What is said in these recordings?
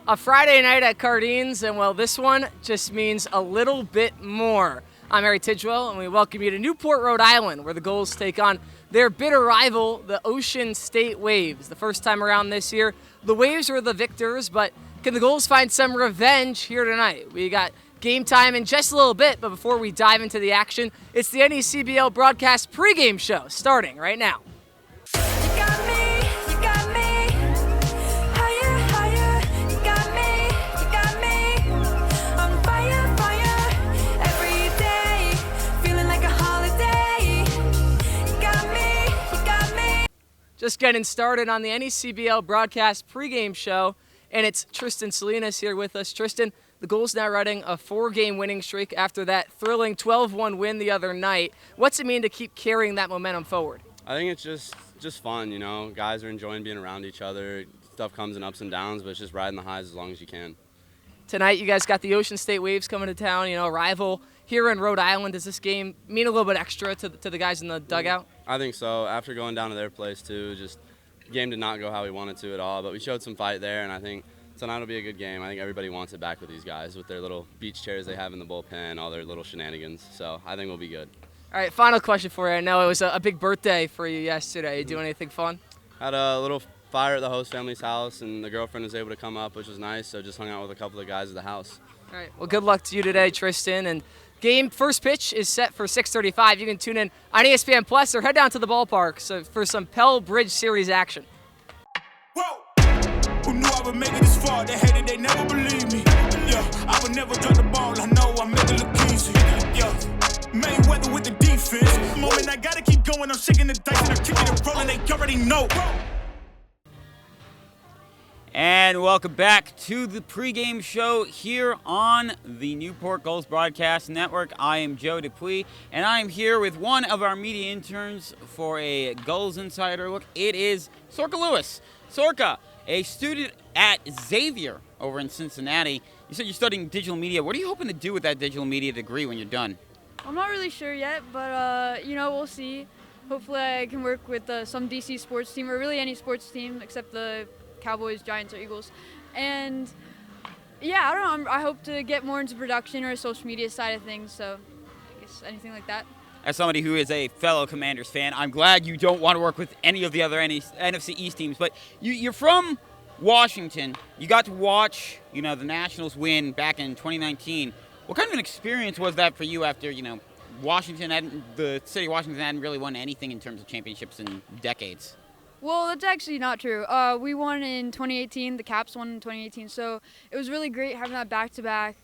A Friday night at Cardines, and well, this one just means a little bit more. I'm Harry Tidgwell, and we welcome you to Newport, Rhode Island, where the Gulls take on their bitter rival, the Ocean State Waves. The first time around this year, the Waves were the victors, but can the Gulls find some revenge here tonight? We got game time in just a little bit, but before we dive into the action, it's the NECBL broadcast pregame show starting right now. Just getting started on the NECBL broadcast pregame show, and it's Tristan Salinas here with us. Tristan, the Gulls now riding a 4-game winning streak after that thrilling 12-1 win the other night. What's it mean to keep carrying that momentum forward? I think it's just fun, you know. Guys are enjoying being around each other. Stuff comes in ups and downs, but it's just riding the highs as long as you can. Tonight, you guys got the Ocean State Waves coming to town, you know, rival here in Rhode Island. Does this game mean a little bit extra to the guys in the dugout? I think so. After going down to their place, too, just the game did not go how we wanted to at all, but we showed some fight there, and I think tonight will be a good game. I think everybody wants it back with these guys, with their little beach chairs they have in the bullpen, all their little shenanigans. So I think we'll be good. All right, final question for you. I know it was a big birthday for you yesterday. You do anything fun? Had a little fire at the host family's house, and the girlfriend was able to come up, which was nice, so just hung out with a couple of guys at the house. All right, well, good luck to you today, Tristan. And game first pitch is set for 6:35. You can tune in on ESPN Plus or head down to the ballpark for some Pell Bridge Series action. Whoa! Who knew I would make it this far? They hated, they never believed me. Yeah, I would never drop the ball. I know I make it look easy. Yeah, Mayweather with the defense. Moment I gotta keep going. I'm shaking the dice and I'm kicking and rolling. They already know. And welcome back to the pregame show here on the Newport Gulls Broadcast Network. I am Joe Dupuis, and I am here with one of our media interns for a Gulls Insider look. It is Sorka Lewis. Sorka, a student at Xavier over in Cincinnati. You said you're studying digital media. What are you hoping to do with that digital media degree when you're done? I'm not really sure yet, but, we'll see. Hopefully I can work with some DC sports team, or really any sports team except the Cowboys, Giants, or Eagles. And yeah, I don't know, I hope to get more into production or social media side of things, so I guess anything like that. As somebody who is a fellow Commanders fan, I'm glad you don't want to work with any of the other NFC East teams, but you're from Washington. You got to watch, the Nationals win back in 2019. What kind of an experience was that for you after, the city of Washington hadn't really won anything in terms of championships in decades? Well, that's actually not true. We won in 2018. The Caps won in 2018. So it was really great having that back-to-back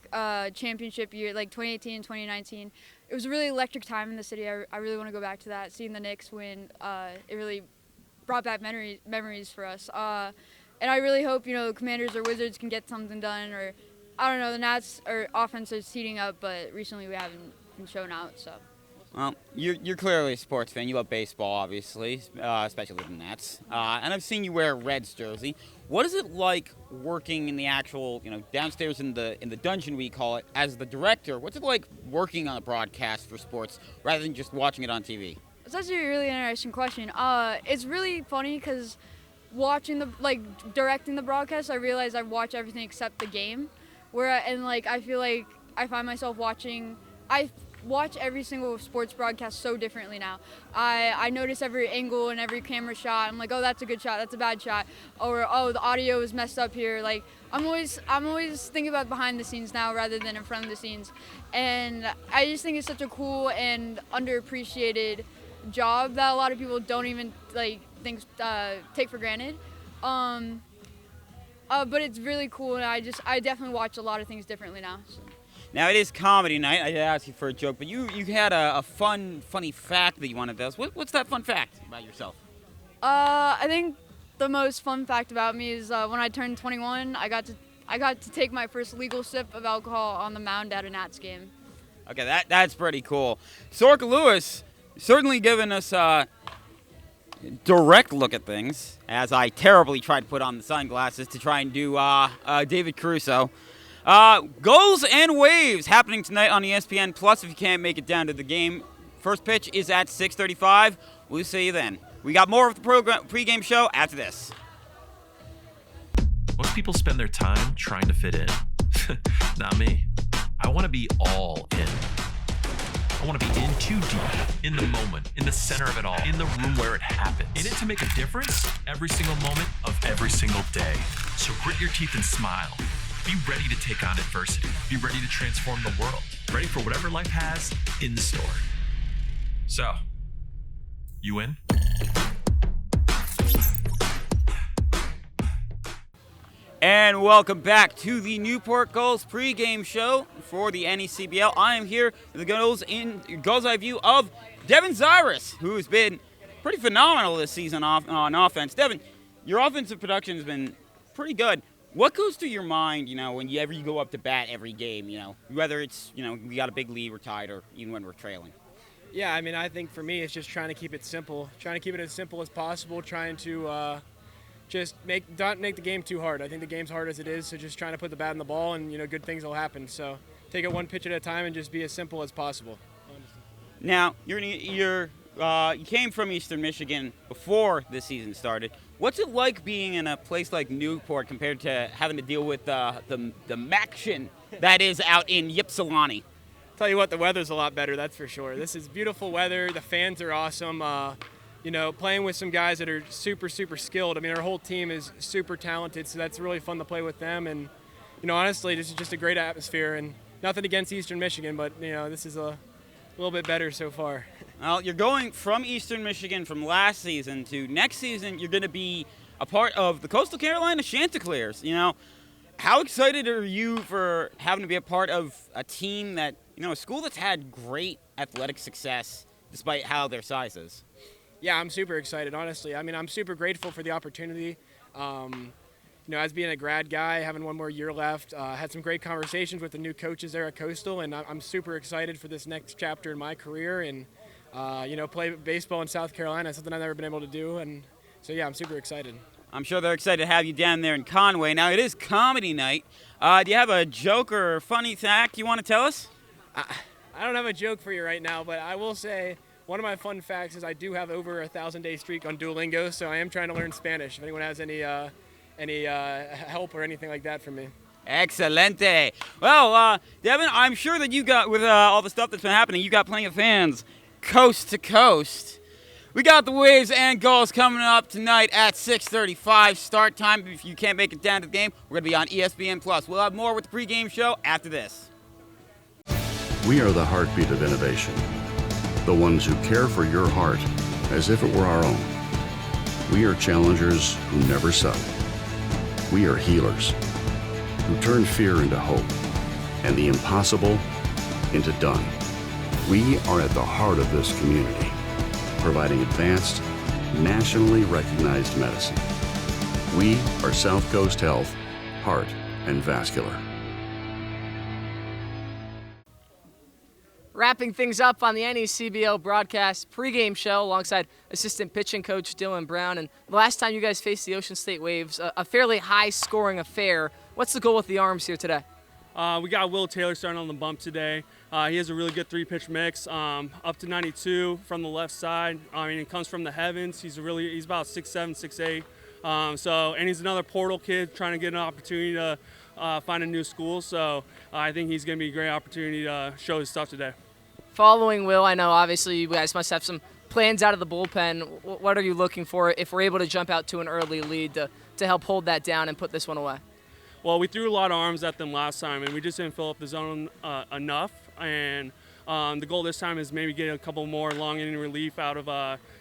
championship year, like 2018 and 2019. It was a really electric time in the city. I really want to go back to that. Seeing the Knicks win, it really brought back memories for us. And I really hope, the Commanders or Wizards can get something done. Or, I don't know, the Nats or offense is heating up, but recently we haven't been shown out, so. Well, you're clearly a sports fan. You love baseball, obviously, especially the Nats. And I've seen you wear a Reds jersey. What is it like working in the actual, downstairs in the dungeon, we call it, as the director? What's it like working on a broadcast for sports rather than just watching it on TV? It's actually a really interesting question. It's really funny because directing the broadcast, I realized I watch everything except the game. I feel like I find myself watch every single sports broadcast so differently now. I notice every angle and every camera shot. I'm like, oh, that's a good shot, that's a bad shot, or oh, the audio is messed up here. Like I'm always thinking about behind the scenes now rather than in front of the scenes, and I just think it's such a cool and underappreciated job that a lot of people don't even take for granted. But it's really cool, and I definitely watch a lot of things differently now. So. Now, it is comedy night. I did ask you for a joke, but you had a funny fact that you wanted to tell us. What's that fun fact about yourself? I think the most fun fact about me is when I turned 21, I got to take my first legal sip of alcohol on the mound at a Nats game. Okay, that's pretty cool. Sorka Lewis certainly giving us a direct look at things, as I terribly tried to put on the sunglasses to try and do David Caruso. Gulls and Waves happening tonight on ESPN Plus if you can't make it down to the game. First pitch is at 6:35. We'll see you then. We got more of the pregame show after this. Most people spend their time trying to fit in. Not me. I want to be all in. I want to be in too deep, in the moment, in the center of it all, in the room where it happens. In it to make a difference every single moment of every single day. So grit your teeth and smile. Be ready to take on adversity. Be ready to transform the world. Ready for whatever life has in store. So, you in? And welcome back to the Newport Gulls pregame show for the NECBL. I am here with the Gulls in Gulls Eye view of Devin Zyrus, who's been pretty phenomenal this season on offense. Devin, your offensive production has been pretty good. What goes through your mind, whenever you go up to bat every game, whether it's, we got a big lead, we're tied, or even when we're trailing? Yeah, I think for me it's just trying to keep it simple, trying to keep it as simple as possible, trying to just don't make the game too hard. I think the game's hard as it is, so just trying to put the bat in the ball and, good things will happen. So take it one pitch at a time and just be as simple as possible. Now, you came from Eastern Michigan before the season started. What's it like being in a place like Newport compared to having to deal with the maction that is out in Ypsilanti? Tell you what, the weather's a lot better, that's for sure. This is beautiful weather. The fans are awesome. Playing with some guys that are super, super skilled. Our whole team is super talented, so that's really fun to play with them. And, honestly, this is just a great atmosphere. And nothing against Eastern Michigan, but, this is a little bit better so far. Well, you're going from Eastern Michigan from last season to next season. You're going to be a part of the Coastal Carolina Chanticleers. How excited are you for having to be a part of a team that, a school that's had great athletic success despite how their size is? Yeah, I'm super excited, honestly. I'm super grateful for the opportunity. As being a grad guy, having one more year left, had some great conversations with the new coaches there at Coastal, and I'm super excited for this next chapter in my career and, play baseball in South Carolina, something I've never been able to do. And so, yeah, I'm super excited. I'm sure they're excited to have you down there in Conway. Now, it is comedy night. Do you have a joke or funny fact you want to tell us? I don't have a joke for you right now, but I will say one of my fun facts is I do have over a 1,000-day streak on Duolingo, so I am trying to learn Spanish. If anyone has any help or anything like that for me. Excelente. Well, Devin, I'm sure that you got, with all the stuff that's been happening, you got plenty of fans coast to coast. We got the Waves and Gulls coming up tonight at 6:35 start time. If you can't make it down to the game, we're going to be on ESPN+. We'll have more with the pregame show after this. We are the heartbeat of innovation. The ones who care for your heart as if it were our own. We are challengers who never settle. We are healers who turn fear into hope and the impossible into done. We are at the heart of this community, providing advanced, nationally recognized medicine. We are South Coast Health, Heart and Vascular. Wrapping things up on the NECBL broadcast pregame show alongside assistant pitching coach Dylan Brown. And the last time you guys faced the Ocean State Waves, a fairly high-scoring affair. What's the goal with the arms here today? We got Will Taylor starting on the bump today. He has a really good three-pitch mix, up to 92 from the left side. He comes from the heavens. He's about 6'7", 6'8". And he's another portal kid trying to get an opportunity to find a new school. So I think he's going to be a great opportunity to show his stuff today. Following Will, I know obviously you guys must have some plans out of the bullpen. What are you looking for if we're able to jump out to an early lead to help hold that down and put this one away? Well, we threw a lot of arms at them last time, and we just didn't fill up the zone enough. And the goal this time is maybe get a couple more long inning relief out of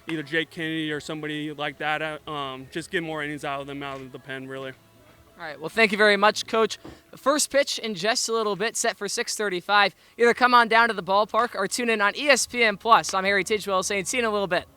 either Jake Kennedy or somebody like that. Just get more innings out of them out of the pen, really. All right, well, thank you very much, Coach. The first pitch in just a little bit, set for 6:35. Either come on down to the ballpark or tune in on ESPN+. I'm Harry Tidgewell saying see you in a little bit.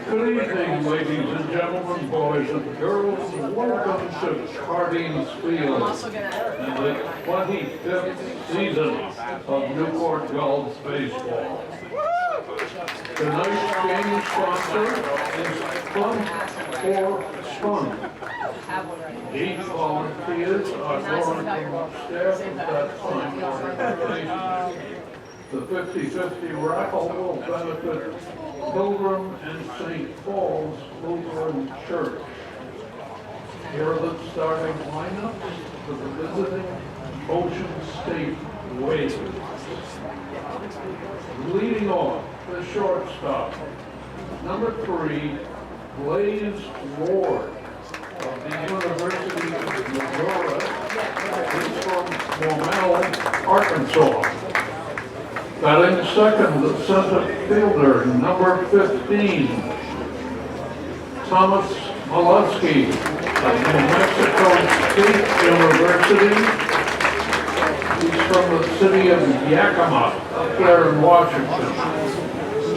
Good evening, ladies and gentlemen. of Cardines Field in the 25th season of Newport Gulls baseball. Tonight's game sponsor is Fun for Fun. 8 volunteers are going from upstairs at that fine organization. The 50-50 raffle will benefit Pilgrim and St. Paul's Lutheran Church. Here are the starting lineups for the visiting Ocean State Waves. Leading off, the shortstop, number 3, Blaze Ward of the University of Missouri. He's from Mormel, Arkansas. Batting second, the center fielder, number 15, Thomas Molesky of New Mexico State University. He's from the city of Yakima, up there in Washington.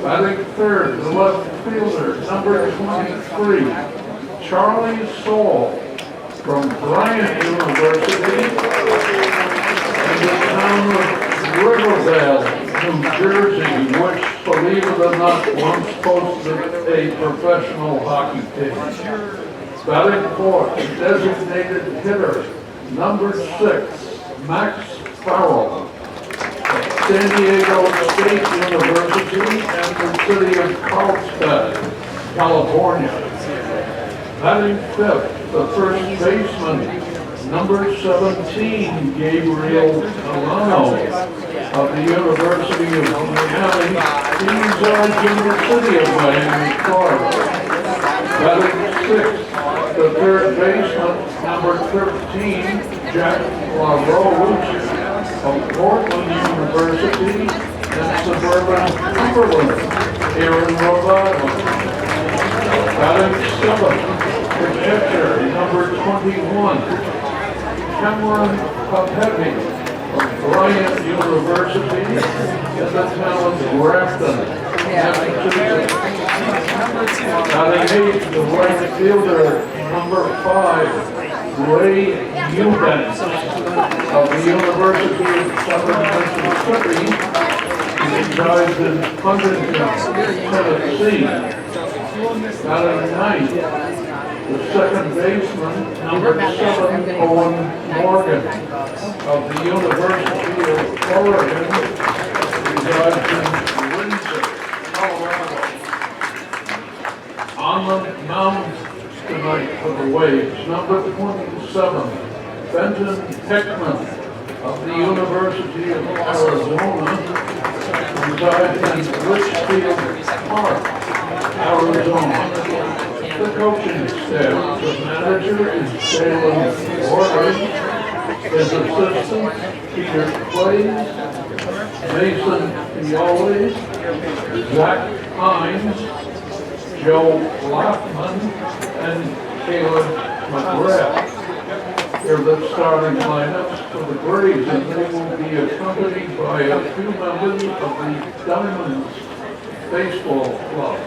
Batting third, the left fielder, number 23, Charlie Saul from Bryant University in the town of Riverdale, New Jersey, which, believe it or not, once hosted a professional hockey team. Batting fourth, designated hitter, number 6, Max Farrell of San Diego State University and the city of Carlsbad, California. Batting fifth, the first baseman, number 17, Gabriel Alano of the University of Miami. He resides in the city of Miami, Florida. Batting sixth, the third baseman, number 13, Jack LaRose of Portland University and suburban Cumberland, here in Rhode Island. Batting seventh, the catcher, number 21, Cameron Papetti of Bryant University in the town of Grafton, Massachusetts. Batting eighth, the right fielder, number 5, Ray Eubanks of the University of Southern Mississippi. He resides in Huntington, Tennessee. Batting ninth, the second baseman, number 7, Owen Morgan of the University of Oregon, resides in Windsor, Colorado. On the mound tonight for the Waves, number 27, Benton Heckman of the University of Arizona, resides in Litchfield Park, Arizona. The coaching staff, the manager is Jalen Order, his assistant, Peter Clays, Mason Fioli, Zach Hines, Joe Lockman, and Caleb McGrath. They're the starting lineups for the Braves, and they will be accompanied by a few members of the Diamonds Baseball Club.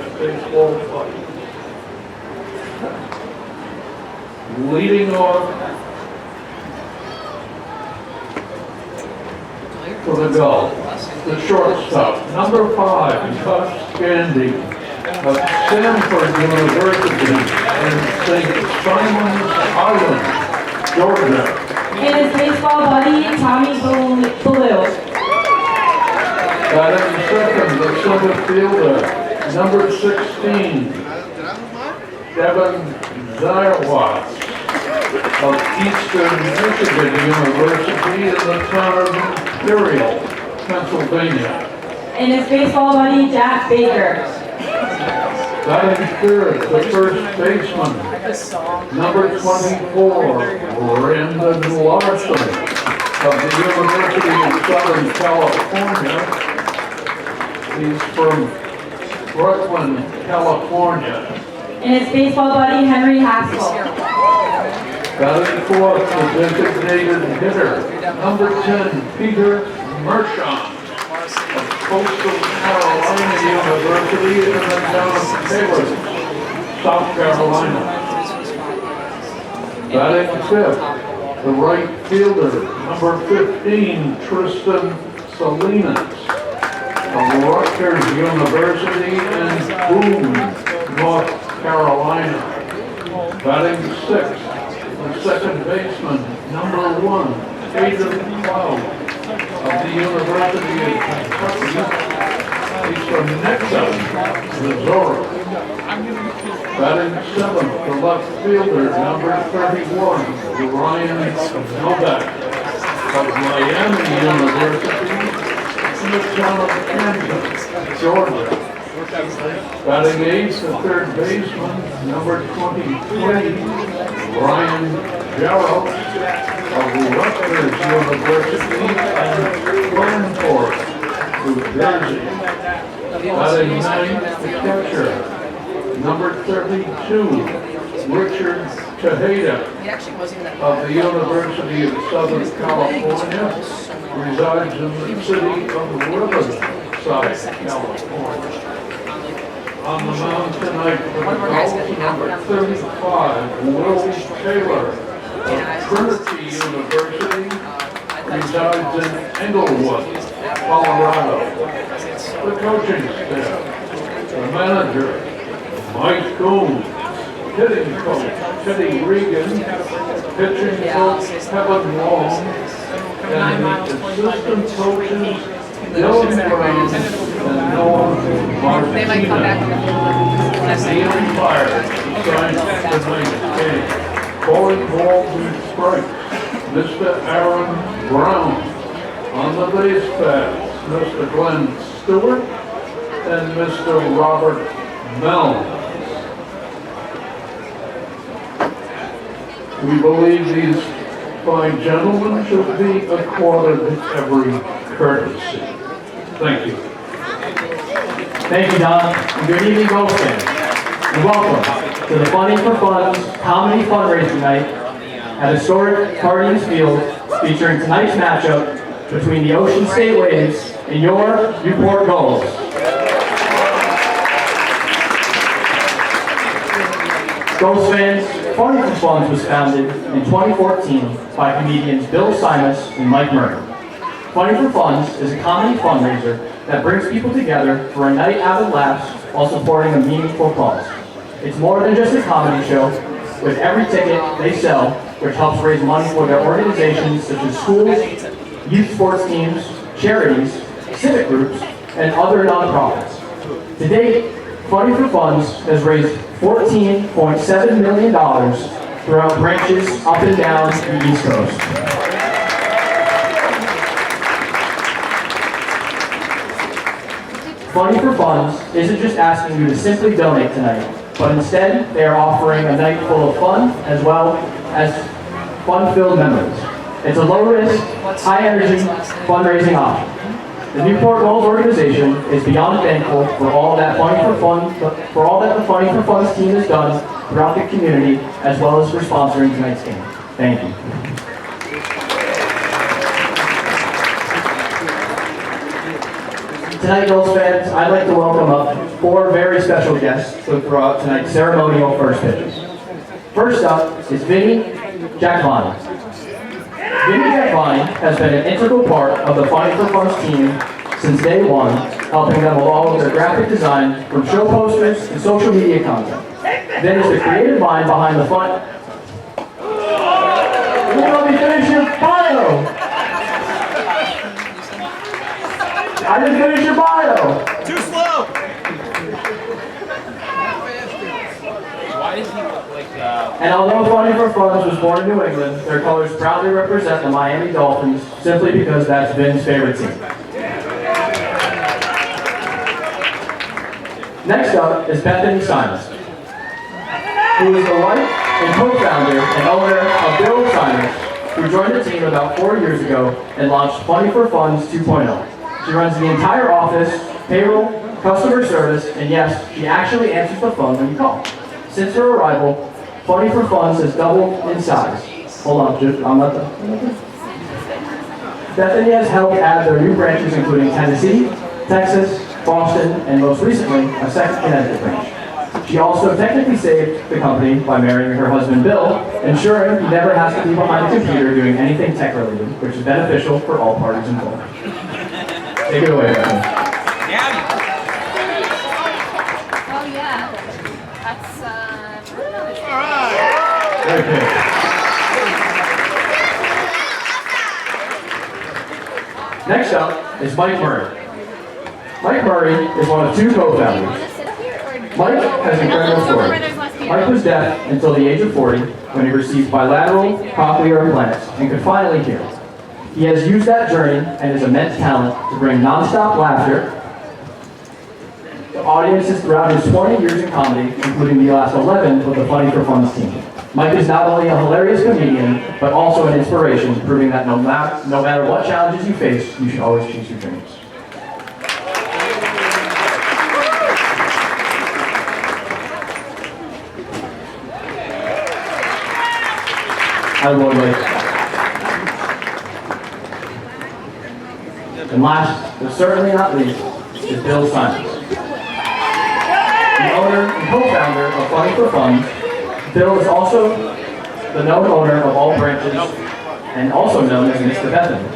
Leading off for the Gulls, the shortstop, number 5, Gus Gandy of Stanford University in St. Simon's Island, Georgia. And his baseball buddy, Tommy Blue. Batting second, the center fielder, number 16, Devin Zyrwatz of Eastern Michigan University in the town of Imperial, Pennsylvania. And his baseball buddy, Jack Baker. Batting third, the first baseman, number 24, Brandon Larson of the University of Southern California. He's from Brooklyn, California. And his baseball buddy, Henry Haskell. Batting fourth, the designated hitter, number 10, Peter Mershon of Coastal Carolina University in the town of Taylor, South Carolina. Batting fifth, the right fielder, number 15, Tristan Salinas of Rutgers University in Boone, North Carolina. Batting sixth, the second baseman, number 1, Adrian Cloud of the University of Kentucky. He's from Nexus, Missouri. Batting seventh, the left fielder, number 31, Ryan Novak of Miami University in the town of Kansas, Georgia. Batting eighth, the third baseman, number 23, Ryan Jarrell of Rutgers University in Glenport, New Jersey. Batting ninth, the catcher, number 32, Richard Tejeda of the University of Southern California, resides in the city of Riverside, California. On the mound tonight for the Gulls, number 35, Will Taylor of Trinity University, resides in Englewood, Colorado. The coaching staff, the manager, Mike Gomes, hitting coach Teddy Regan, pitching coach Kevin Long, and the assistant coaches Dylan Brown and Noah Martinez. The umpire signed tonight's game. Calling balls and strikes, Mr. Aaron Brown. On the base paths, Mr. Glenn Stewart and Mr. Robert Melton. We believe these fine gentlemen should be accorded every courtesy. Thank you. Thank you, Don. And good evening, Gulls fans. And welcome to the Funny for Fun's Comedy Fundraising Night at historic Guardians Field, featuring tonight's matchup between the Ocean State Waves and your Newport Gulls. Gulls fans, Funny for Funds was founded in 2014 by comedians Bill Simas and Mike Murray. Funny for Funds is a comedy fundraiser that brings people together for a night out of laughs while supporting a meaningful cause. It's more than just a comedy show. With every ticket they sell, which helps raise money for their organizations such as schools, youth sports teams, charities, civic groups, and other nonprofits. To date, Funny for Funds has raised $14.7 million throughout branches up and down the East Coast. Funny for Funds isn't just asking you to simply donate tonight, but instead they are offering a night full of fun as well as fun-filled memories. It's a low-risk, high-energy fundraising option. The Newport Gulls organization is beyond thankful for all that the Funny for Funds team has done throughout the community, as well as for sponsoring tonight's game. Thank you. Tonight, Gulls fans, I'd like to welcome up 4 very special guests to throw out tonight's ceremonial first pitches. First up is Vinny Giacovani. Vinny Giacovani has been an integral part of the Funny for Funds team since day one, helping them with all of their graphic design, from show posters to social media content. Vin is the creative mind behind the fun. Let me finish your bio! I didn't finish your bio! Too slow! Why does he look like And although Funny for Funds was born in New England, their colors proudly represent the Miami Dolphins, simply because that's Vin's favorite team. Next up is Bethany Simons, who is the wife and co-founder and owner of Bill Simons, who joined the team about 4 years ago and launched Funny for Funds 2.0. She runs the entire office, payroll, customer service, and yes, she actually answers the phone when you call. Since her arrival, Funny for Funds has doubled in size. Hold on, I'm not done. Bethany has helped add their new branches, including Tennessee, Texas, Boston, and most recently, a second Connecticut branch. She also technically saved the company by marrying her husband Bill, ensuring he never has to be behind a computer doing anything tech-related, which is beneficial for all parties involved. Take it away, Bethany. Oh yeah, that's Very good. Next up is Mike Murray. Mike Murray is one of 2 co-founders. Mike has an incredible story. Mike was deaf until the age of 40 when he received bilateral cochlear implants and could finally hear. He has used that journey and his immense talent to bring nonstop laughter to audiences throughout his 20 years in comedy, including the last 11 with the Funny for Fun's team. Mike is not only a hilarious comedian, but also an inspiration, proving that no matter what challenges you face, you should always chase your dreams. I will wait. And last, but certainly not least, is Bill Simons. The owner and co-founder of Funny for Fun, Bill is also the known owner of all branches and also known as Mr. Bethany.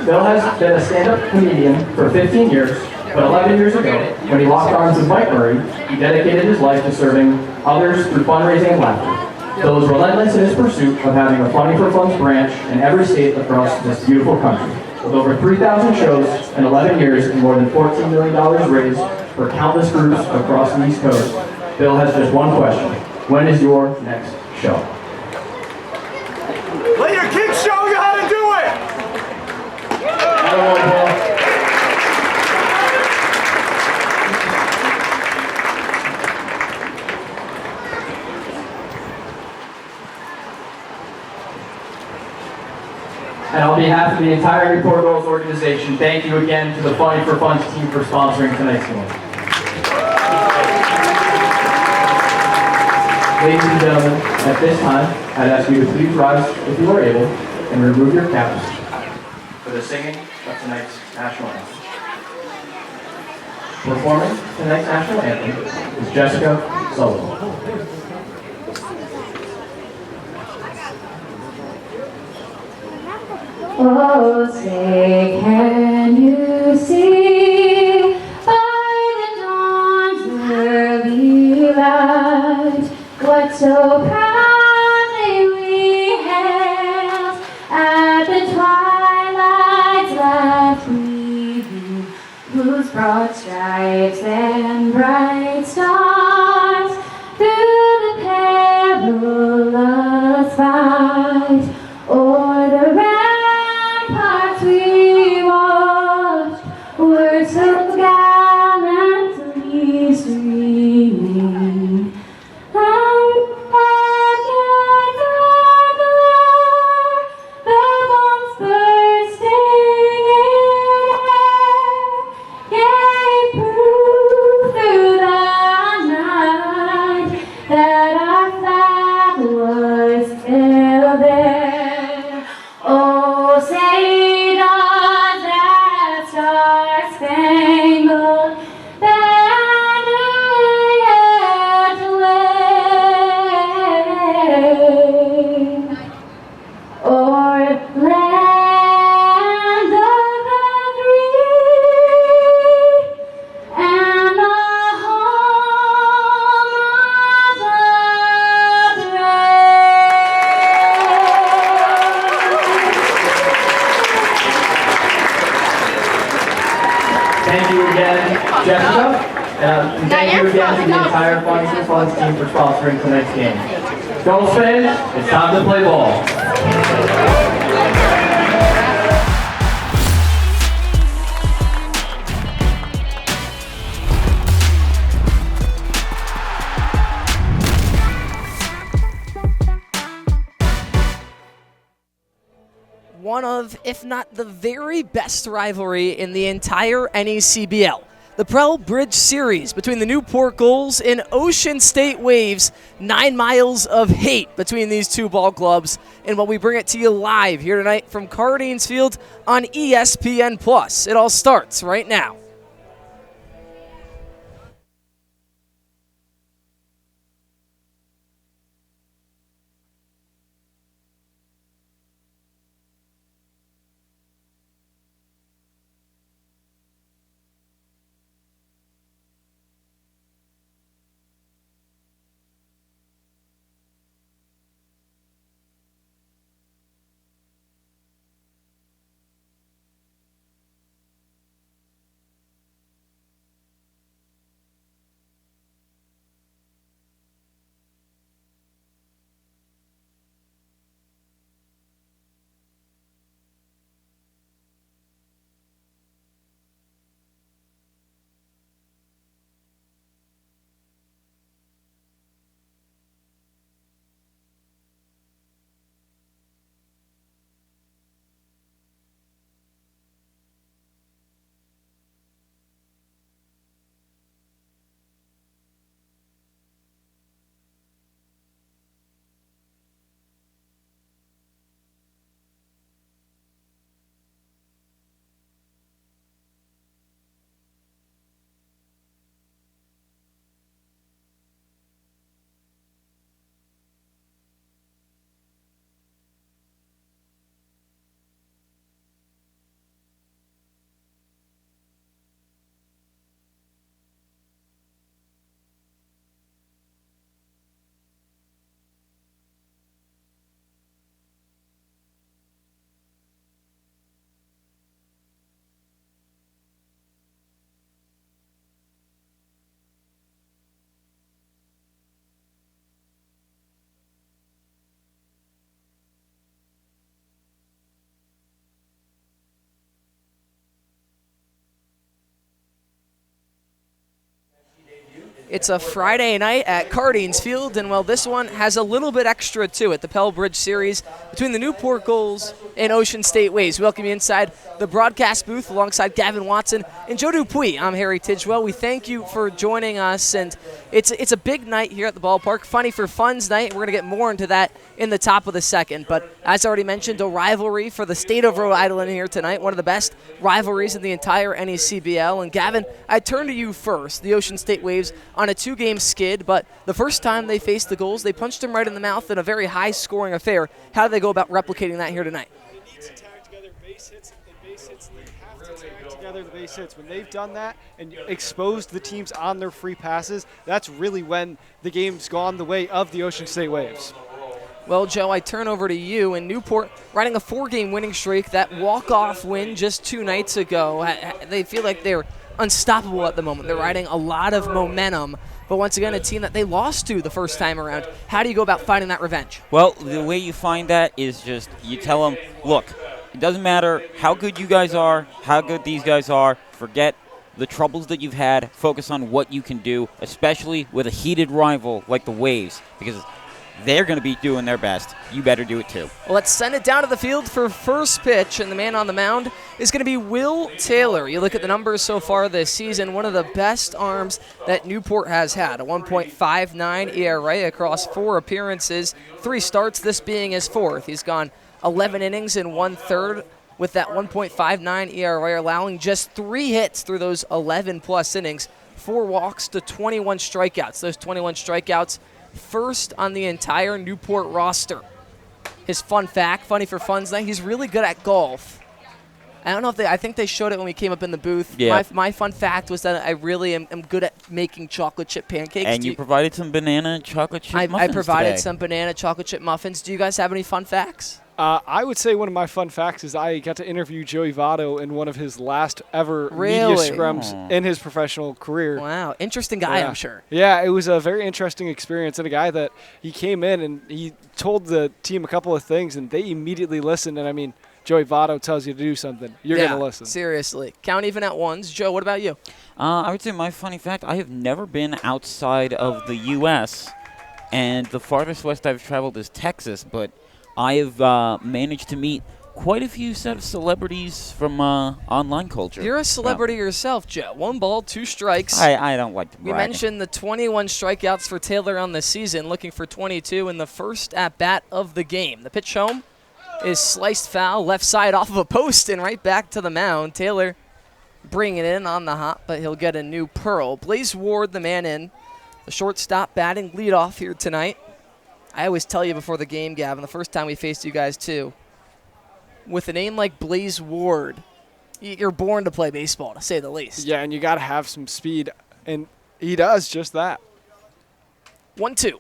Bill has been a stand-up comedian for 15 years, but 11 years ago, when he locked arms with Mike Murray, he dedicated his life to serving others through fundraising and laughter. Bill is relentless in his pursuit of having a Funny for Fun's branch in every state across this beautiful country. With over 3,000 shows and 11 years and more than $14 million raised for countless groups across the East Coast, Bill has just one question. When is your next show? Let your kids show you how to do it! And on behalf of the entire Newport Gulls organization, thank you again to the Funny for Fun's team for sponsoring tonight's game. Ladies and gentlemen, at this time, I'd ask you to please rise, if you are able, and remove your caps for the singing of tonight's national anthem. Performing tonight's national anthem is Jessica Sullivan. Oh, say, can you see by the dawn's early light what so proudly we hailed at the twilight's last gleaming, whose broad stripes and bright stars through the perilous fight o'er the ramparts we watched were so gallantly streaming. And again our glare, the bombs bursting in air, gave proof through the night that our flag was still there. Oh, say does that star-spangled banner yet wave o'er land of the free and the home of the Thank you again, Jessica. And thank you again to the entire Funny for Fun's team for sponsoring tonight's game. Gulls fans, it's time to play ball. One of, if not the very best rivalry in the entire NECBL. The Prell Bridge Series between the Newport Gulls and Ocean State Waves. 9 miles of hate between these two ball clubs. And while we bring it to you live here tonight from Cardines Field on ESPN+. It all starts right now. It's a Friday night at Cardines Field, and well, this one has a little bit extra to it. The Pell Bridge Series between the Newport Gulls and Ocean State Waves. We welcome you inside the broadcast booth alongside Gavin Watson and Joe Dupuis. I'm Harry Tidgewell. We thank you for joining us, and it's a big night here at the ballpark. Funny for Fun's night. We're going to get more into that in the top of the second, but as already mentioned, a rivalry for the state of Rhode Island here tonight. One of the best rivalries in the entire NECBL. And Gavin, I turn to you first. The Ocean State Waves on a 2-game skid, but the first time they faced the Gulls, they punched them right in the mouth in a very high-scoring affair. How do they go about replicating that here tonight? They need to tag together base hits and base hits. They have to tag together the base hits. When they've done that and exposed the teams on their free passes, that's really when the game's gone the way of the Ocean State Waves. Well, Joe, I turn over to you. In Newport, riding a 4-game winning streak, that walk-off win just 2 nights ago, they feel like they're unstoppable at the moment. They're riding a lot of momentum, but once again, a team that they lost to the first time around. How do you go about finding that revenge? Well, the way you find that is just you tell them, look, it doesn't matter how good you guys are, how good these guys are, forget the troubles that you've had, focus on what you can do, especially with a heated rival like the Waves, because they're going to be doing their best. You better do it too. Well, let's send it down to the field for first pitch, and the man on the mound is going to be Will Taylor. You look at the numbers so far this season, one of the best arms that Newport has had, a 1.59 ERA across 4 appearances, 3 starts, this being his 4th. He's gone 11 innings in 1/3 with that 1.59 ERA, allowing just 3 hits through those 11-plus innings, 4 walks to 21 strikeouts. Those 21 strikeouts first on the entire Newport roster. His fun fact, funny for Fun's night, he's really good at golf. I don't know if I think they showed it when we came up in the booth. Yeah. My fun fact was that I really am good at making chocolate chip pancakes. And you provided some banana and chocolate chip muffins I provided today. some banana chocolate chip muffins. Do you guys have any fun facts? I would say one of my fun facts is I got to interview Joey Votto in one of his last ever media scrums in his professional career. Wow, interesting guy, yeah. I'm sure. Yeah, it was a very interesting experience, and a guy that he came in and he told the team a couple of things, and they immediately listened. And I mean, Joey Votto tells you to do something, you're going to listen. Seriously. Count even at ones. Joe, what about you? I would say my funny fact, I have never been outside of the U.S., and the farthest west I've traveled is Texas, but I have managed to meet quite a few set of celebrities from online culture. You're a celebrity yourself, Joe. 1 ball, 2 strikes. I don't like to brag. We mentioned the 21 strikeouts for Taylor on the season, looking for 22 in the first at-bat of the game. The pitch home is sliced foul, left side off of a post and right back to the mound. Taylor bringing it in on the hop, but he'll get a new pearl. Blaze Ward, the man in, the shortstop batting leadoff here tonight. I always tell you before the game, Gavin, the first time we faced you guys too, with a name like Blaze Ward, you're born to play baseball, to say the least. Yeah, and you got to have some speed, and he does just that. 1-2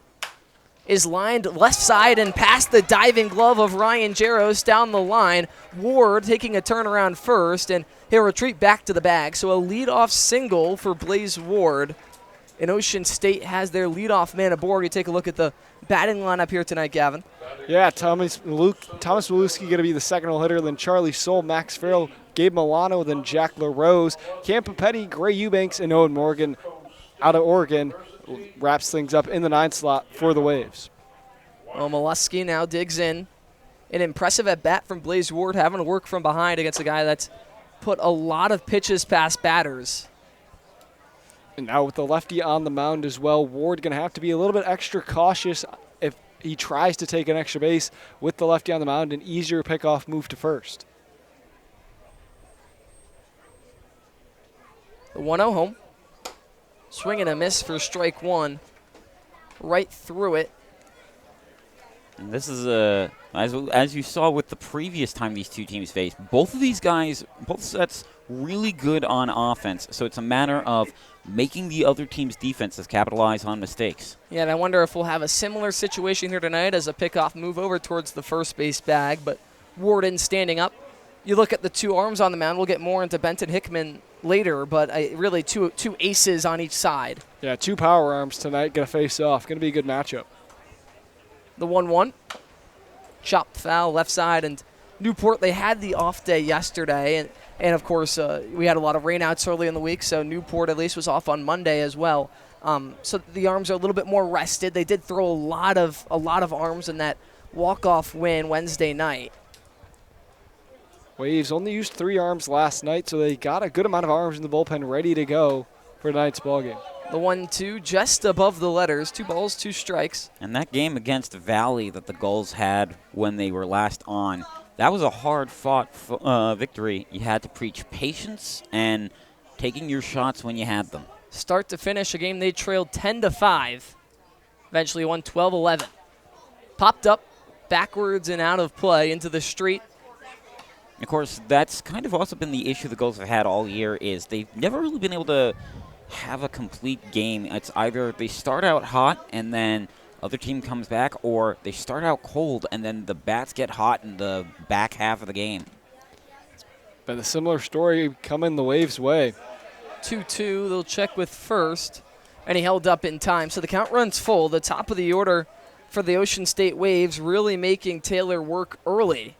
is lined left side and past the diving glove of Ryan Jaros down the line. Ward taking a turnaround first, and he'll retreat back to the bag. So a leadoff single for Blaze Ward. And Ocean State has their leadoff man aboard. You take a look at the batting lineup here tonight, Gavin. Yeah, Thomas Maluski going to be the second hitter, then Charlie Soule, Max Farrell, Gabe Milano, then Jack LaRose, Cam Papetti, Gray Eubanks, and Owen Morgan out of Oregon wraps things up in the 9th slot for the Waves. Well, Maluski now digs in. An impressive at-bat from Blaze Ward, having to work from behind against a guy that's put a lot of pitches past batters. And now with the lefty on the mound as well, Ward going to have to be a little bit extra cautious if he tries to take an extra base with the lefty on the mound, an easier pickoff move to first. The 1-0 home. Swing and a miss for strike 1. Right through it. And this is, as you saw with the previous time these two teams faced, both of these guys, both sets, really good on offense. So it's a matter of making the other team's defenses capitalize on mistakes. Yeah, and I wonder if we'll have a similar situation here tonight as a pickoff move over towards the first base bag, but Warden standing up. You look at the 2 arms on the mound. We'll get more into Benton Hickman later, but really two aces on each side. Yeah, 2 power arms tonight going to face off. Going to be a good matchup. The 1-1. Chopped foul left side, and Newport, they had the off day yesterday, and of course we had a lot of rainouts early in the week, so Newport at least was off on Monday as well. So the arms are a little bit more rested. They did throw a lot of arms in that walk-off win Wednesday night. Waves only used 3 arms last night, so they got a good amount of arms in the bullpen ready to go for tonight's ballgame. The 1-2 just above the letters, 2 balls, 2 strikes. And that game against Valley that the Gulls had when they were last on, that was a hard-fought victory. You had to preach patience and taking your shots when you had them. Start to finish, a game they trailed 10-5. Eventually won 12-11. Popped up backwards and out of play into the street. Of course, that's kind of also been the issue the Gulls have had all year is they've never really been able to have a complete game. It's either they start out hot and then other team comes back, or they start out cold and then the bats get hot in the back half of the game. Been a similar story coming the Waves' way. 2-2, they'll check with first, and he held up in time. So the count runs full. The top of the order for the Ocean State Waves really making Taylor work early.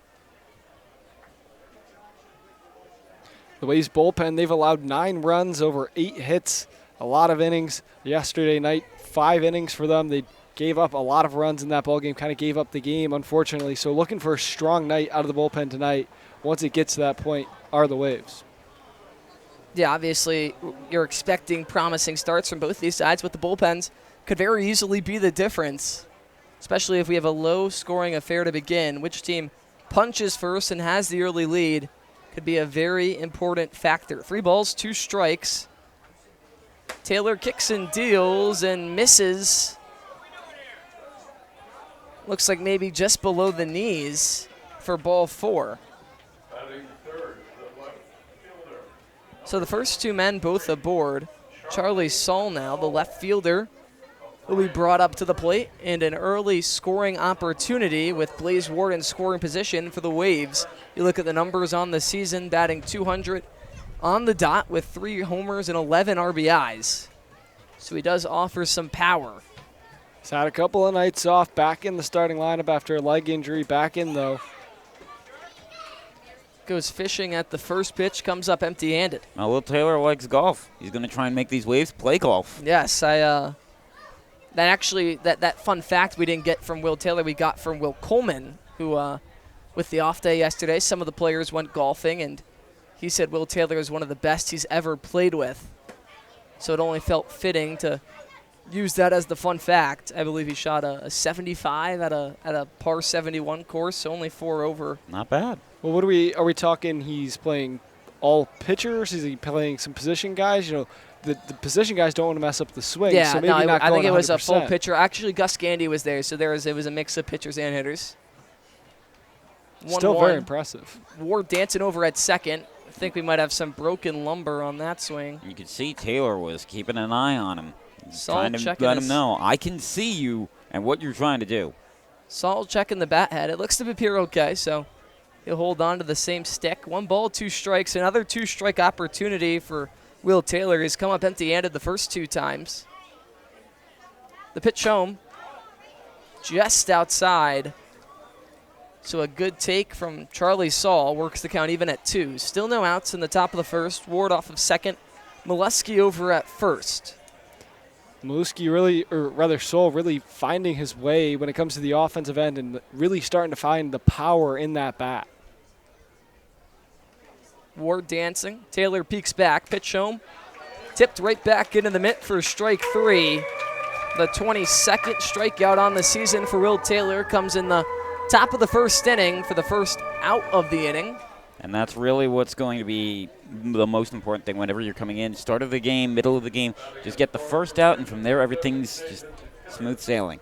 The Waves bullpen, they've allowed 9 runs over 8 hits, a lot of innings. Yesterday night, 5 innings for them. They gave up a lot of runs in that ballgame, kind of gave up the game, unfortunately. So looking for a strong night out of the bullpen tonight, once it gets to that point, are the Waves. Yeah, obviously you're expecting promising starts from both these sides, but the bullpens could very easily be the difference, especially if we have a low-scoring affair to begin. Which team punches first and has the early lead could be a very important factor. 3 balls, 2 strikes. Taylor kicks and deals and misses. Looks like maybe just below the knees for ball 4. So the first 2 men both aboard. Charlie Saul now, the left fielder, will be brought up to the plate, and an early scoring opportunity with Blaze Ward in scoring position for the Waves. You look at the numbers on the season, batting .200 on the dot with 3 homers and 11 RBIs. So he does offer some power. He's had a couple of nights off, back in the starting lineup after a leg injury, back in though. Goes fishing at the first pitch, comes up empty-handed. Now, Will Taylor likes golf. He's going to try and make these Waves play golf. Yes, that fun fact we didn't get from Will Taylor, we got from Will Coleman, who, with the off day yesterday, some of the players went golfing, and he said Will Taylor is one of the best he's ever played with. So it only felt fitting to use that as the fun fact. I believe he shot a 75 at a par 71 course, so only 4 over. Not bad. Well, what are we talking? He's playing all pitchers? Is he playing some position guys? You know, the position guys don't want to mess up the swing. Yeah, so maybe no, not I think it was 100%. a full pitcher. Actually, Gus Gandy was there, so it was a mix of pitchers and hitters. Still 1-1. very impressive. Ward dancing over at second. I think we might have some broken lumber on that swing. You could see Taylor was keeping an eye on him, Saul trying to checking let him his- know, I can see you and what you're trying to do. Saul checking the bat head. It looks to appear okay, so he'll hold on to the same stick. 1 ball, 2 strikes. Another 2-strike opportunity for Will Taylor. He's come up empty-handed the first 2 times. The pitch home, just outside. So a good take from Charlie Saul works the count even at 2. Still no outs in the top of the first. Ward off of second. Molesky over at first. Maluski really, or rather Soul, really finding his way when it comes to the offensive end and really starting to find the power in that bat. Ward dancing. Taylor peeks back. Pitch home. Tipped right back into the mitt for strike 3. The 22nd strikeout on the season for Will Taylor comes in the top of the first inning for the first out of the inning. And that's really what's going to be the most important thing whenever you're coming in. Start of the game, middle of the game, just get the first out, and from there everything's just smooth sailing.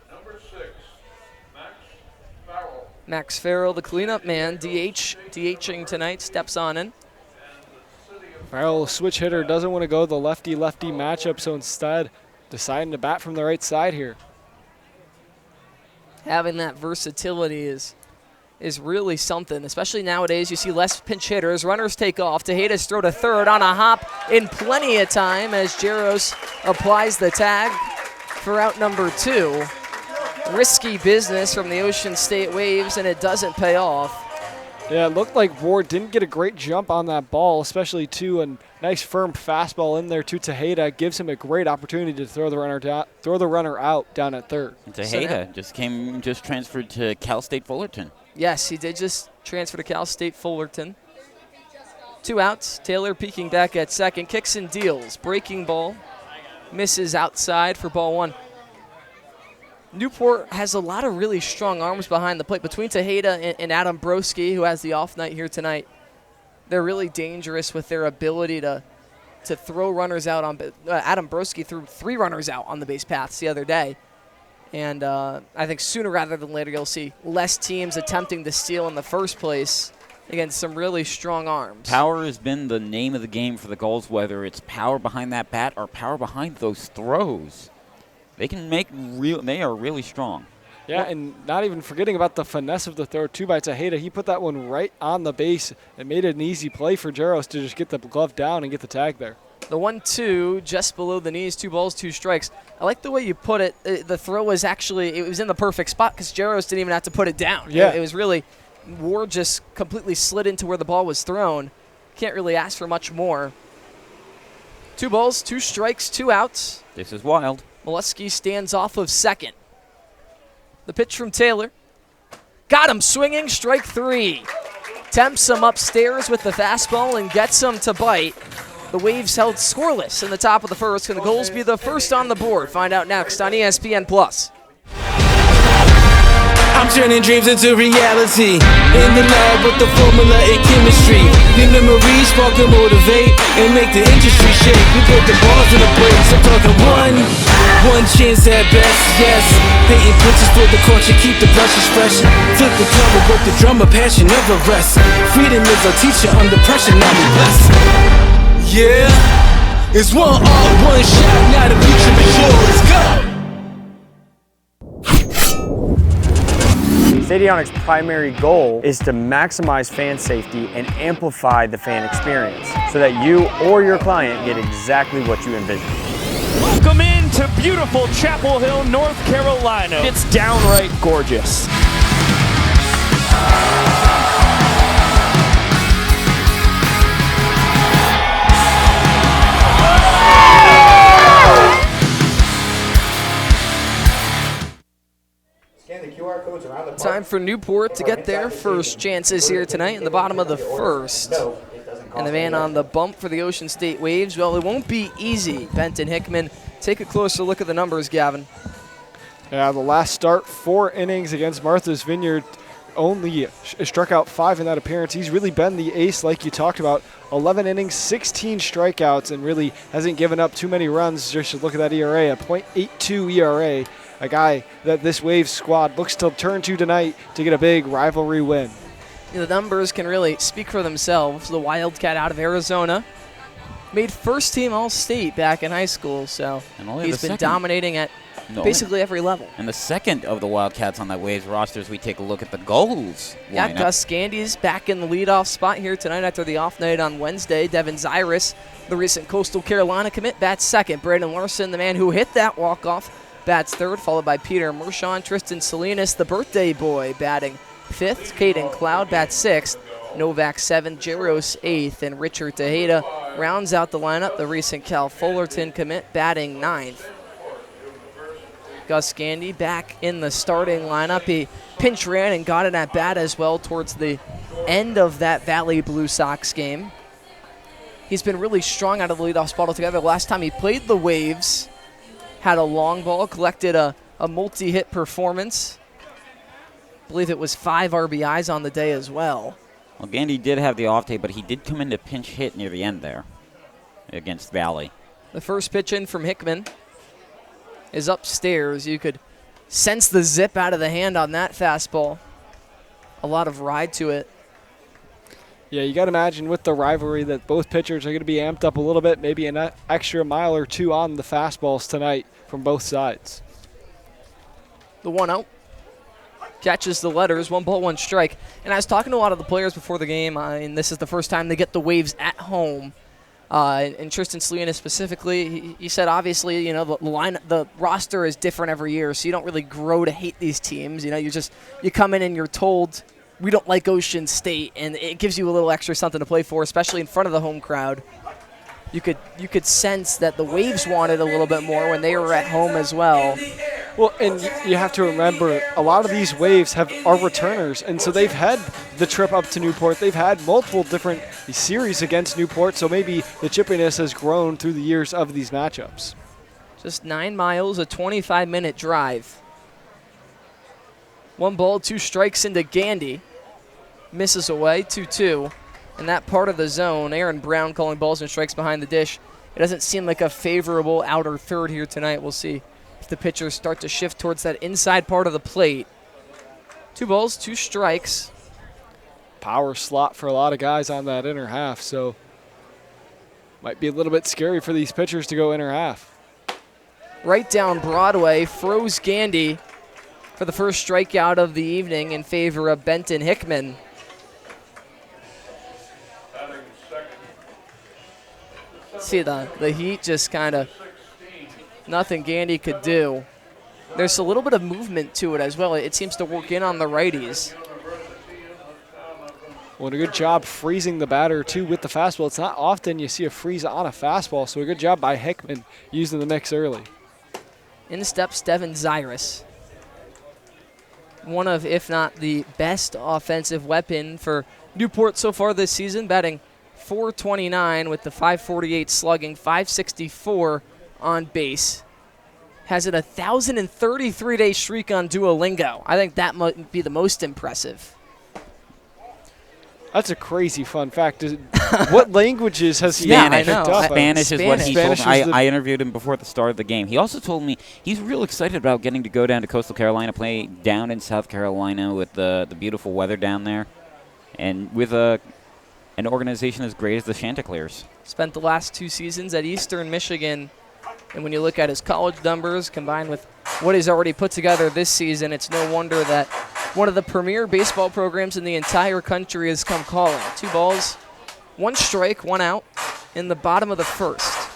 Max Farrell, the cleanup man, DHing tonight, steps on in. Farrell, switch hitter, doesn't want to go the lefty-lefty matchup, so instead deciding to bat from the right side here. Having that versatility is really something, especially nowadays. You see less pinch hitters. Runners take off. Tejeda's throw to third on a hop in plenty of time as Jaros applies the tag for out number 2. Risky business from the Ocean State Waves, and it doesn't pay off. Yeah, it looked like Ward didn't get a great jump on that ball, especially to a nice firm fastball in there to Tejeda. Gives him a great opportunity to throw the runner out down at third. Tejeda just transferred to Cal State Fullerton. Yes, he did just transfer to Cal State Fullerton. 2 outs. Taylor peeking back at second. Kicks and deals. Breaking ball. Misses outside for ball 1. Newport has a lot of really strong arms behind the plate. Between Tejeda and Adam Broski, who has the off night here tonight, they're really dangerous with their ability to throw runners out on. Adam Broski threw 3 runners out on the base paths the other day. And I think sooner rather than later you'll see less teams attempting to steal in the first place against some really strong arms. Power has been the name of the game for the Gulls, whether it's power behind that bat or power behind those throws. They are really strong. Yeah, and not even forgetting about the finesse of the throw, too, by Tejeda. He put that one right on the base and made it an easy play for Jaros to just get the glove down and get the tag there. The 1-2 just below the knees, 2 balls, 2 strikes. I like the way you put it. The throw was it was in the perfect spot because Jaros didn't even have to put it down. Yeah. It was really, Ward just completely slid into where the ball was thrown. Can't really ask for much more. 2 balls, 2 strikes, 2 outs. This is wild. Molesky stands off of second. The pitch from Taylor. Got him swinging, strike 3. Tempts him upstairs with the fastball and gets him to bite. The Waves held scoreless in the top of the first. Can the Gulls be the first on the board? Find out next on ESPN+. I'm turning dreams into reality. In the lab with the formula and chemistry. The memories spark and motivate and make the industry shake. We put the balls in the brakes. I'm talking one chance at best, yes. Painting pictures for the culture, keep the brushes fresh. Flip the cover, work the drummer, passion never rests. Freedom is a teacher under pressure, now we blessed. Yeah, it's one all, one shot, now the future is yours. Go! Stadionic's primary goal is to maximize fan safety and amplify the fan experience so that you or your client get exactly what you envision. Welcome into beautiful Chapel Hill, North Carolina. It's downright gorgeous. Time for Newport to get their first chances here tonight in the bottom of the first. And the man on the bump for the Ocean State Waves, well, it won't be easy. Benton Hickman, take a closer look at the numbers, Gavin. Yeah, the last start, 4 innings against Martha's Vineyard, only struck out 5 in that appearance. He's really been the ace like you talked about. 11 innings, 16 strikeouts, and really hasn't given up too many runs. Just look at that ERA, a .82 ERA. A guy that this Waves squad looks to turn to tonight to get a big rivalry win. The numbers can really speak for themselves. The Wildcat out of Arizona made first team All-State back in high school, so he's been dominating at basically every level. And the second of the Wildcats on that Waves roster as we take a look at the Gulls lineup. Yeah, Gus Gandy's back in the leadoff spot here tonight after the off night on Wednesday. Devin Zyrus, the recent Coastal Carolina commit, bats second. Brandon Larson, the man who hit that walk-off, bats third, followed by Peter Mershon. Tristan Salinas, the birthday boy, batting fifth. Caden Cloud bats sixth. Novak seventh. Jaros eighth. And Richard Tejeda rounds out the lineup. The recent Cal Fullerton commit, batting ninth. Gus Gandy back in the starting lineup. He pinch ran and got an at bat as well towards the end of that Valley Blue Sox game. He's been really strong out of the leadoff spot altogether. Last time he played the Waves, had a long ball, collected a multi-hit performance. I believe it was 5 RBIs on the day as well. Well, Gandy did have the off day, but he did come in to pinch hit near the end there against Valley. The first pitch in from Hickman is upstairs. You could sense the zip out of the hand on that fastball. A lot of ride to it. Yeah, you got to imagine with the rivalry that both pitchers are going to be amped up a little bit, maybe an extra mile or two on the fastballs tonight from both sides. The 1-0 catches the letters, 1 ball, 1 strike. And I was talking to a lot of the players before the game, and this is the first time they get the Waves at home. And Tristan Salinas specifically, he said obviously, you know, the roster is different every year, so you don't really grow to hate these teams. You know, you come in and you're told we don't like Ocean State, and it gives you a little extra something to play for, especially in front of the home crowd. You could sense that the Waves wanted a little bit more when they were at home as well. Well, and you have to remember, a lot of these Waves are returners, and so they've had the trip up to Newport. They've had multiple different series against Newport, so maybe the chippiness has grown through the years of these matchups. Just 9 miles, a 25-minute drive. 1 ball, 2 strikes into Gandy. Misses away, 2-2. In that part of the zone, Aaron Brown calling balls and strikes behind the dish. It doesn't seem like a favorable outer third here tonight. We'll see if the pitchers start to shift towards that inside part of the plate. 2 balls, 2 strikes. Power slot for a lot of guys on that inner half, so might be a little bit scary for these pitchers to go inner half. Right down Broadway, froze Gandy for the first strikeout of the evening in favor of Benton Hickman. See the heat just kind of nothing Gandy could do. There's a little bit of movement to it as well. It seems to work in on the righties. Well, a good job freezing the batter, too, with the fastball. It's not often you see a freeze on a fastball, so a good job by Hickman using the mix early. In steps Devin Zyrus. One of, if not the best offensive weapon for Newport so far this season, batting .429 with the .548 slugging, .564 on base. Has it 1,033-day streak on Duolingo. I think that might be the most impressive. That's a crazy fun fact. What languages has he picked up? Spanish is what he told me. I interviewed him before the start of the game. He also told me he's real excited about getting to go down to Coastal Carolina, play down in South Carolina with the beautiful weather down there, and with an organization as great as the Chanticleers. Spent the last 2 seasons at Eastern Michigan, and when you look at his college numbers combined with what he's already put together this season, it's no wonder that one of the premier baseball programs in the entire country has come calling. 2 balls, 1 strike, 1 out in the bottom of the first.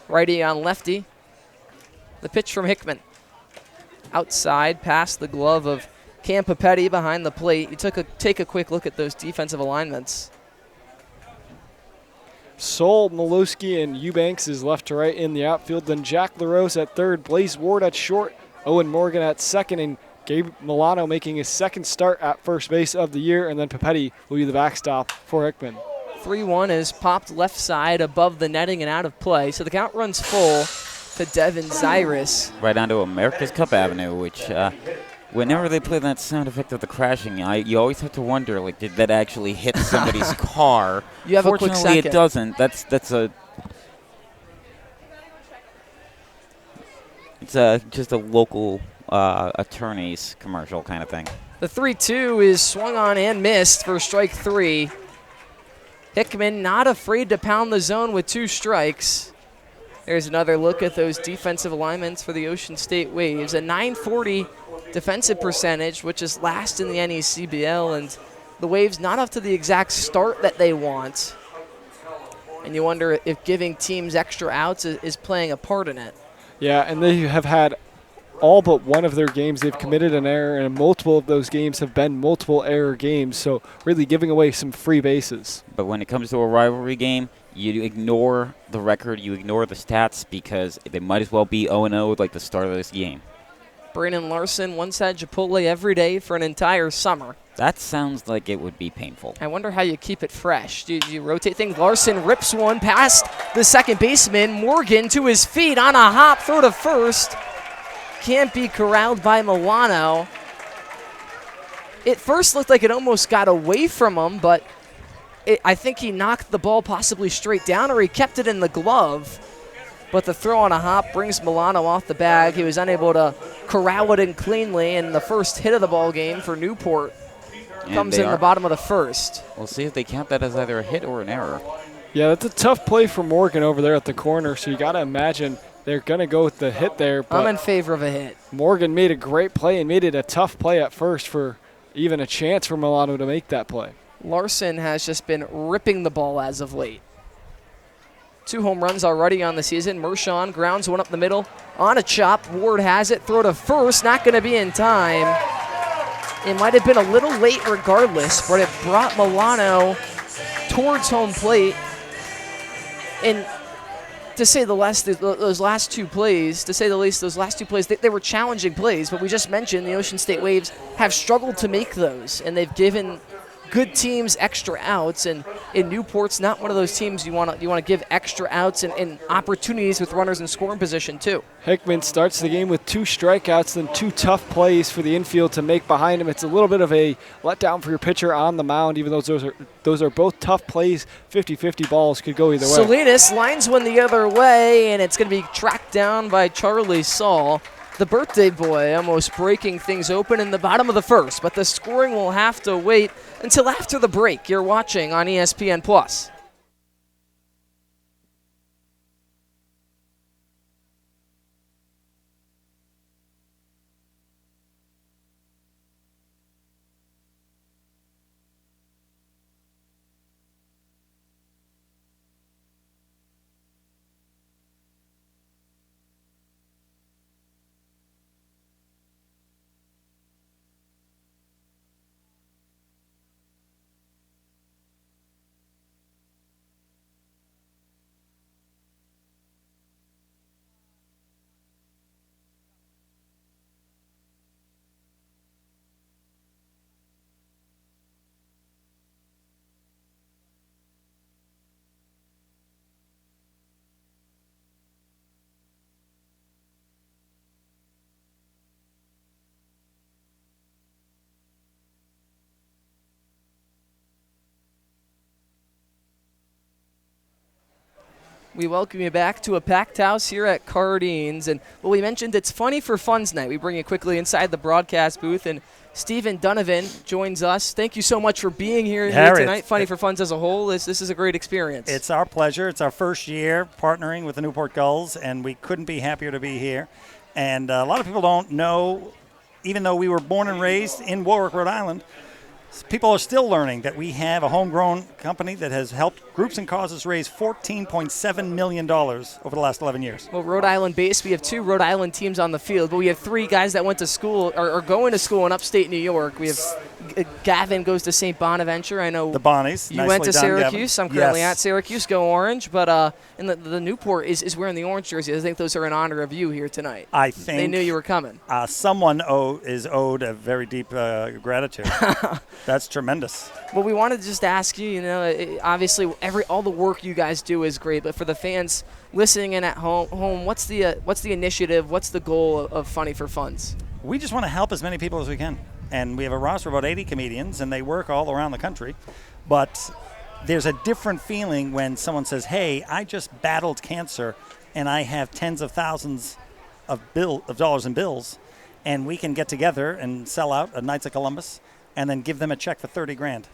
Righty on lefty. The pitch from Hickman. Outside, past the glove of Campopetti behind the plate. You take a quick look at those defensive alignments. Sol, Milowski, and Eubanks is left to right in the outfield. Then Jack LaRose at third, Blaze Ward at short, Owen Morgan at second, and Gabe Milano making his second start at first base of the year, and then Papetti will be the backstop for Hickman. 3-1 is popped left side above the netting and out of play, so the count runs full to Devin Zyrus. Right onto America's Cup Avenue, which whenever they play that sound effect of the crashing, you always have to wonder, like, did that actually hit somebody's car? You have Fortunately, a quick second. It doesn't. It's just a local attorney's commercial kind of thing. The 3-2 is swung on and missed for strike 3. Hickman not afraid to pound the zone with 2 strikes. There's another look at those defensive alignments for the Ocean State Waves. A .940 defensive percentage, which is last in the NECBL, and the Waves not up to the exact start that they want. And you wonder if giving teams extra outs is playing a part in it. Yeah, and they have had all but one of their games they've committed an error, and multiple of those games have been multiple error games, so really giving away some free bases. But when it comes to a rivalry game, you ignore the record, you ignore the stats, because they might as well be 0-0 like the start of this game. Brandon Larson once had Chipotle every day for an entire summer. That sounds like it would be painful. I wonder how you keep it fresh. Do you rotate things? Larson rips one past the second baseman. Morgan to his feet on a hop, throw to first. Can't be corralled by Milano. It first looked like it almost got away from him, but I think he knocked the ball possibly straight down, or he kept it in the glove. But the throw on a hop brings Milano off the bag. He was unable to corral it in cleanly, and the first hit of the ball game for Newport comes in the bottom of the first. We'll see if they count that as either a hit or an error. Yeah, that's a tough play for Morgan over there at the corner, so you got to imagine they're going to go with the hit there. But I'm in favor of a hit. Morgan made a great play and made it a tough play at first for even a chance for Milano to make that play. Larson has just been ripping the ball as of late. 2 home runs already on the season. Mershon grounds one up the middle on a chop. Ward has it. Throw to first. Not going to be in time. It might have been a little late regardless, but it brought Milano towards home plate. And to say the least, those last two plays, they were challenging plays, but we just mentioned the Ocean State Waves have struggled to make those, and they've given good teams extra outs, and in Newport's not one of those teams you want to give extra outs and opportunities with runners in scoring position too. Hickman starts the game with 2 strikeouts, then 2 tough plays for the infield to make behind him. It's a little bit of a letdown for your pitcher on the mound, even though those are both tough plays. 50-50 balls could go either way. Salinas lines one the other way, and it's going to be tracked down by Charlie Saul. The birthday boy almost breaking things open in the bottom of the first, but the scoring will have to wait until after the break. You're watching on ESPN+. We welcome you back to a packed house here at Cardines. And well, we mentioned it's Funny for Fun's night. We bring you quickly inside the broadcast booth, and Stephen Donovan joins us. Thank you so much for being here tonight. Funny for Fun's as a whole, this is a great experience. It's our pleasure. It's our first year partnering with the Newport Gulls, and we couldn't be happier to be here. And a lot of people don't know, even though we were born and raised in Warwick, Rhode Island, people are still learning that we have a homegrown company that has helped groups and causes raise $14.7 million over the last 11 years. Well, Rhode Island based, we have 2 Rhode Island teams on the field, but we have 3 guys that went to school or are going to school in upstate New York. We have Gavin goes to St. Bonaventure. I know the Bonnies. You went to Syracuse. Gavin. I'm currently at Syracuse. Go Orange. But in the Newport is wearing the orange jersey. I think those are in honor of you here tonight. I think they knew you were coming. Someone is owed a very deep gratitude. That's tremendous. Well, we wanted to just ask you. Obviously, all the work you guys do is great, but for the fans listening in at home, what's the initiative? What's the goal of Funny for Funds? We just want to help as many people as we can. And we have a roster of about 80 comedians, and they work all around the country. But there's a different feeling when someone says, hey, I just battled cancer, and I have tens of thousands of dollars in bills, and we can get together and sell out at Knights of Columbus and then give them a check for $30,000.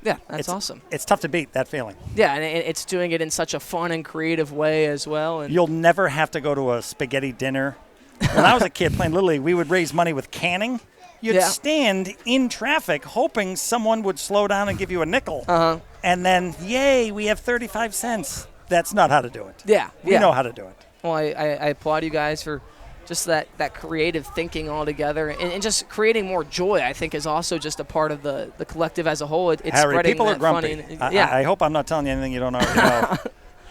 Yeah, that's awesome. It's tough to beat that feeling. Yeah, and it's doing it in such a fun and creative way as well. And you'll never have to go to a spaghetti dinner. When I was a kid playing Little League, we would raise money with canning. You'd stand in traffic hoping someone would slow down and give you a nickel. Uh-huh. And then, yay, we have 35 cents. That's not how to do it. Yeah. We know how to do it. Well, I applaud you guys for just that creative thinking altogether, and just creating more joy, I think, is also just a part of the collective as a whole. It's Harry, spreading people that are grumpy. funny. I hope I'm not telling you anything you don't already know.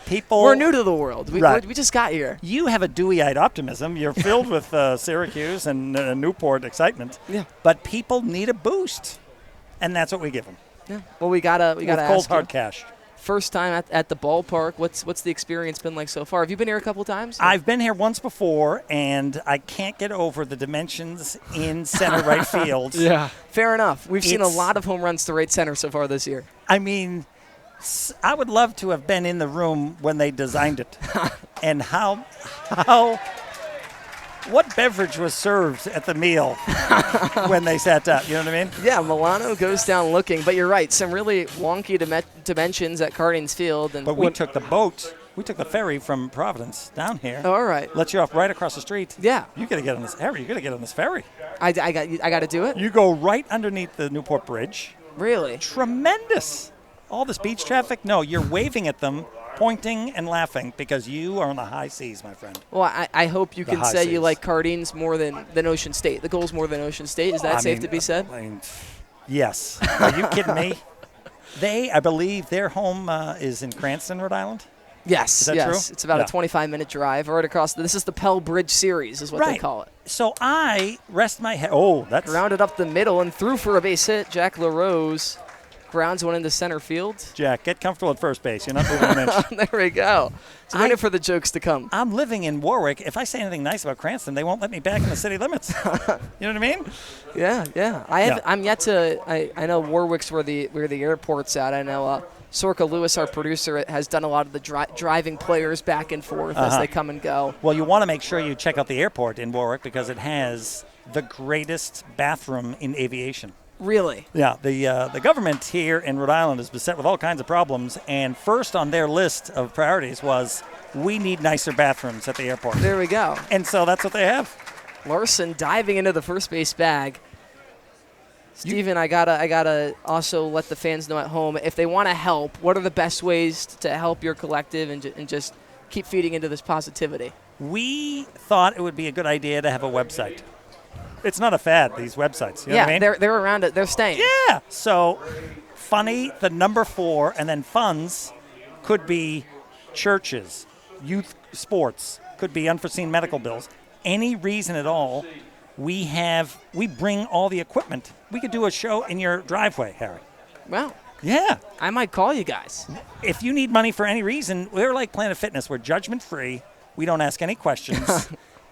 People, we're new to the world. We just got here. You have a dewy-eyed optimism. You're filled with Syracuse and Newport excitement. Yeah. But people need a boost, and that's what we give them. Yeah. Well, we gotta ask cold hard you. Cash. First time at the ballpark. What's the experience been like so far? Have you been here a couple times? I've been here once before, and I can't get over the dimensions in center right field. Yeah. Fair enough. We've seen a lot of home runs to right center so far this year. I mean, I would love to have been in the room when they designed it, and what beverage was served at the meal when they sat down. You know what I mean? Yeah, Milano goes down looking, but you're right. Some really wonky dimensions at Cardines Field. But we took the boat. We took the ferry from Providence down here. All right. Let you off right across the street. Yeah. You got to get on this. Harry, you got to get on this ferry. I got to do it. You go right underneath the Newport Bridge. Really? Tremendous. All this beach traffic. No, you're waving at them pointing and laughing because you are on the high seas, my friend. Well, I hope you The can high say you seas. like Cardines more than Ocean State. The Gulls more than Ocean State. Is that safe to be said? Yes. Are you kidding me? I believe their home is in Cranston, Rhode Island. Yes, Is that yes. true? It's about Yeah. a 25-minute drive right across. This is the Pell Bridge Series is what they call it. So I rest my head. Oh, that's... Grounded up the middle and threw for a base hit. Jack LaRose grounds one into center field. Jack, get comfortable at first base. You're not moving an inch. There we go. So waiting for the jokes to come. I'm living in Warwick. If I say anything nice about Cranston, they won't let me back in the city limits. You know what I mean? Yeah. I'm yet to. I know Warwick's where the airport's at. I know Sorka Lewis, our producer, has done a lot of the driving players back and forth as they come and go. Well, you want to make sure you check out the airport in Warwick because it has the greatest bathroom in aviation. Really? Yeah, the government here in Rhode Island is beset with all kinds of problems, and first on their list of priorities was we need nicer bathrooms at the airport. There we go. And so that's what they have. Larson diving into the first base bag. Steven, I gotta also let the fans know at home, if they want to help, what are the best ways to help your collective and just keep feeding into this positivity? We thought it would be a good idea to have a website. It's not a fad, these websites. You know what I mean? They're around it. They're staying. Yeah. So funny, the number 4, and then funds could be churches, youth sports, could be unforeseen medical bills. Any reason at all, we bring all the equipment. We could do a show in your driveway, Harry. Wow. Yeah. I might call you guys. If you need money for any reason, we're like Planet Fitness. We're judgment-free. We don't ask any questions.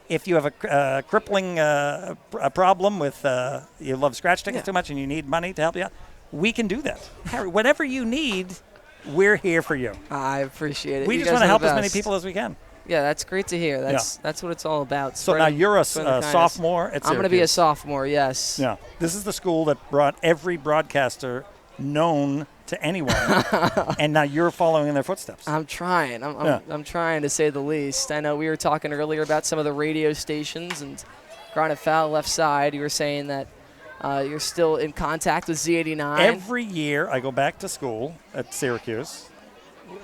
If you have a crippling a problem with you love scratch tickets too much and you need money to help you out, we can do that. Harry, whatever you need, we're here for you. I appreciate it. We You just guys want to are help the as many best. people as we can. Yeah, that's great to hear. That's what it's all about. So now you're a sophomore at Syracuse. I'm going to be a sophomore, yes. Yeah. This is the school that brought every broadcaster known to anyone, and now you're following in their footsteps. I'm trying. I'm trying, to say the least. I know we were talking earlier about some of the radio stations and grounded foul left side. You were saying that you're still in contact with Z89. Every year I go back to school at Syracuse.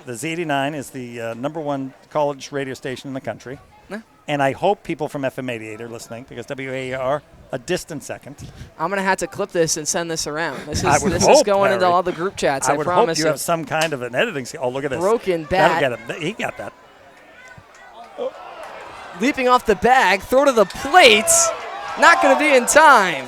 The Z89 is the #1 college radio station in the country. Yeah. And I hope people from FM 88 are listening because WAER, a distant second. I'm going to have to clip this and send this around. This I is, would this hope, is going into Harry. all the group chats, I would promise hope you have some kind of an editing skill. Oh, look at this. Broken bat. That'll get him. He got that. Leaping off the bag, throw to the plate. Not going to be in time.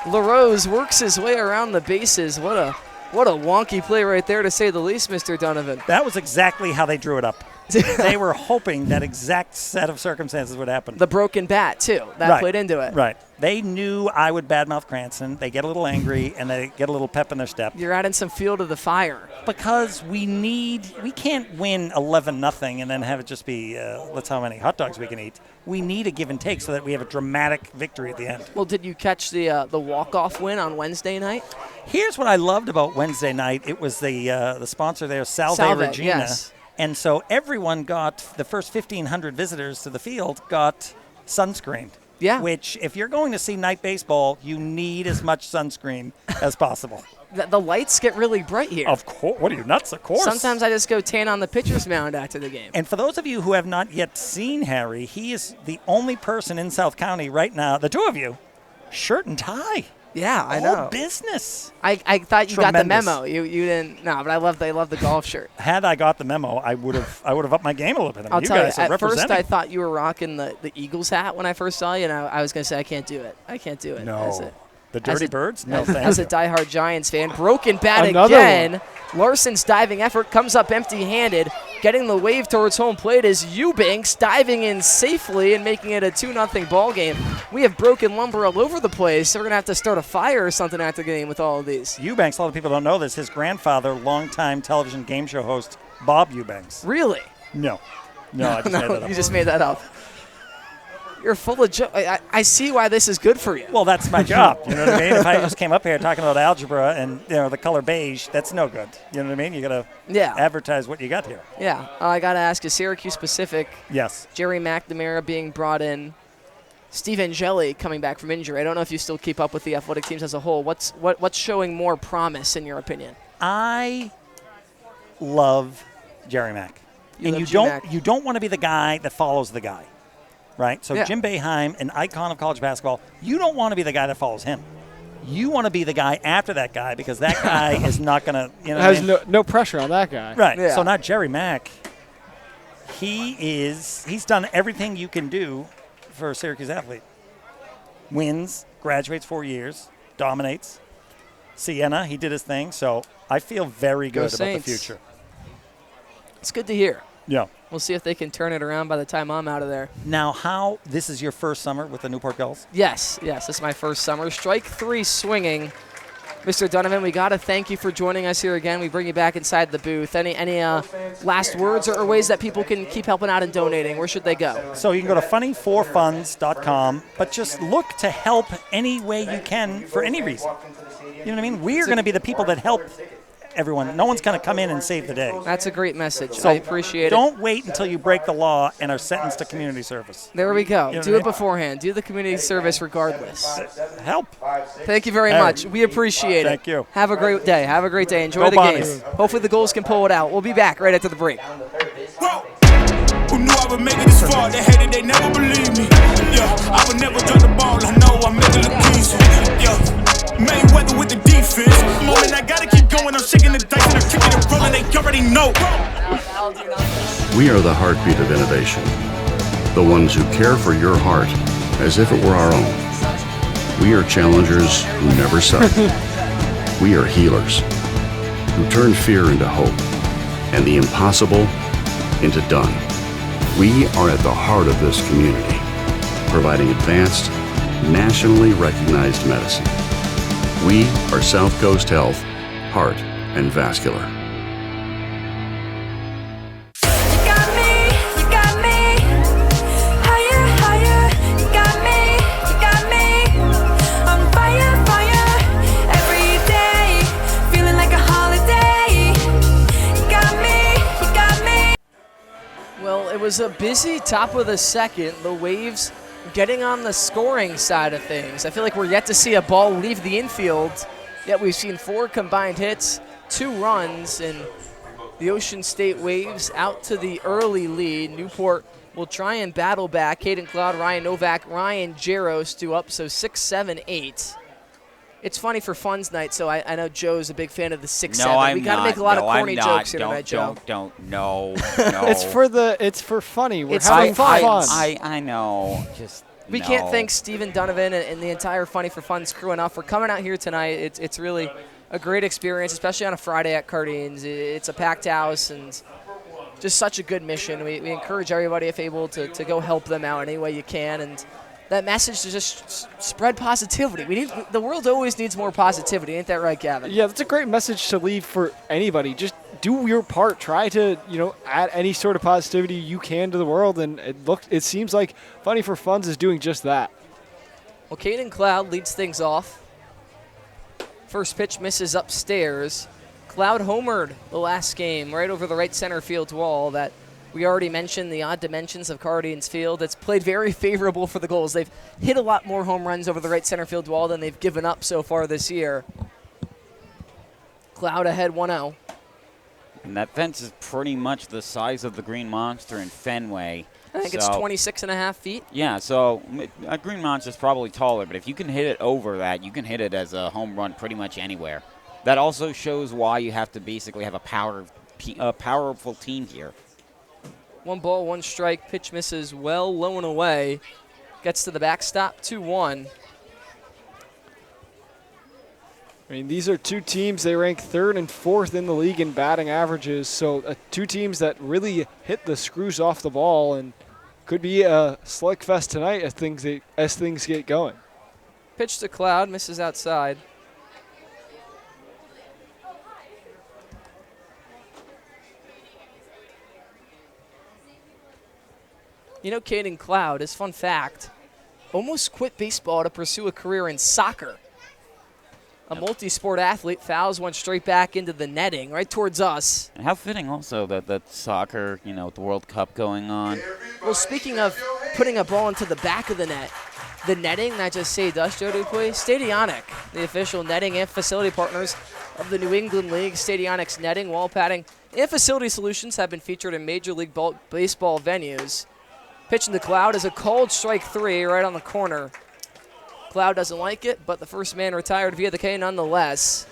LaRose works his way around the bases. What a wonky play right there, to say the least, Mr. Donovan. That was exactly how they drew it up. They were hoping that exact set of circumstances would happen. The broken bat, too. That played into it. Right. They knew I would badmouth Cranston. They get a little angry, and they get a little pep in their step. You're adding some fuel to the fire. Because we can't win 11-0 and then have it just be, let's how many hot dogs we can eat. We need a give and take so that we have a dramatic victory at the end. Well, did you catch the walk-off win on Wednesday night? Here's what I loved about Wednesday night. It was the sponsor there, Salve Regina. Yes. And so everyone got, the first 1,500 visitors to the field got sunscreened. Yeah. Which, if you're going to see night baseball, you need as much sunscreen as possible. The lights get really bright here. Of course. What are you, nuts? Of course. Sometimes I just go tan on the pitcher's mound after the game. And for those of you who have not yet seen Harry, he is the only person in South County right now, the two of you, shirt and tie. Yeah, I All know. business. I thought you got the Tremendous. memo. You didn't. No, but I love the golf shirt. Had I got the memo, I would have upped my game a little bit. I mean, I'll tell you. guys are At first, representing. I thought you were rocking the Eagles hat when I first saw you, and I was going to say I can't do it. I can't do it. No. The Dirty Birds? No, thank As a you. diehard Giants fan, broken bat Another again. one. Larson's diving effort comes up empty-handed. Getting the wave towards home plate is Eubanks diving in safely and making it a 2-0 ball game. We have broken lumber all over the place, so we're going to have to start a fire or something after the game with all of these. Eubanks, a lot of people don't know this. His grandfather, longtime television game show host, Bob Eubanks. Really? No, I just made that up. You just made that up. You're full of jokes. I see why this is good for you. Well, that's my job. You know what I mean? If I just came up here talking about algebra and the color beige, that's no good. You know what I mean? You got to advertise what you got here. Yeah. I got to ask you, Syracuse specific. Yes. Jerry McNamara being brought in. Steve Angeli coming back from injury. I don't know if you still keep up with the athletic teams as a whole. What's showing more promise in your opinion? I love Jerry Mack. and love you G-Mac. don't want to be the guy that follows the guy, right? So Yeah. Jim Boeheim, an icon of college basketball, you don't want to be the guy that follows him. You want to be the guy after that guy because that guy is not going to, you know, Has no pressure on that guy. right? Yeah. So not Jerry Mack. He's done everything you can do for a Syracuse athlete. Wins, graduates 4 years, dominates. Siena, he did his thing. So I feel very Go good about the Saints. future. It's good to hear. Yeah. We'll see if they can turn it around by the time I'm out of there. Now, this is your first summer with the Newport Gulls? Yes, this is my first summer. Strike 3 swinging. Mr. Donovan, we got to thank you for joining us here again. We bring you back inside the booth. Any last words or ways that people can keep helping out and donating? Where should they go? So you can go to funny4funds.com, but just look to help any way you can for any reason. You know what I mean? We're going to be the people that help everyone. No one's going to come in and save the day. That's a great message. So I appreciate it. Don't wait until you break the law and are sentenced to community service. There we go. You know Do what I it mean? beforehand. Do the community service regardless. Help. Thank you very All much. right. We appreciate it. Thank you. Have a great day. Have a great day. Enjoy Go the Bonnies. game. Hopefully the Gulls can pull it out. We'll be back right after the break. Who knew I would make it this far? They hated, they never believed me. Yeah, I would never drop the ball. I know I make it look easy. Yeah, Mayweather with the defense. Moment I gotta keep going. I'm shaking the dice and I'm kicking and rolling. They already know. We are the heartbeat of innovation. The ones who care for your heart as if it were our own. We are challengers who never settle. We are healers who turn fear into hope and the impossible into done. We are at the heart of this community, providing advanced, nationally recognized medicine. We are South Coast Health, Heart and Vascular. Well, it was a busy top of the second. The Waves getting on the scoring side of things. I feel like we're yet to see a ball leave the infield, yet we've seen 4 combined hits, 2 runs, and the Ocean State Waves out to the early lead. Newport will try and battle back. Caden Cloud, Ryan Novak, Ryan Jaros do up, so 6, 7, 8. It's funny for Funds Night, so I know Joe's a big fan of the 6, 7. I'm We got to not. make a lot No, of corny I'm not. jokes here tonight, Joe. No. It's for funny. We're It's having for fun. I know. Just We can't thank Stephen Donovan and the entire Funny for Funds crew enough for coming out here tonight. It's really a great experience, especially on a Friday at Cardines. It's a packed house and just such a good mission. We encourage everybody, if able, to go help them out any way you can. And that message to just spread positivity. The world always needs more positivity. Ain't that right, Gavin? Yeah, that's a great message to leave for anybody. Just do your part. Try to, add any sort of positivity you can to the world, and it seems like Funny for Funds is doing just that. Well, Caden Cloud leads things off. First pitch misses upstairs. Cloud homered the last game right over the right center field wall. That we already mentioned the odd dimensions of Cardines Field. It's played very favorable for the Gulls. They've hit a lot more home runs over the right center field wall than they've given up so far this year. Cloud ahead 1-0. And that fence is pretty much the size of the Green Monster in Fenway. I think it's 26.5 feet. Yeah, so a Green Monster's probably taller, but if you can hit it over that, you can hit it as a home run pretty much anywhere. That also shows why you have to basically have a powerful team here. 1 ball, 1 strike. Pitch misses well, low and away. Gets to the backstop, 2-1. I mean, these are 2 teams. They rank 3rd and 4th in the league in batting averages. So 2 teams that really hit the screws off the ball, and could be a slugfest tonight as things get going. Pitch to Cloud, misses outside. You know, Caden Cloud, as fun fact, almost quit baseball to pursue a career in soccer. A multi-sport athlete, fouls, went straight back into the netting, right towards us. And how fitting also that soccer, with the World Cup going on. Well, speaking of putting a ball into the back of the net, the netting that just saved us, Joe Dupuy, Stadionic, the official netting and facility partners of the New England League. Stadionic's netting, wall padding, and facility solutions have been featured in Major League Baseball venues. Pitching to Cloud is a cold strike 3 right on the corner. Cloud doesn't like it, but the first man retired via the K nonetheless.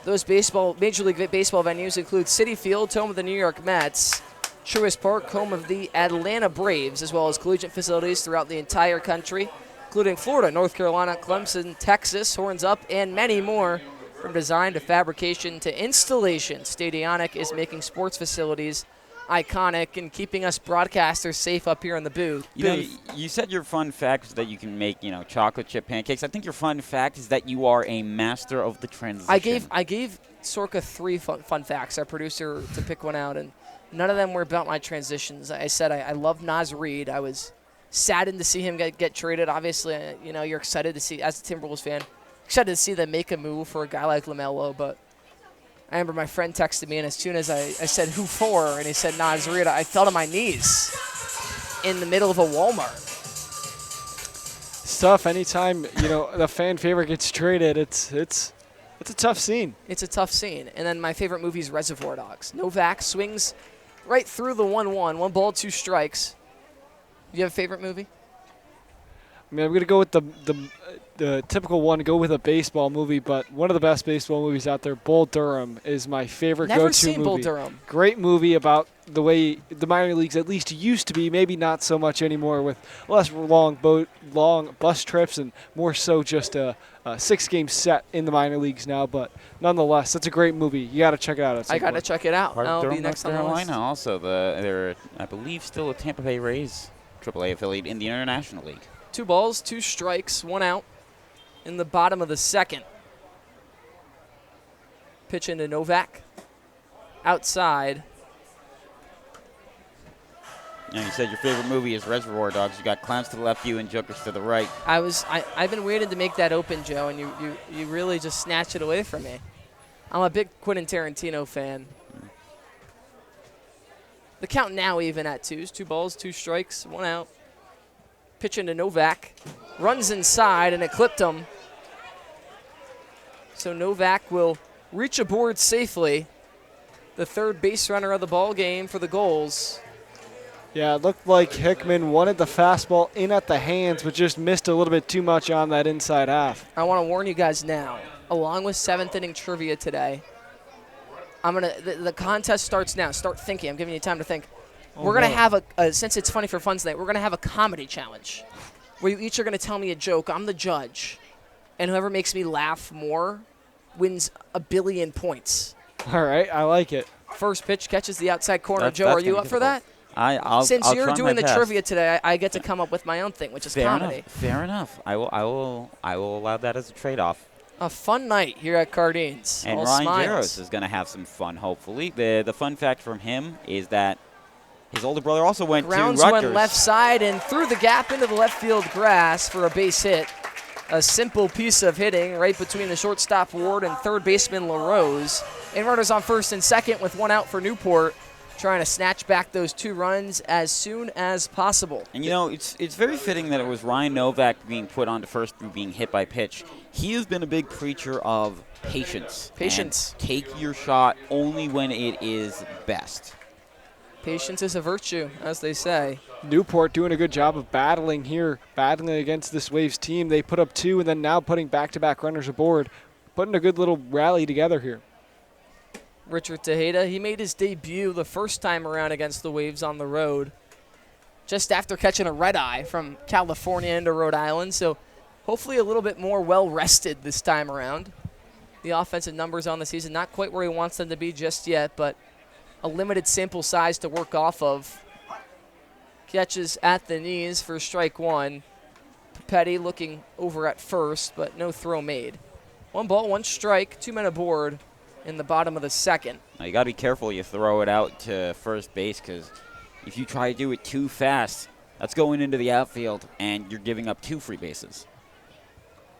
Those Major League Baseball venues include Citi Field, home of the New York Mets, Truist Park, home of the Atlanta Braves, as well as collegiate facilities throughout the entire country, including Florida, North Carolina, Clemson, Texas, Horns Up, and many more. From design to fabrication to installation, Stadionic is making sports facilities iconic and keeping us broadcasters safe up here in the booth. You said your fun fact is that you can make, chocolate chip pancakes. I think your fun fact is that you are a master of the transition. I gave Sorka 3 fun facts, our producer, to pick one out, and none of them were about my transitions. I said I love Naz Reid. I was saddened to see him get traded. Obviously, you're excited to see, as a Timberwolves fan, excited to see them make a move for a guy like LaMelo, but I remember my friend texted me, and as soon as I said, who for? And he said, Naz Reid, I fell to my knees in the middle of a Walmart. It's tough. Anytime, the fan favorite gets traded, it's a tough scene. It's a tough scene. And then my favorite movie is Reservoir Dogs. Novak swings right through the 1-1, 1 ball, 2 strikes. Do you have a favorite movie? I mean, I'm going to go with the typical one, go with a baseball movie, but one of the best baseball movies out there, Bull Durham, is my favorite go-to movie. Never seen Bull Durham. Great movie about the way the minor leagues at least used to be, maybe not so much anymore, with less long bus trips and more so just a 6-game set in the minor leagues now. But nonetheless, that's a great movie. You got to check it out. I got to check it out. That'll be Durham, next North on the list. Carolina. Also, they're, I believe, still a Tampa Bay Rays AAA affiliate in the International League. 2 balls, 2 strikes, 1 out in the bottom of the second. Pitch into Novak. Outside. And you said your favorite movie is Reservoir Dogs. You got Clowns to the left, you and Jokers to the right. I've been waiting to make that open, Joe, and you really just snatched it away from me. I'm a big Quentin Tarantino fan. The count now even at 2s. 2 balls, 2 strikes, 1 out. Pitch into Novak. Runs inside, and it clipped him. So Novak will reach aboard safely. The third base runner of the ball game for the Gulls. Yeah, it looked like Hickman wanted the fastball in at the hands, but just missed a little bit too much on that inside half. I want to warn you guys now, along with 7th inning trivia today, the contest starts now. Start thinking. I'm giving you time to think. We're going to have since it's Funny for Fun's night, we're going to have a comedy challenge where you each are going to tell me a joke. I'm the judge. And whoever makes me laugh more wins 1 billion points. All right, I like it. First pitch catches the outside corner. Joe, are you up for that? Since you're doing the trivia today, I get to come up with my own thing, which is comedy. Fair enough. I will allow that as a trade-off. A fun night here at Cardines. And all Ryan smiles. Jaros is going to have some fun, hopefully. The fun fact from him is that his older brother also went Grounds to Rutgers. went left side and through the gap into the left field grass for a base hit. A simple piece of hitting right between the shortstop Ward and third baseman LaRose. And runners on first and second with 1 out for Newport, trying to snatch back those 2 runs as soon as possible. And, it's very fitting that it was Ryan Novak being put onto first through being hit by pitch. He has been a big preacher of patience. Patience. And take your shot only when it is best. Patience is a virtue, as they say. Newport doing a good job of battling against this Waves team. They put up 2 and then now putting back-to-back runners aboard, putting a good little rally together here. Richard Tejeda, he made his debut the first time around against the Waves on the road, just after catching a red-eye from California into Rhode Island, so hopefully a little bit more well-rested this time around. The offensive numbers on the season, not quite where he wants them to be just yet, but a limited sample size to work off of. Catches at the knees for strike 1. Petty looking over at first, but no throw made. 1 ball, 1 strike, 2 men aboard in the bottom of the second. Now you got to be careful you throw it out to first base, because if you try to do it too fast, that's going into the outfield, and you're giving up 2 free bases.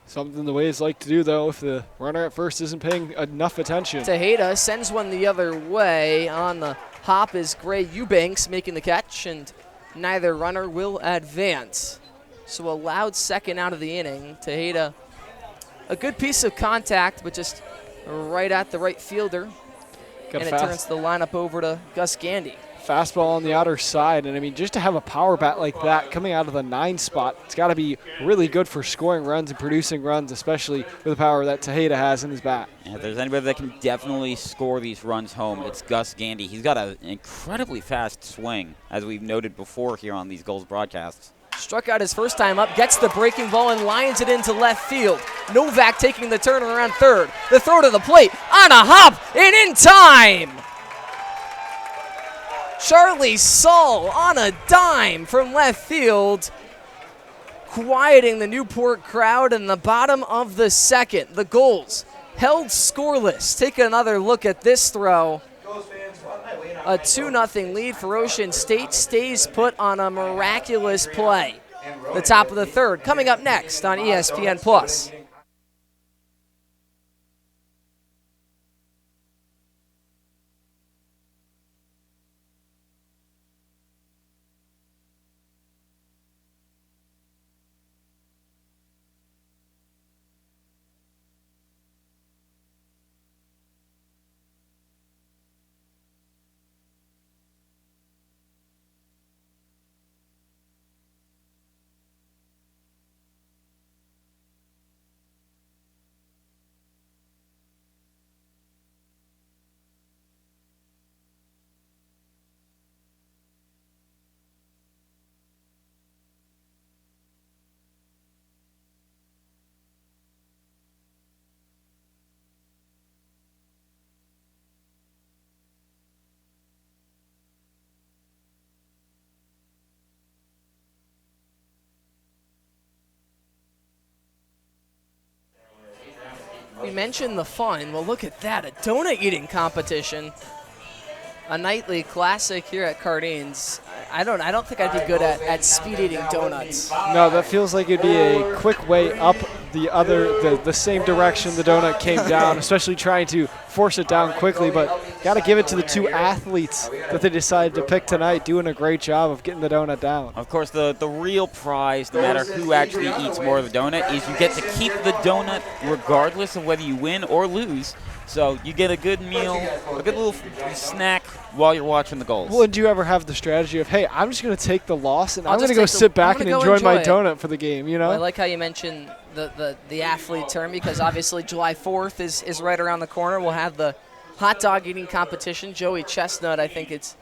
Something the Waves like to do, though, if the runner at first isn't paying enough attention. Tejeda sends one the other way. On the hop is Gray Eubanks making the catch, and neither runner will advance. So a loud second out of the inning. Tejeda, a good piece of contact, but just right at the right fielder. Got and it fast. turns the lineup over to Gus Gandy. Fastball on the outer side, and I mean, just to have a power bat like that coming out of the 9 spot, it's got to be really good for scoring runs and producing runs, especially with the power that Tejeda has in his bat. And if there's anybody that can definitely score these runs home, it's Gus Gandy. He's got an incredibly fast swing, as we've noted before here on these Gulls broadcasts. Struck out his first time up, gets the breaking ball and lines it into left field. Novak taking the turn around third. The throw to the plate on a hop and in time. Charlie Saul on a dime from left field, quieting the Newport crowd in the bottom of the second. The Gulls held scoreless. Take another look at this throw. A 2-0 lead for Ocean State stays put on a miraculous play. The top of the third coming up next on ESPN+. We mentioned the fun. Well, look at that, a donut eating competition. A nightly classic here at Cardines. I don't think I'd be good at speed eating donuts. No, that feels like it'd be a quick way up the same direction the donut came down, especially trying to force it down quickly. But got to give it to the 2 athletes that they decided to pick tonight, doing a great job of getting the donut down. Of course, the real prize, no matter who actually eats more of the donut, is you get to keep the donut regardless of whether you win or lose. So you get a good meal, a good little snack while you're watching the Gulls. Well, and do you ever have the strategy of, hey, I'm just going to take the loss and I'm going to go sit back and enjoy my donut for the game, you know? Well, I like how you mentioned the athlete term, because obviously July 4th is right around the corner. We'll have the hot dog eating competition. Joey Chestnut, I think it's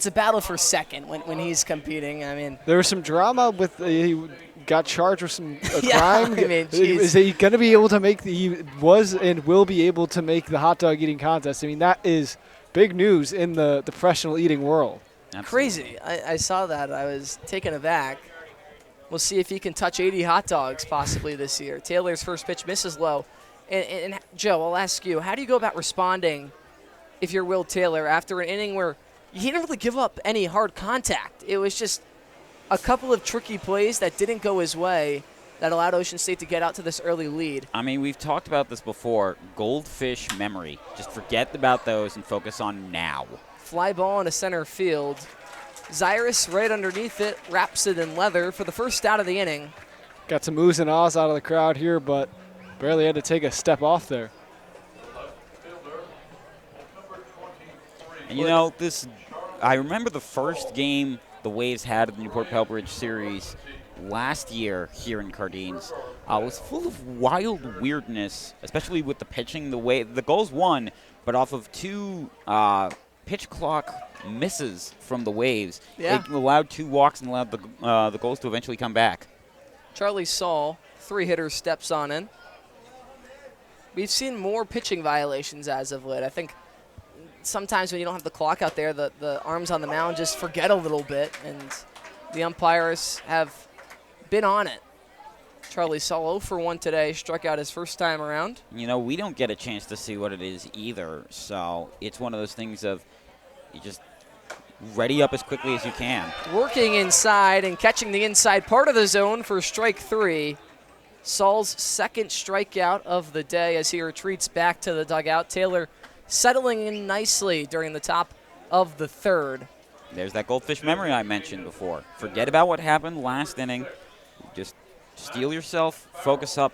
a battle for second when he's competing. I mean, there was some drama with he got charged with some yeah, crime. I mean, is he going to be able to make he was and will be able to make the hot dog eating contest? I mean, that is big news in the professional eating world. Absolutely. Crazy. I saw that. I was taken aback. We'll see if he can touch 80 hot dogs possibly this year. Taylor's first pitch misses low. And Joe, I'll ask you, how do you go about responding if you're Will Taylor after an inning where he didn't really give up any hard contact? It was just a couple of tricky plays that didn't go his way that allowed Ocean State to get out to this early lead. I mean, we've talked about this before. Goldfish memory. Just forget about those and focus on now. Fly ball into center field. Zyrus right underneath it, wraps it in leather for the first out of the inning. Got some oohs and ahs out of the crowd here, but barely had to take a step off there. And you know, I remember the first game the Waves had of the Newport Pelbridge series last year here in Cardines. Was full of wild weirdness, especially with the pitching. The Gulls won, but off of 2 pitch clock misses from the Waves. Yeah. It allowed 2 walks and allowed the Gulls to eventually come back. Charlie Saul, 3-hitter, steps on in. We've seen more pitching violations as of late. I think sometimes when you don't have the clock out there, the arms on the mound just forget a little bit, and the umpires have been on it. Charlie Saul 0 for 1 today, struck out his first time around. You know, we don't get a chance to see what it is either, so it's one of those things of you just ready up as quickly as you can. Working inside and catching the inside part of the zone for strike 3. Saul's second strikeout of the day as he retreats back to the dugout. Taylor settling in nicely during the top of the third. There's that goldfish memory I mentioned before. Forget about what happened last inning. Just steel yourself, focus up,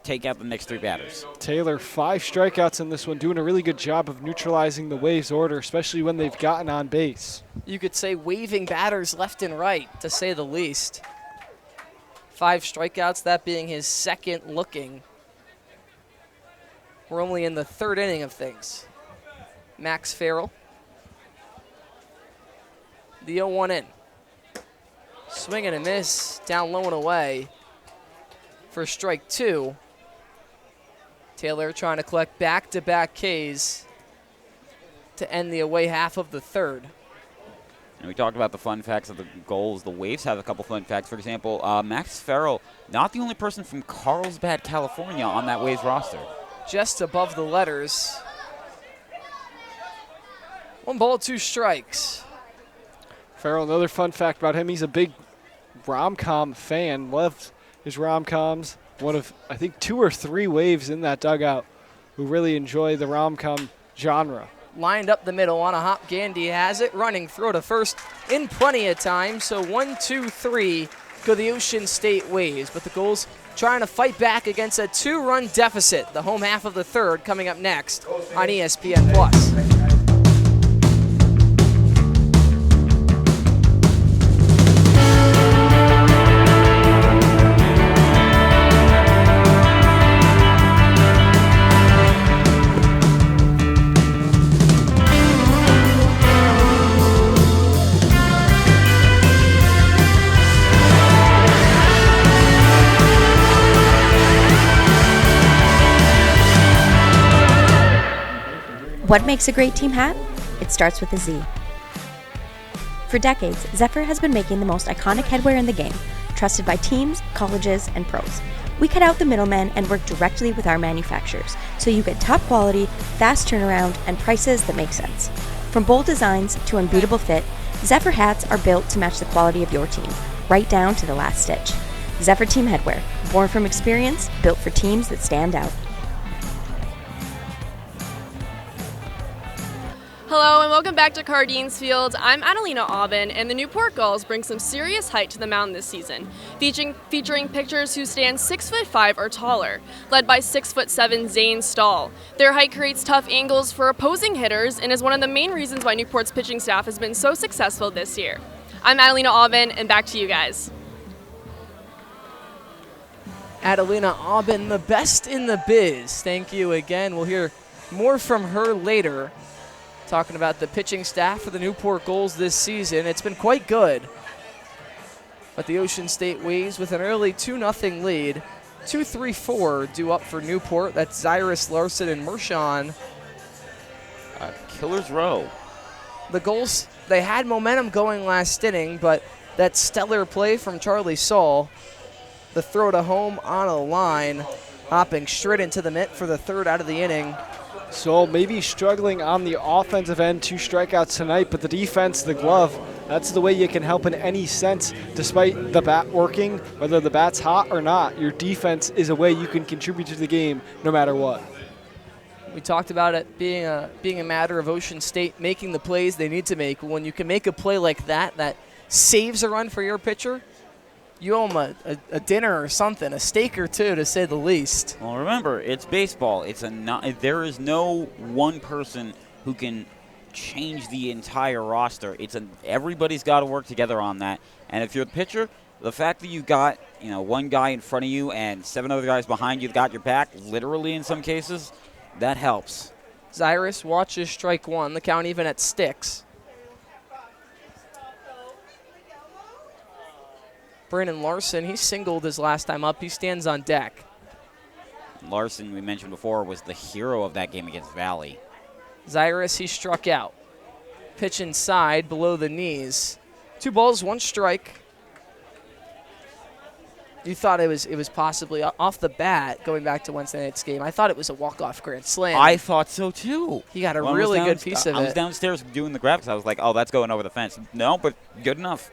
take out the next 3 batters. Taylor, 5 strikeouts in this one, doing a really good job of neutralizing the Waves' order, especially when they've gotten on base. You could say waving batters left and right, to say the least. 5 strikeouts, that being his second looking. We're only in the 3rd inning of things. Max Farrell. The 0-1 in. Swing and a miss, down low and away for strike 2. Taylor trying to collect back-to-back Ks to end the away half of the 3rd. And we talked about the fun facts of the Gulls. The Waves have a couple fun facts. For example, Max Farrell, not the only person from Carlsbad, California on that Waves roster. Just above the letters. 1 ball, 2 strikes. Farrell, another fun fact about him, he's a big rom-com fan, loves his rom-coms. One of, I think, 2 or 3 Waves in that dugout who really enjoy the rom-com genre. Lined up the middle on a hop. Gandy has it. Running throw to first in plenty of time. So 1, 2, 3 go the Ocean State Waves. But the Gulls trying to fight back against a 2-run deficit. The home half of the 3rd coming up next on ESPN+. What makes a great team hat? It starts with a Z. For decades, Zephyr has been making the most iconic headwear in the game, trusted by teams, colleges, and pros. We cut out the middlemen and work directly with our manufacturers, so you get top quality, fast turnaround, and prices that make sense. From bold designs to unbeatable fit, Zephyr hats are built to match the quality of your team, right down to the last stitch. Zephyr Team Headwear, born from experience, built for teams that stand out. Hello and welcome back to Cardines Field. I'm Adelina Aubin, and the Newport Gulls bring some serious height to the mound this season, featuring pitchers who stand 6'5" or taller, led by 6'7" Zane Stahl. Their height creates tough angles for opposing hitters and is one of the main reasons why Newport's pitching staff has been so successful this year. I'm Adelina Aubin, and back to you guys. Adelina Aubin, the best in the biz. Thank you again. We'll hear more from her later. Talking about the pitching staff for the Newport Gulls this season. It's been quite good. But the Ocean State Waves with an early 2-0 lead. 2-3-4 due up for Newport. That's Zyrus, Larson, and Mershon. Killer's row. The Gulls, they had momentum going last inning, but that stellar play from Charlie Saul, the throw to home on a line, hopping straight into the mitt for the 3rd out of the inning. So maybe struggling on the offensive end, 2 strikeouts tonight, but the defense, the glove, that's the way you can help in any sense. Despite the bat working, whether the bat's hot or not, your defense is a way you can contribute to the game no matter what. We talked about it being a matter of Ocean State making the plays they need to make. When you can make a play like that that saves a run for your pitcher, you owe them a dinner or something, a steak or two, to say the least. Well, remember, it's baseball. There is no one person who can change the entire roster. Everybody's got to work together on that. And if you're the pitcher, the fact that you got one guy in front of you and 7 other guys behind you that got your back, literally in some cases, that helps. Zyrus watches strike 1. The count even at sticks. Brandon Larson, he singled his last time up. He stands on deck. Larson, we mentioned before, was the hero of that game against Valley. Zyrus, he struck out. Pitch inside, below the knees. 2 balls, 1 strike. You thought it was possibly off the bat, going back to Wednesday night's game. I thought it was a walk-off grand slam. I thought so, too. He got a really good piece of it. I was downstairs doing the grab because I was like, oh, that's going over the fence. No, but good enough.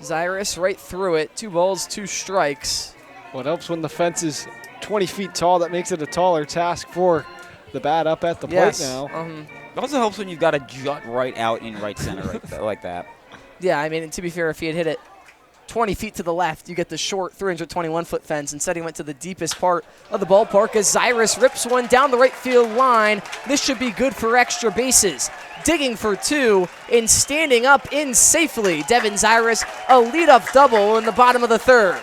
Zyrus right through it. 2 balls, 2 strikes. What helps when the fence is 20 feet tall, that makes it a taller task for the bat up at the plate now. It also helps when you've got a jut right out in right center like that. Yeah, I mean, to be fair, if he had hit it 20 feet to the left, you get the short 321-foot fence. Instead, he went to the deepest part of the ballpark as Zyrus rips one down the right field line. This should be good for extra bases. Digging for two and standing up in safely. Devin Zyrus, a leadoff double in the bottom of the third.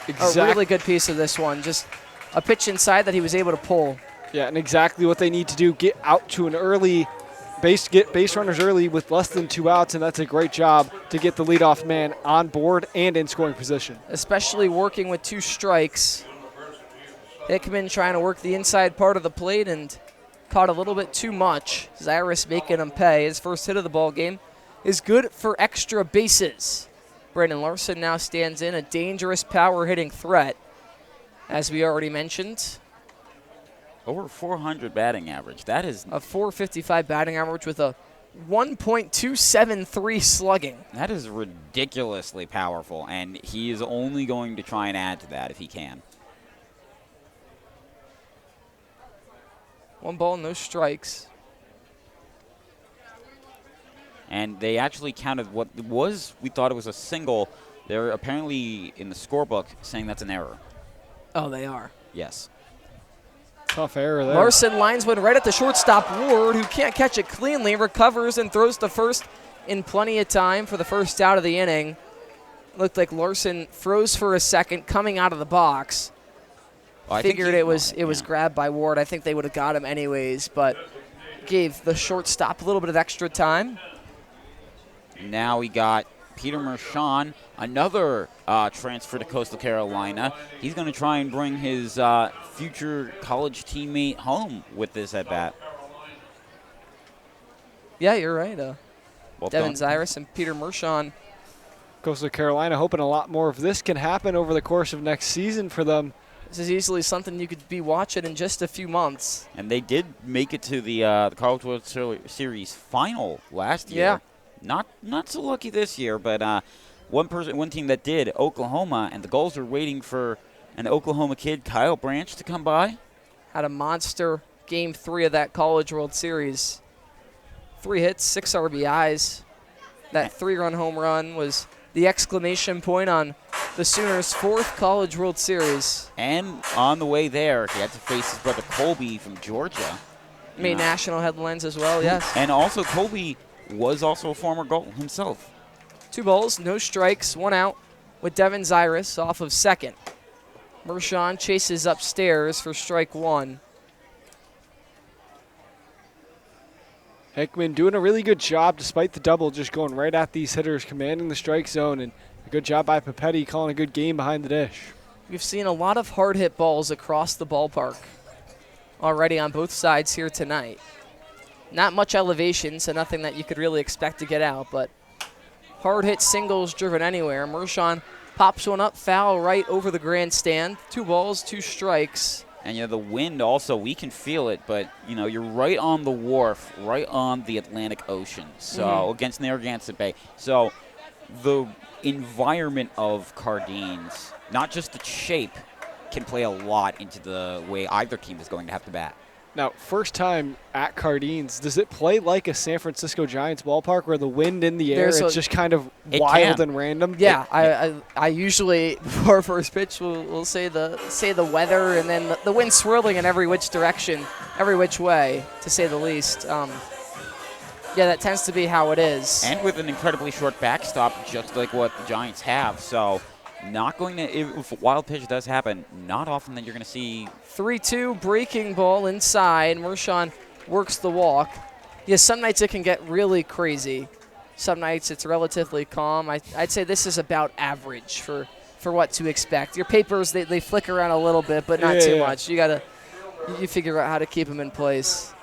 A really good piece of this one. Just a pitch inside that he was able to pull. Yeah, and exactly what they need to do, get out to an early get base runners early with less than 2 outs, and that's a great job to get the leadoff man on board and in scoring position. Especially working with 2 strikes. Hickman trying to work the inside part of the plate and caught a little bit too much. Zyrus making him pay. His first hit of the ball game is good for extra bases. Brandon Larson now stands in, a dangerous power hitting threat, as we already mentioned. Over 400 batting average. That is a 455 batting average with a 1.273 slugging. That is ridiculously powerful, and he is only going to try and add to that if he can. 1 ball, no strikes. And they actually counted what was, we thought it was a single. They're apparently in the scorebook saying that's an error. Oh, they are? Yes. Tough error there. Larson lines one right at the shortstop. Ward, who can't catch it cleanly, recovers and throws to first in plenty of time for the first out of the inning. Looked like Larson froze for a second coming out of the box. Well, Figured it was grabbed by Ward. I think they would have got him anyways, but gave the shortstop a little bit of extra time. Now we got Peter Mershon, another transfer to Coastal Carolina. He's going to try and bring his future college teammate home with this at bat. Yeah, you're right. Devin done. Zyrus and Peter Mershon. Coastal Carolina hoping a lot more of this can happen over the course of next season for them. This is easily something you could be watching in just a few months. And they did make it to the College World Series final last year. Yeah. Not so lucky this year, but one team that did, Oklahoma, and the Gulls are waiting for an Oklahoma kid, Kyle Branch, to come by. Had a monster Game 3 of that College World Series. 3 hits, 6 RBIs. That 3-run home run was the exclamation point on the Sooners' 4th College World Series. And on the way there, he had to face his brother Colby from Georgia. Made national headlines as well, yes. And also Colby was also a former Gull himself. 2 balls, no strikes, 1 out with Devin Zyrus off of second. Mershon chases upstairs for strike 1. Hickman doing a really good job despite the double, just going right at these hitters, commanding the strike zone, and a good job by Papetti calling a good game behind the dish. We've seen a lot of hard hit balls across the ballpark already on both sides here tonight. Not much elevation, so nothing that you could really expect to get out, but hard hit singles driven anywhere. Mershon pops one up, foul right over the grandstand. 2 balls, 2 strikes. And, the wind also, we can feel it, but, you're right on the wharf, right on the Atlantic Ocean, so against Narragansett Bay. So the environment of Cardines, not just the shape, can play a lot into the way either team is going to have to bat. Now, first time at Cardines, does it play like a San Francisco Giants ballpark where the wind in the air, it's just kind of wild and random? Yeah, I usually, before first pitch, will say the weather and then the wind swirling in every which direction, every which way, to say the least. Yeah, that tends to be how it is. And with an incredibly short backstop, just like what the Giants have, so not going to, if a wild pitch does happen, not often that you're going to see. 3-2 breaking ball inside. Mershon works the walk. Yeah, some nights it can get really crazy. Some nights it's relatively calm. I'd say this is about average for what to expect. Your papers, they flick around a little bit, but not too much. You figure out how to keep them in place.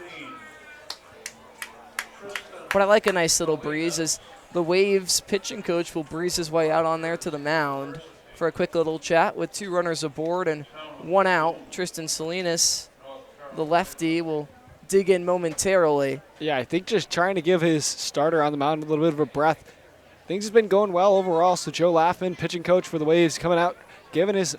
But I like a nice little breeze as the Waves pitching coach will breeze his way out on there to the mound for a quick little chat with 2 runners aboard and 1 out. Tristan Salinas, the lefty, will dig in momentarily. Yeah, I think just trying to give his starter on the mound a little bit of a breath. Things have been going well overall, so Joe Laffman, pitching coach for the Waves, coming out, giving his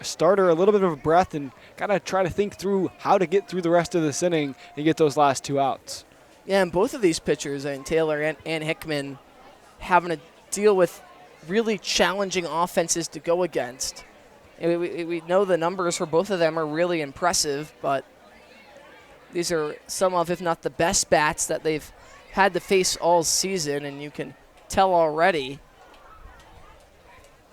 starter a little bit of a breath and kind of try to think through how to get through the rest of this inning and get those last 2 outs. Yeah, and both of these pitchers, Taylor and Hickman, having deal with really challenging offenses to go against. And we know the numbers for both of them are really impressive, but these are some of, if not the best bats that they've had to face all season, and you can tell already.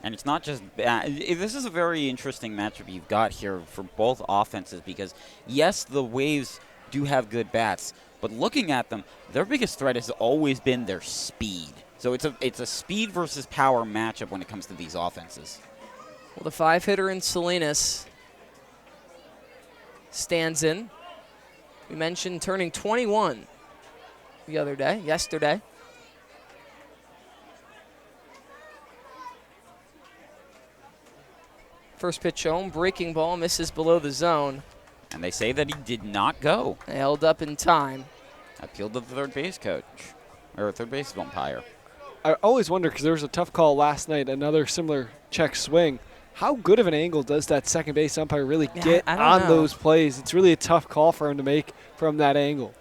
And it's not just this is a very interesting matchup you've got here for both offenses because, yes, the Waves do have good bats, but looking at them, their biggest threat has always been their speed. So it's a speed versus power matchup when it comes to these offenses. Well, the 5-hitter in Salinas stands in. We mentioned turning 21 yesterday. First pitch home, breaking ball, misses below the zone. And they say that he did not go. They held up in time. Appealed to the third base coach, or third base umpire. I always wonder, because there was a tough call last night, another similar check swing. How good of an angle does that second base umpire really get on those plays? It's really a tough call for him to make from that angle.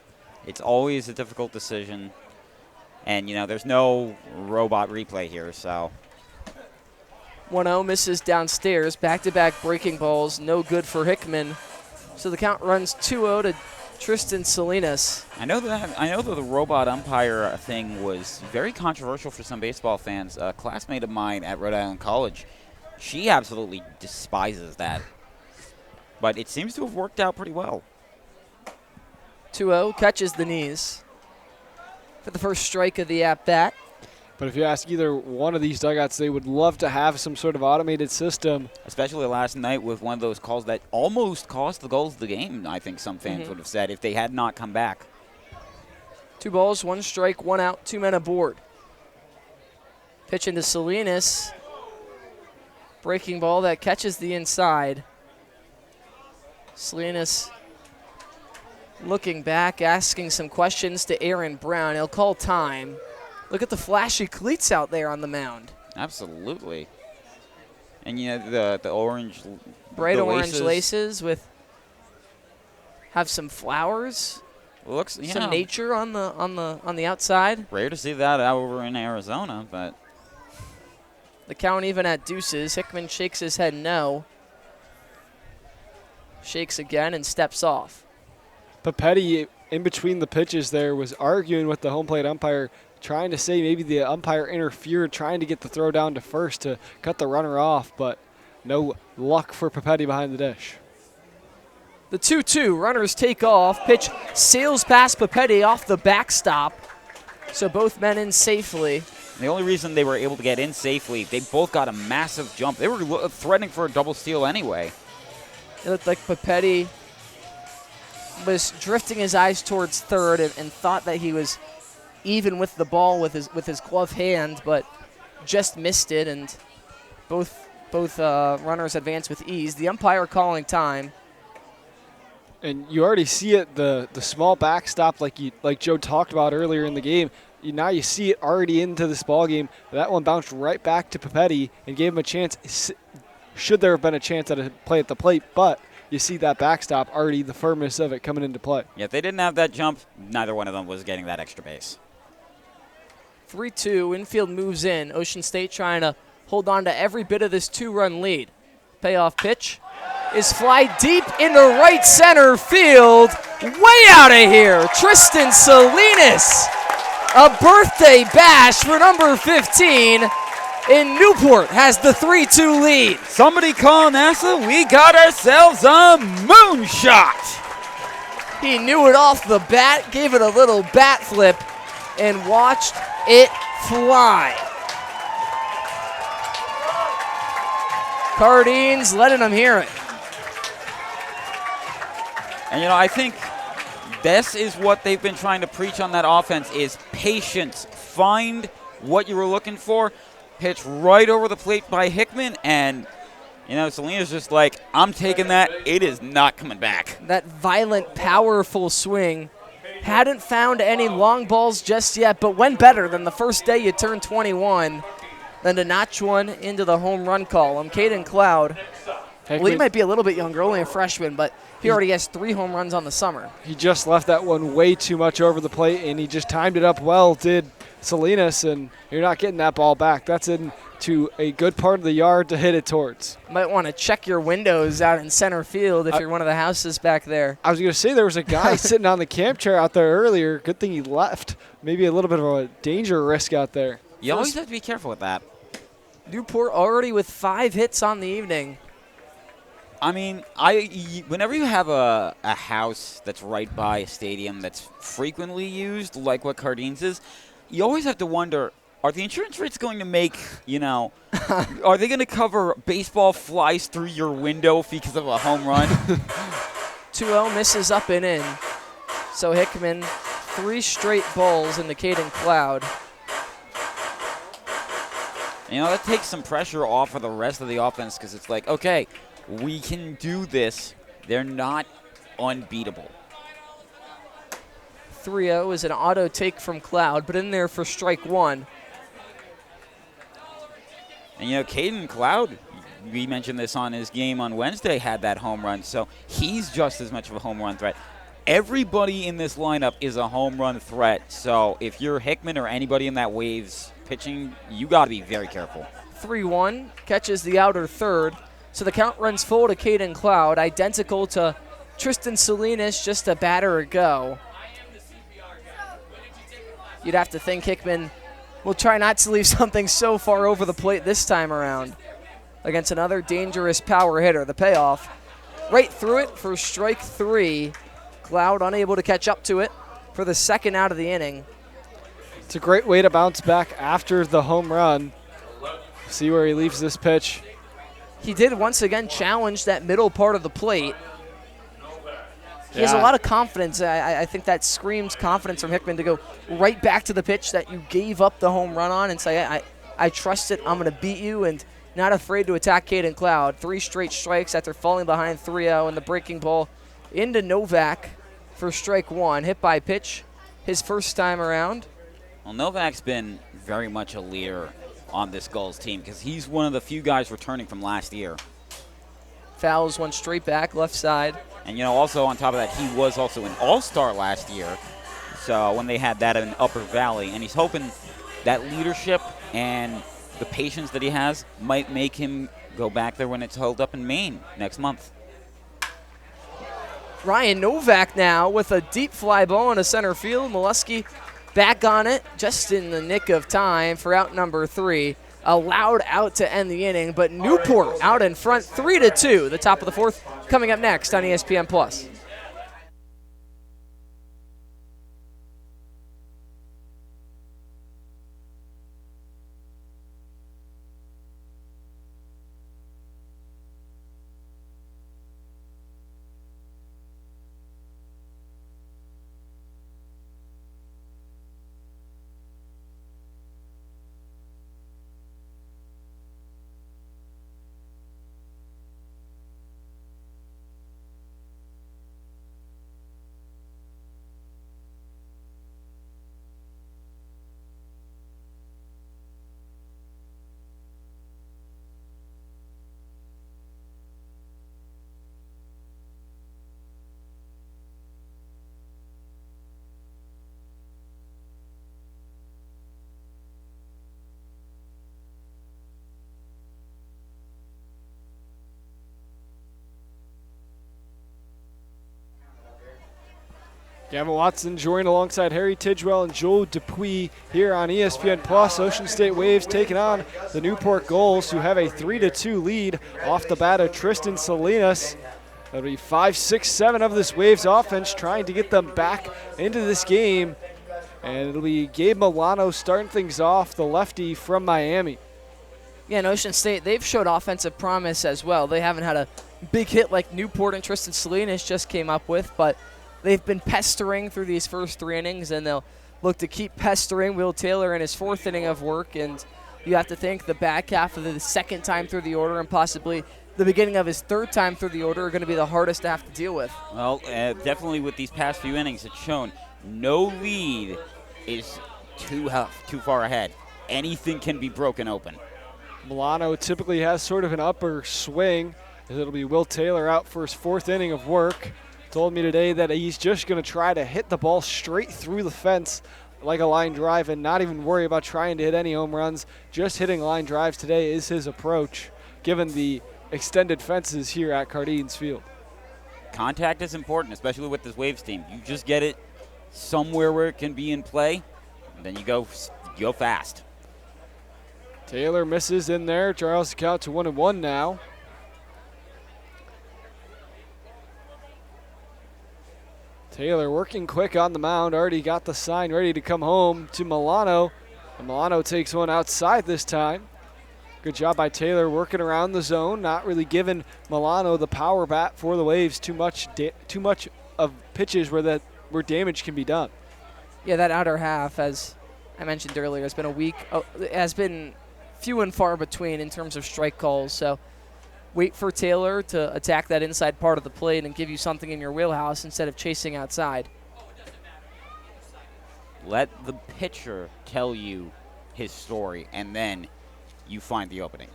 It's always a difficult decision. And, there's no robot replay here, so. 1-0 misses downstairs. Back-to-back breaking balls, no good for Hickman. So the count runs 2-0 to Tristan Salinas. I know that the robot umpire thing was very controversial for some baseball fans. A classmate of mine at Rhode Island College, she absolutely despises that. But it seems to have worked out pretty well. 2-0, catches the knees for the first strike of the at-bat. But if you ask either one of these dugouts, they would love to have some sort of automated system. Especially last night with one of those calls that almost cost the Gulls the game, I think some fans would have said, if they had not come back. 2 balls, 1 strike, 1 out, 2 men aboard. Pitch into Salinas. Breaking ball that catches the inside. Salinas looking back, asking some questions to Aaron Brown. He'll call time. Look at the flashy cleats out there on the mound. Absolutely. And the orange, bright orange laces with have some flowers. Looks some nature on the outside. Rare to see that over in Arizona, but the count even at deuces. Hickman shakes his head no. Shakes again and steps off. Papetti, in between the pitches there, was arguing with the home plate umpire, trying to say maybe the umpire interfered, trying to get the throw down to first to cut the runner off, but no luck for Papetti behind the dish. The 2-2, runners take off. Pitch sails past Papetti off the backstop, so both men in safely. The only reason they were able to get in safely, they both got a massive jump. They were threatening for a double steal anyway. It looked like Papetti was drifting his eyes towards third and thought that he was even with the ball with his glove hand, but just missed it, and both runners advance with ease. The umpire calling time. And you already see it, the small backstop like Joe talked about earlier in the game. Now you see it already into this ball game. That one bounced right back to Papetti and gave him a chance. Should there have been a chance at a play at the plate, but you see that backstop already, the firmness of it coming into play. Yeah, if they didn't have that jump, neither one of them was getting that extra base. 3-2, infield moves in. Ocean State trying to hold on to every bit of this 2-run lead. Payoff pitch is fly deep into right center field. Way out of here, Tristan Salinas. A birthday bash for number 15 in Newport has the 3-2 lead. Somebody call NASA, we got ourselves a moonshot. He knew it off the bat, gave it a little bat flip, and watched it fly. Cardines letting them hear it. And I think this is what they've been trying to preach on that offense is patience. Find what you were looking for. Pitch right over the plate by Hickman, and Salinas just like, I'm taking that. It is not coming back. That violent, powerful swing. Hadn't found any long balls just yet, but when better than the first day you turned 21 than to notch one into the home run column. Caden Cloud, well, he might be a little bit younger, only a freshman, but he already has 3 home runs on the summer. He just left that one way too much over the plate, and he just timed it up well, did Salinas, and you're not getting that ball back. That's into a good part of the yard to hit it towards. Might want to check your windows out in center field if you're one of the houses back there. I was going to say there was a guy sitting on the camp chair out there earlier. Good thing he left. Maybe a little bit of a danger risk out there. You always have to be careful with that. Newport already with 5 hits on the evening. I mean, whenever you have a house that's right by a stadium that's frequently used, like what Cardines is, you always have to wonder, are the insurance rates going to make, are they going to cover baseball flies through your window because of a home run? 2-0 misses up and in. So Hickman, 3 straight balls in the Caden Cloud. That takes some pressure off of the rest of the offense because it's like, okay, we can do this. They're not unbeatable. 3-0 is an auto take from Cloud, but in there for strike 1. And, Caden Cloud, we mentioned this on his game on Wednesday, had that home run, so he's just as much of a home run threat. Everybody in this lineup is a home run threat, so if you're Hickman or anybody in that Waves pitching, you got to be very careful. 3-1, catches the outer third. So the count runs full to Caden Cloud, identical to Tristan Salinas just a batter ago. You'd have to think Hickman will try not to leave something so far over the plate this time around against another dangerous power hitter. The payoff right through it for strike 3. Cloud unable to catch up to it for the second out of the inning. It's a great way to bounce back after the home run. See where he leaves this pitch. He did once again challenge that middle part of the plate. He has a lot of confidence. I think that screams confidence from Hickman to go right back to the pitch that you gave up the home run on and say, I trust it, I'm going to beat you, and not afraid to attack Caden Cloud. 3 straight strikes after falling behind 3-0, and the breaking ball into Novak for strike 1. Hit by pitch, his first time around. Well, Novak's been very much a leader on this Gulls team because he's one of the few guys returning from last year. Fouls one straight back, left side. And, also on top of that, he was also an all-star last year. So when they had that in Upper Valley, and he's hoping that leadership and the patience that he has might make him go back there when it's held up in Maine next month. Ryan Novak now with a deep fly ball into center field. Molesky back on it just in the nick of time for out number 3. Allowed out to end the inning, but Newport out in front 3-2. The top of the 4th coming up next on ESPN+. Gavin Watson joined alongside Harry Tidgewell and Joel Dupuis here on ESPN+. Ocean State Waves taking on the Newport Gulls, who have a 3-2 lead off the bat of Tristan Salinas. That'll be 5, 6, 7 of this Waves offense trying to get them back into this game. And it'll be Gabe Milano starting things off, the lefty from Miami. Yeah, and Ocean State, they've showed offensive promise as well. They haven't had a big hit like Newport and Tristan Salinas just came up with, but they've been pestering through these first 3 innings, and they'll look to keep pestering Will Taylor in his 4th inning of work. And you have to think the back half of the second time through the order and possibly the beginning of his 3rd time through the order are going to be the hardest to have to deal with. Well, definitely with these past few innings, it's shown no lead is too far ahead. Anything can be broken open. Milano typically has sort of an upper swing, as it'll be Will Taylor out for his 4th inning of work. Told me today that he's just going to try to hit the ball straight through the fence, like a line drive and not even worry about trying to hit any home runs. Just hitting line drives today is his approach, given the extended fences here at Cardines Field. Contact is important, especially with this Waves team. You just get it somewhere where it can be in play, and then you go fast. Taylor misses in there. Draws the count to 1-1 now. Taylor working quick on the mound. Already got the sign ready to come home to Milano. And Milano takes one outside this time. Good job by Taylor working around the zone, not really giving Milano the power bat for the Waves. Too much of pitches where damage can be done. Yeah, that outer half, as I mentioned earlier, has been few and far between in terms of strike calls. So wait for Taylor to attack that inside part of the plate and give you something in your wheelhouse instead of chasing outside. Let the pitcher tell you his story, and then you find the opening.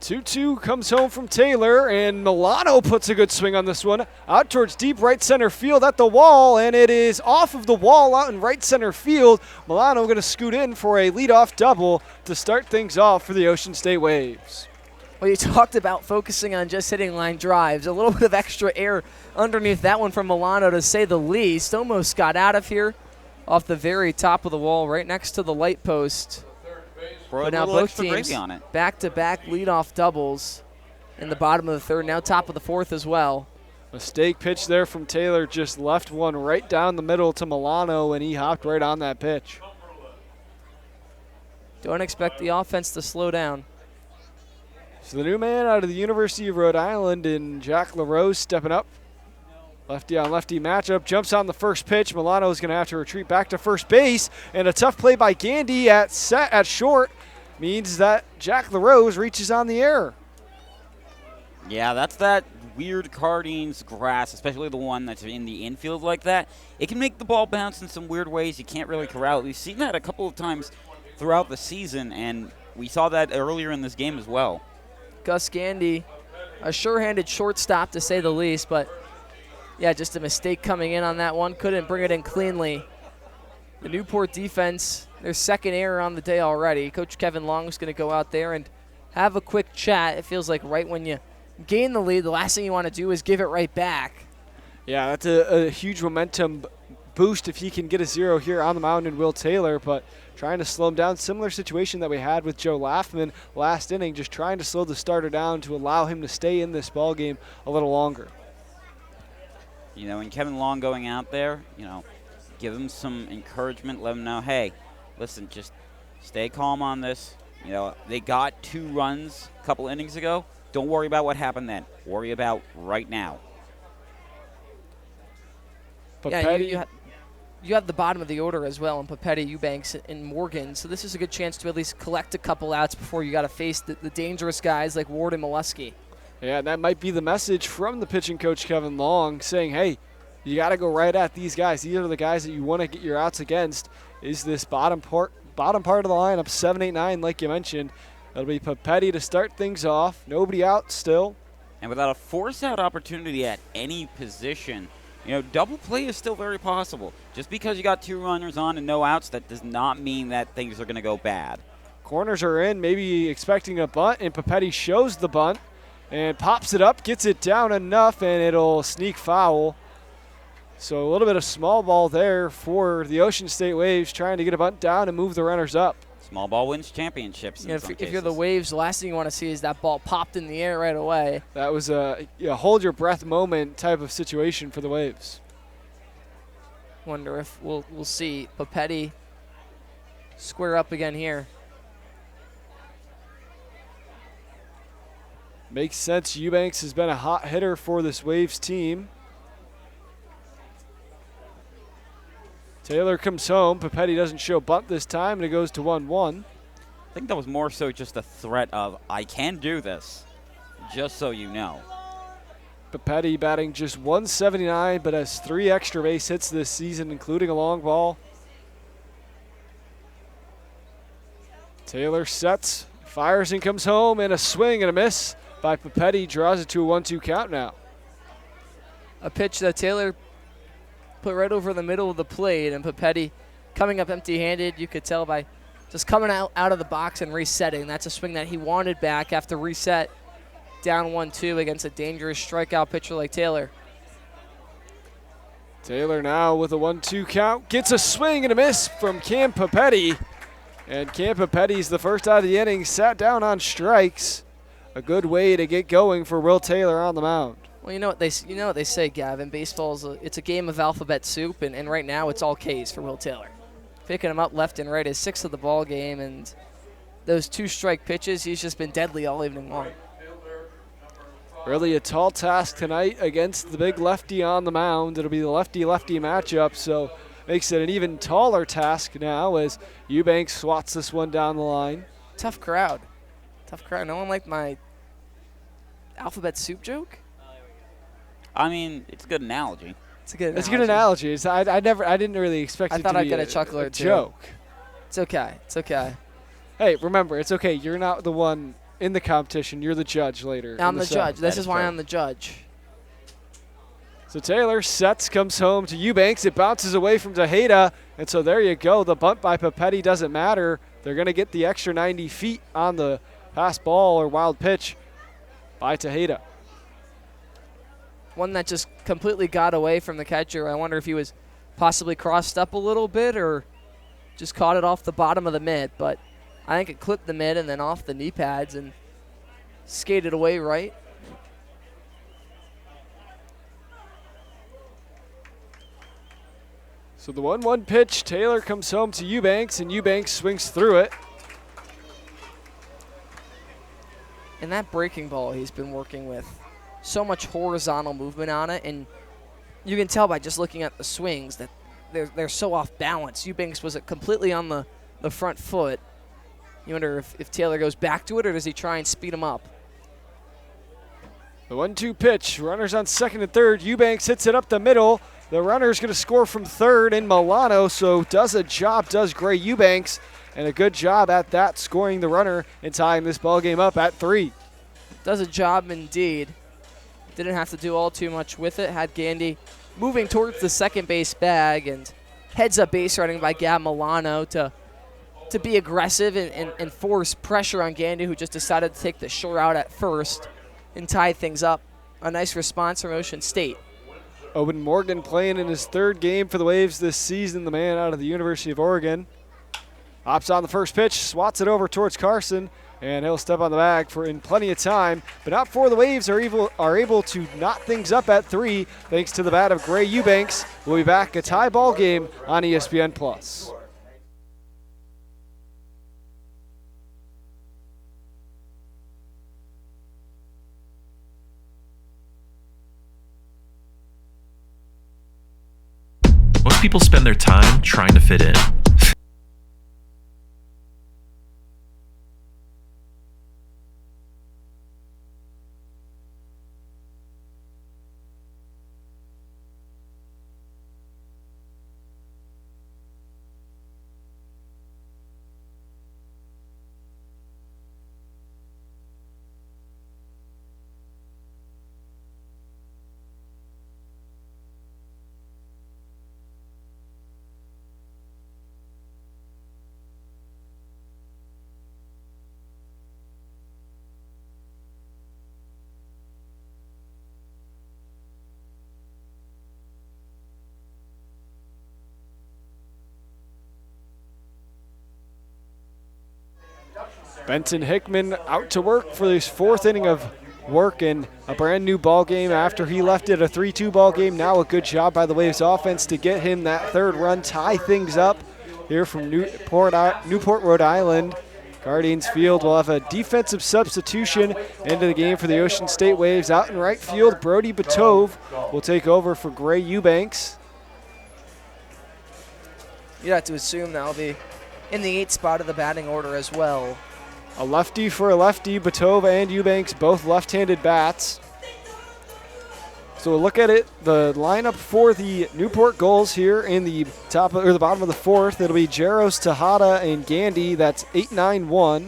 2-2 comes home from Taylor, and Milano puts a good swing on this one. Out towards deep right center field at the wall, and it is off of the wall out in right center field. Milano going to scoot in for a leadoff double to start things off for the Ocean State Waves. Well, you talked about focusing on just hitting line drives. A little bit of extra air underneath that one from Milano, to say the least. Almost got out of here off the very top of the wall, right next to the light post. But now both teams back-to-back leadoff doubles in the bottom of the third, now top of the fourth as well. Mistake pitch there from Taylor, just left one right down the middle to Milano, and he hopped right on that pitch. Don't expect the offense to slow down. So the new man out of the University of Rhode Island, and Jack LaRose stepping up. Lefty on lefty matchup, jumps on the first pitch. Milano is going to have to retreat back to first base, and a tough play by Gandy at short means that Jack LaRose reaches on the air. Yeah, that's that weird Cardines grass, especially the one that's in the infield like that. It can make the ball bounce in some weird ways you can't really corral. We've seen that a couple of times throughout the season, and we saw that earlier in this game as well. Gus Gandy, a sure-handed shortstop to say the least, but yeah, just a mistake coming in on that one. Couldn't bring it in cleanly. The Newport defense, their second error on the day already. Coach Kevin Long is going to go out there and have a quick chat. It feels like right when you gain the lead, the last thing you want to do is give it right back. Yeah, that's a huge momentum boost if he can get a zero here on the mound in Will Taylor, but trying to slow him down. Similar situation that we had with Joe Laffman last inning, just trying to slow the starter down to allow him to stay in this ball game a little longer. You know, and Kevin Long going out there, you know, give him some encouragement, let him know, hey, listen, just stay calm on this. You know, they got 2 runs a couple innings ago. Don't worry about what happened then. Worry about right now. Yeah, you have the bottom of the order as well in Papetti, Eubanks, and Morgan, so this is a good chance to at least collect a couple outs before you got to face the dangerous guys like Ward and Molesky. Yeah, and that might be the message from the pitching coach, Kevin Long, saying, hey, you got to go right at these guys. These are the guys that you want to get your outs against. Is this bottom part of the lineup, 7, 8, 9, like you mentioned. It'll be Papetti to start things off. Nobody out still. And without a force-out opportunity at any position, you know, double play is still very possible. Just because you got 2 runners on and no outs, that does not mean that things are going to go bad. Corners are in, maybe expecting a bunt, and Papetti shows the bunt and pops it up, gets it down enough, and it'll sneak foul. So a little bit of small ball there for the Ocean State Waves, trying to get a bunt down and move the runners up. Small ball wins championships. Yeah, if you're the Waves, the last thing you want to see is that ball popped in the air right away. That was a hold your breath moment type of situation for the Waves. Wonder if we'll see Papetti square up again here. Makes sense. Eubanks has been a hot hitter for this Waves team. Taylor comes home. Papetti doesn't show bunt this time, and it goes to 1-1. I think that was more so just a threat of, I can do this, just so you know. Papetti batting just 179, but has 3 extra base hits this season, including a long ball. Taylor sets, fires and comes home, and a swing and a miss by Papetti draws it to a 1-2 count now. A pitch that Taylor put right over the middle of the plate, and Papetti coming up empty-handed, you could tell by just coming out of the box and resetting. That's a swing that he wanted back after reset down 1-2 against a dangerous strikeout pitcher like Taylor. Taylor now with a 1-2 count. Gets a swing and a miss from Cam Papetti. And Cam Papetti's the first out of the inning, sat down on strikes. A good way to get going for Will Taylor on the mound. Well, you know what they say, Gavin. Baseball's it's a game of alphabet soup, and right now it's all K's for Will Taylor. Picking him up left and right is 6th of the ball game, and those 2-strike pitches, he's just been deadly all evening long. Really a tall task tonight against the big lefty on the mound. It'll be the lefty-lefty matchup, so makes it an even taller task now as Eubanks swats this one down the line. Tough crowd. Tough crowd. No one liked my alphabet soup joke? I mean, it's a good analogy. It's a good analogy. I didn't really expect it to be I'd get a chuckle or two. Joke. It's okay. It's okay. Hey, remember, it's okay. You're not the one in the competition. You're the judge later. I'm the judge. This is why I'm the judge. So Taylor sets, comes home to Eubanks. It bounces away from Tejeda, and so there you go. The bunt by Papetti doesn't matter. They're going to get the extra 90 feet on the pass ball or wild pitch by Tejeda. One that just completely got away from the catcher. I wonder if he was possibly crossed up a little bit or just caught it off the bottom of the mitt, but I think it clipped the mitt and then off the knee pads and skated away right. So the 1-1 pitch, Taylor comes home to Eubanks, and Eubanks swings through it. And that breaking ball he's been working with, so much horizontal movement on it, and you can tell by just looking at the swings that they're so off balance. Eubanks was completely on the front foot. You wonder if Taylor goes back to it, or does he try and speed him up? The 1-2 pitch, runners on second and third. Eubanks hits it up the middle. The runner's going to score from third in Milano, so does Gray Eubanks, and a good job at that, scoring the runner and tying this ball game up at 3. Does a job indeed. Didn't have to do all too much with it. Had Gandy moving towards the second base bag, and heads up base running by Gab Milano to be aggressive and force pressure on Gandy, who just decided to take the short out at first and tie things up. A nice response from Ocean State. Owen Morgan playing in his third game for the Waves this season, the man out of the University of Oregon. Hops on the first pitch, swats it over towards Carson, and he'll step on the bag in plenty of time. But not before the Waves are able to knot things up at 3 thanks to the bat of Gray Eubanks. We'll be back, a tie ball game on ESPN+. Most people spend their time trying to fit in. Benton Hickman out to work for this 4th inning of work in a brand new ball game after he left it a 3-2 ball game. Now a good job by the Waves offense to get him that 3rd run, tie things up here from Newport, Rhode Island. Guardians Field will have a defensive substitution into the game for the Ocean State Waves. Out in right field, Brody Batove will take over for Gray Eubanks. You'd have to assume that'll be in the 8th spot of the batting order as well. A lefty for a lefty. Batove and Eubanks both left-handed bats. So we'll look at it. The lineup for the Newport Gulls here in the the bottom of the 4th. It'll be Jaros, Tejada, and Gandy. That's 8-9-1.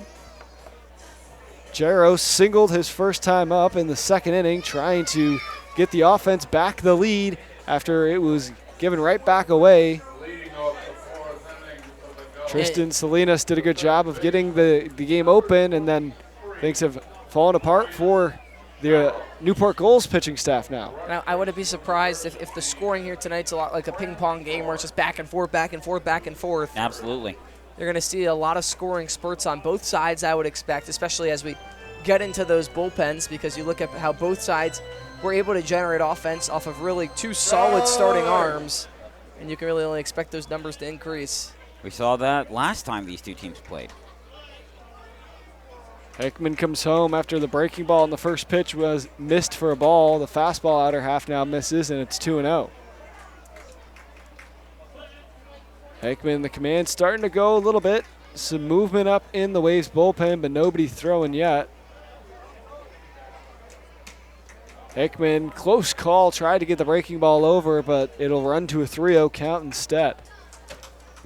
Jaros singled his first time up in the 2nd inning, trying to get the offense back the lead after it was given right back away. Tristan Salinas did a good job of getting the game open, and then things have fallen apart for the Newport Gulls pitching staff now. Now, I wouldn't be surprised if the scoring here tonight's a lot like a ping pong game where it's just back and forth, back and forth, back and forth. Absolutely. You're going to see a lot of scoring spurts on both sides, I would expect, especially as we get into those bullpens, because you look at how both sides were able to generate offense off of really two solid starting arms, and you can really only expect those numbers to increase. We saw that last time these two teams played. Hickman comes home after the breaking ball on the first pitch was missed for a ball. The fastball outer half now misses, and it's 2-0. Hickman, the command starting to go a little bit. Some movement up in the Waves bullpen, but nobody throwing yet. Hickman, close call, tried to get the breaking ball over, but it'll run to a 3-0 count instead.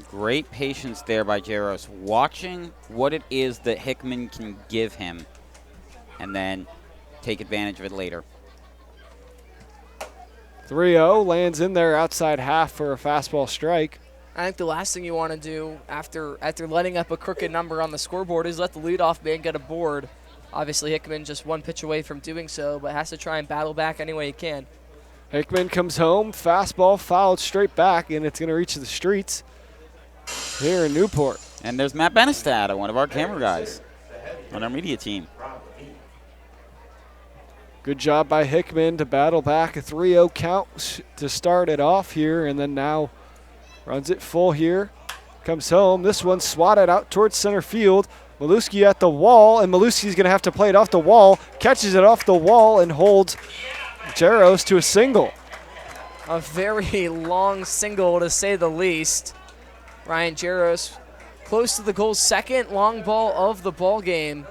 Great patience there by Jaros, watching what it is that Hickman can give him and then take advantage of it later. 3-0 lands in there outside half for a fastball strike. I think the last thing you want to do after letting up a crooked number on the scoreboard is let the leadoff man get a board. Obviously, Hickman just one pitch away from doing so, but has to try and battle back any way he can. Hickman comes home, fastball fouled straight back, and it's going to reach the streets here in Newport. And there's Matt Benestad, one of our camera guys on our media team. Good job by Hickman to battle back a 3-0 count to start it off here, and then now runs it full here. Comes home. This one swatted out towards center field. Maluski at the wall, and Maluski's going to have to play it off the wall. Catches it off the wall and holds Jaros to a single. A very long single, to say the least. Ryan Jaros close to the goal's second long ball of the ball game.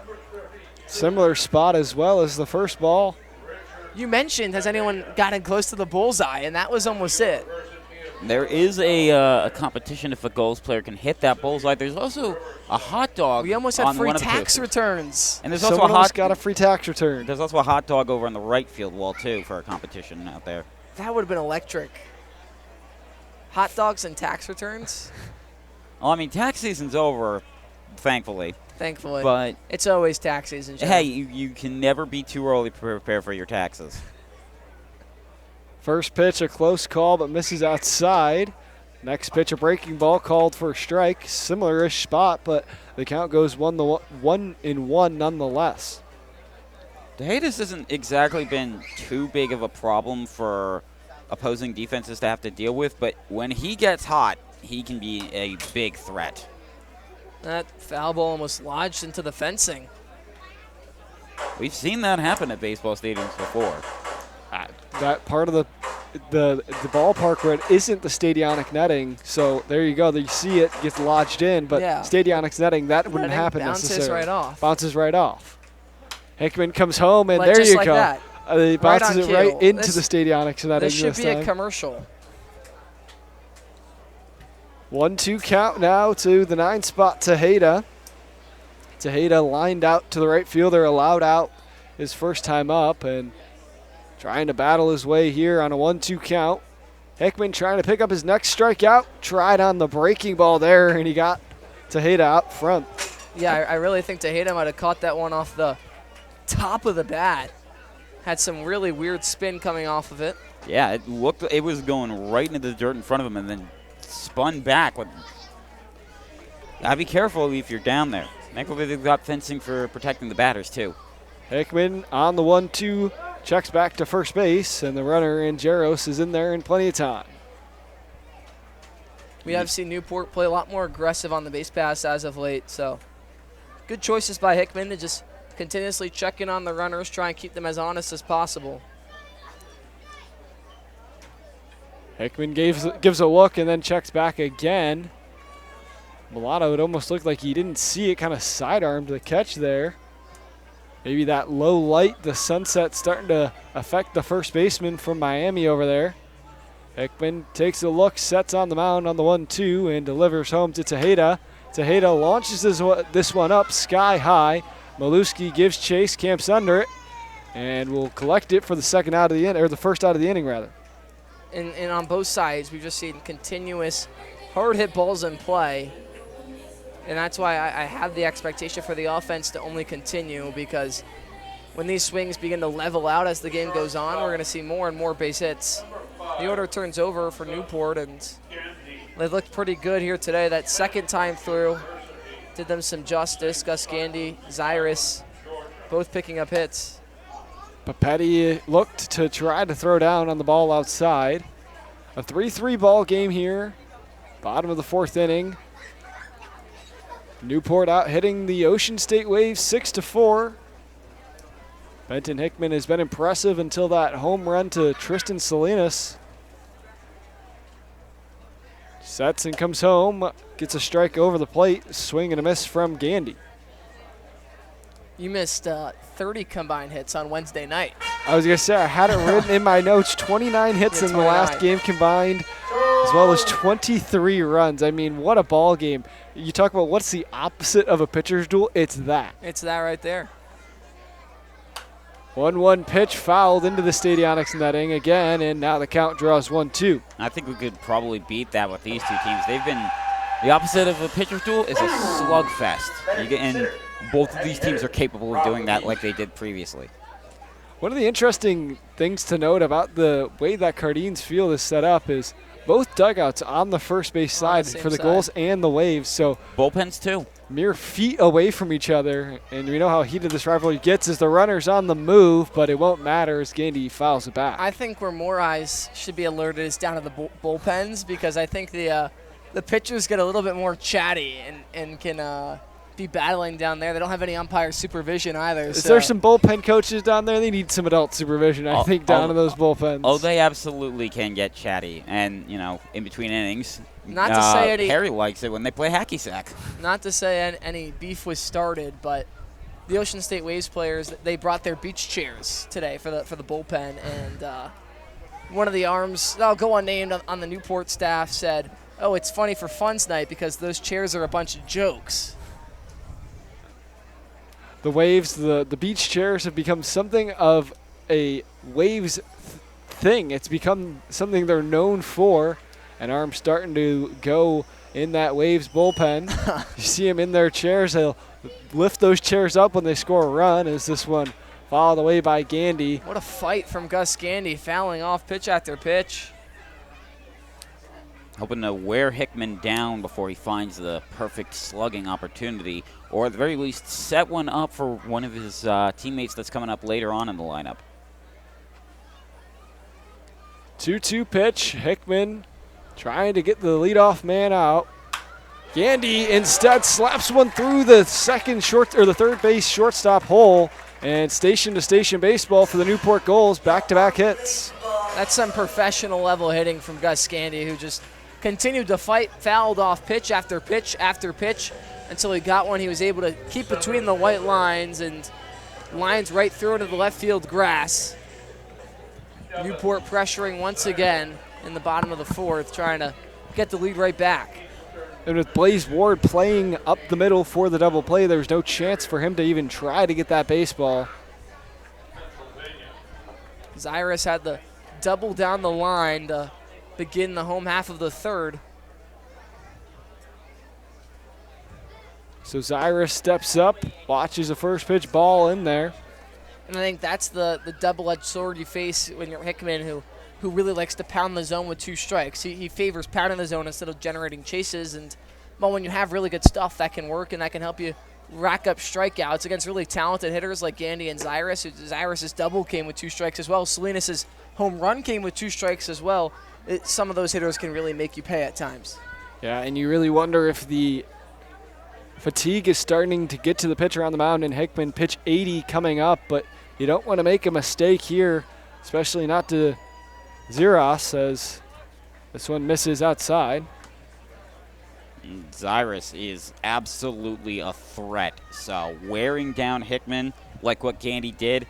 Similar spot as well as the first ball. You mentioned, has anyone gotten close to the bullseye, and that was almost it. There is a competition if a Gulls player can hit that bullseye. There's also a hot dog. We almost had free tax returns. And there's Someone also else got a free tax return. There's also a hot dog over on the right field wall too for a competition out there. That would have been electric. Hot dogs and tax returns. Well, I mean, tax season's over, thankfully. Thankfully. But it's always tax season, Joe. Hey, you can never be too early to prepare for your taxes. First pitch, a close call, but misses outside. Next pitch, a breaking ball called for a strike. Similar-ish spot, but the count goes 1-1 nonetheless. Tejeda's hasn't exactly been too big of a problem for opposing defenses to have to deal with, but when he gets hot, he can be a big threat. That foul ball almost lodged into the fencing. We've seen that happen at baseball stadiums before. That part of the ballpark where it isn't the stadionic netting, so there you go. You see it gets lodged in, but yeah. Stadionic netting, that wouldn't happen necessarily. Right off. Bounces right off. Hickman comes home, and but there you like go. That. He bounces it right into the Stadionic netting. This should be a commercial. 1-2 count now to the 9 spot, Tejeda. Tejeda lined out to the right fielder, allowed out his first time up, and trying to battle his way here on a 1-2 count. Hickman trying to pick up his next strikeout. Tried on the breaking ball there, and he got Tejeda out front. Yeah, I really think Tejeda might have caught that one off the top of the bat. Had some really weird spin coming off of it. Yeah, it was going right into the dirt in front of him and then spun back. Gotta be careful if you're down there. Thankfully, they've got fencing for protecting the batters, too. Hickman on the 1-2, checks back to first base, and the runner in Jaros is in there in plenty of time. We have seen Newport play a lot more aggressive on the base pass as of late, so good choices by Hickman to just continuously check in on the runners, try and keep them as honest as possible. Hickman gives a look and then checks back again. Milano, it almost looked like he didn't see it, kind of sidearmed the catch there. Maybe that low light, the sunset starting to affect the first baseman from Miami over there. Hickman takes a look, sets on the mound on the 1-2 and delivers home to Tejeda. Tejeda launches this one up sky high. Maluski gives chase, camps under it, and will collect it for the second out of the inning, or the first out of the inning rather. and on both sides, we've just seen continuous hard-hit balls in play. And that's why I have the expectation for the offense to only continue, because when these swings begin to level out as the game goes on, we're going to see more and more base hits. The order turns over for Newport, and they looked pretty good here today. That second time through did them some justice. Gus Gandy, Zyrus, both picking up hits. Papetti looked to try to throw down on the ball outside. A 3-3 ball game here. Bottom of the 4th inning. Newport out hitting the Ocean State Waves 6-4. Benton Hickman has been impressive until that home run to Tristan Salinas. Sets and comes home, gets a strike over the plate, swing and a miss from Gandy. You missed 30 combined hits on Wednesday night. I was going to say, I had it written in my notes, 29 hits in the last game combined, as well as 23 runs. I mean, what a ball game. You talk about what's the opposite of a pitcher's duel, it's that. It's that right there. 1-1 pitch fouled into the Stadionics netting again, and now the count draws 1-2. I think we could probably beat that with these two teams. They've been, the opposite of a pitcher's duel is a slugfest. And both of these teams are capable of doing that like they did previously. One of the interesting things to note about the way that Cardines field is set up is both dugouts on the first base side for the Gulls and the Waves. So bullpens too. Mere feet away from each other. And we know how heated this rivalry gets as the runner's on the move, but it won't matter as Gandy fouls it back. I think where more eyes should be alerted is down to the bullpens, because I think the pitchers get a little bit more chatty and can be battling down there. They don't have any umpire supervision either. Is there some bullpen coaches down there? They need some adult supervision, I think, down in those bullpens. Oh, they absolutely can get chatty. And, you know, in between innings, not to say any, Harry likes it when they play hacky sack. Not to say any beef was started, but the Ocean State Waves players, they brought their beach chairs today for the bullpen. And one of the arms, I'll go unnamed, on the Newport staff said, "Oh, it's funny for Fun's night because those chairs are a bunch of jokes." The Waves, the beach chairs have become something of a Waves thing. It's become something they're known for. And arms starting to go in that Waves bullpen. You see them in their chairs. They'll lift those chairs up when they score a run, as this one fouled away by Gandy. What a fight from Gus Gandy, fouling off pitch after pitch. Hoping to wear Hickman down before he finds the perfect slugging opportunity, or at the very least set one up for one of his teammates that's coming up later on in the lineup. 2-2 pitch. Hickman trying to get the leadoff man out. Gandy instead slaps one through the third base shortstop hole, and station-to-station baseball for the Newport Gulls. Back-to-back hits. That's some professional level hitting from Gus Gandy, who just continued to fight, fouled off pitch after pitch after pitch until he got one he was able to keep between the white lines and lines right through into the left field grass. Newport pressuring once again in the bottom of the 4th, trying to get the lead right back. And with Blaze Ward playing up the middle for the double play, there was no chance for him to even try to get that baseball. Zyrus had the double down the line to begin the home half of the 3rd. So Zyrus steps up, watches the first pitch ball in there. And I think that's the double-edged sword you face when you're Hickman, who really likes to pound the zone with 2 strikes. He favors pounding the zone instead of generating chases. And well, when you have really good stuff, that can work and that can help you rack up strikeouts against really talented hitters like Gandy and Zyrus. Zyrus' double came with 2 strikes as well. Salinas' home run came with 2 strikes as well. Some of those hitters can really make you pay at times. Yeah, and you really wonder if the fatigue is starting to get to the pitcher on the mound, and Hickman pitch 80 coming up, but you don't want to make a mistake here, especially not to Zeros, as this one misses outside. Zyrus is absolutely a threat, so wearing down Hickman like what Gandy did,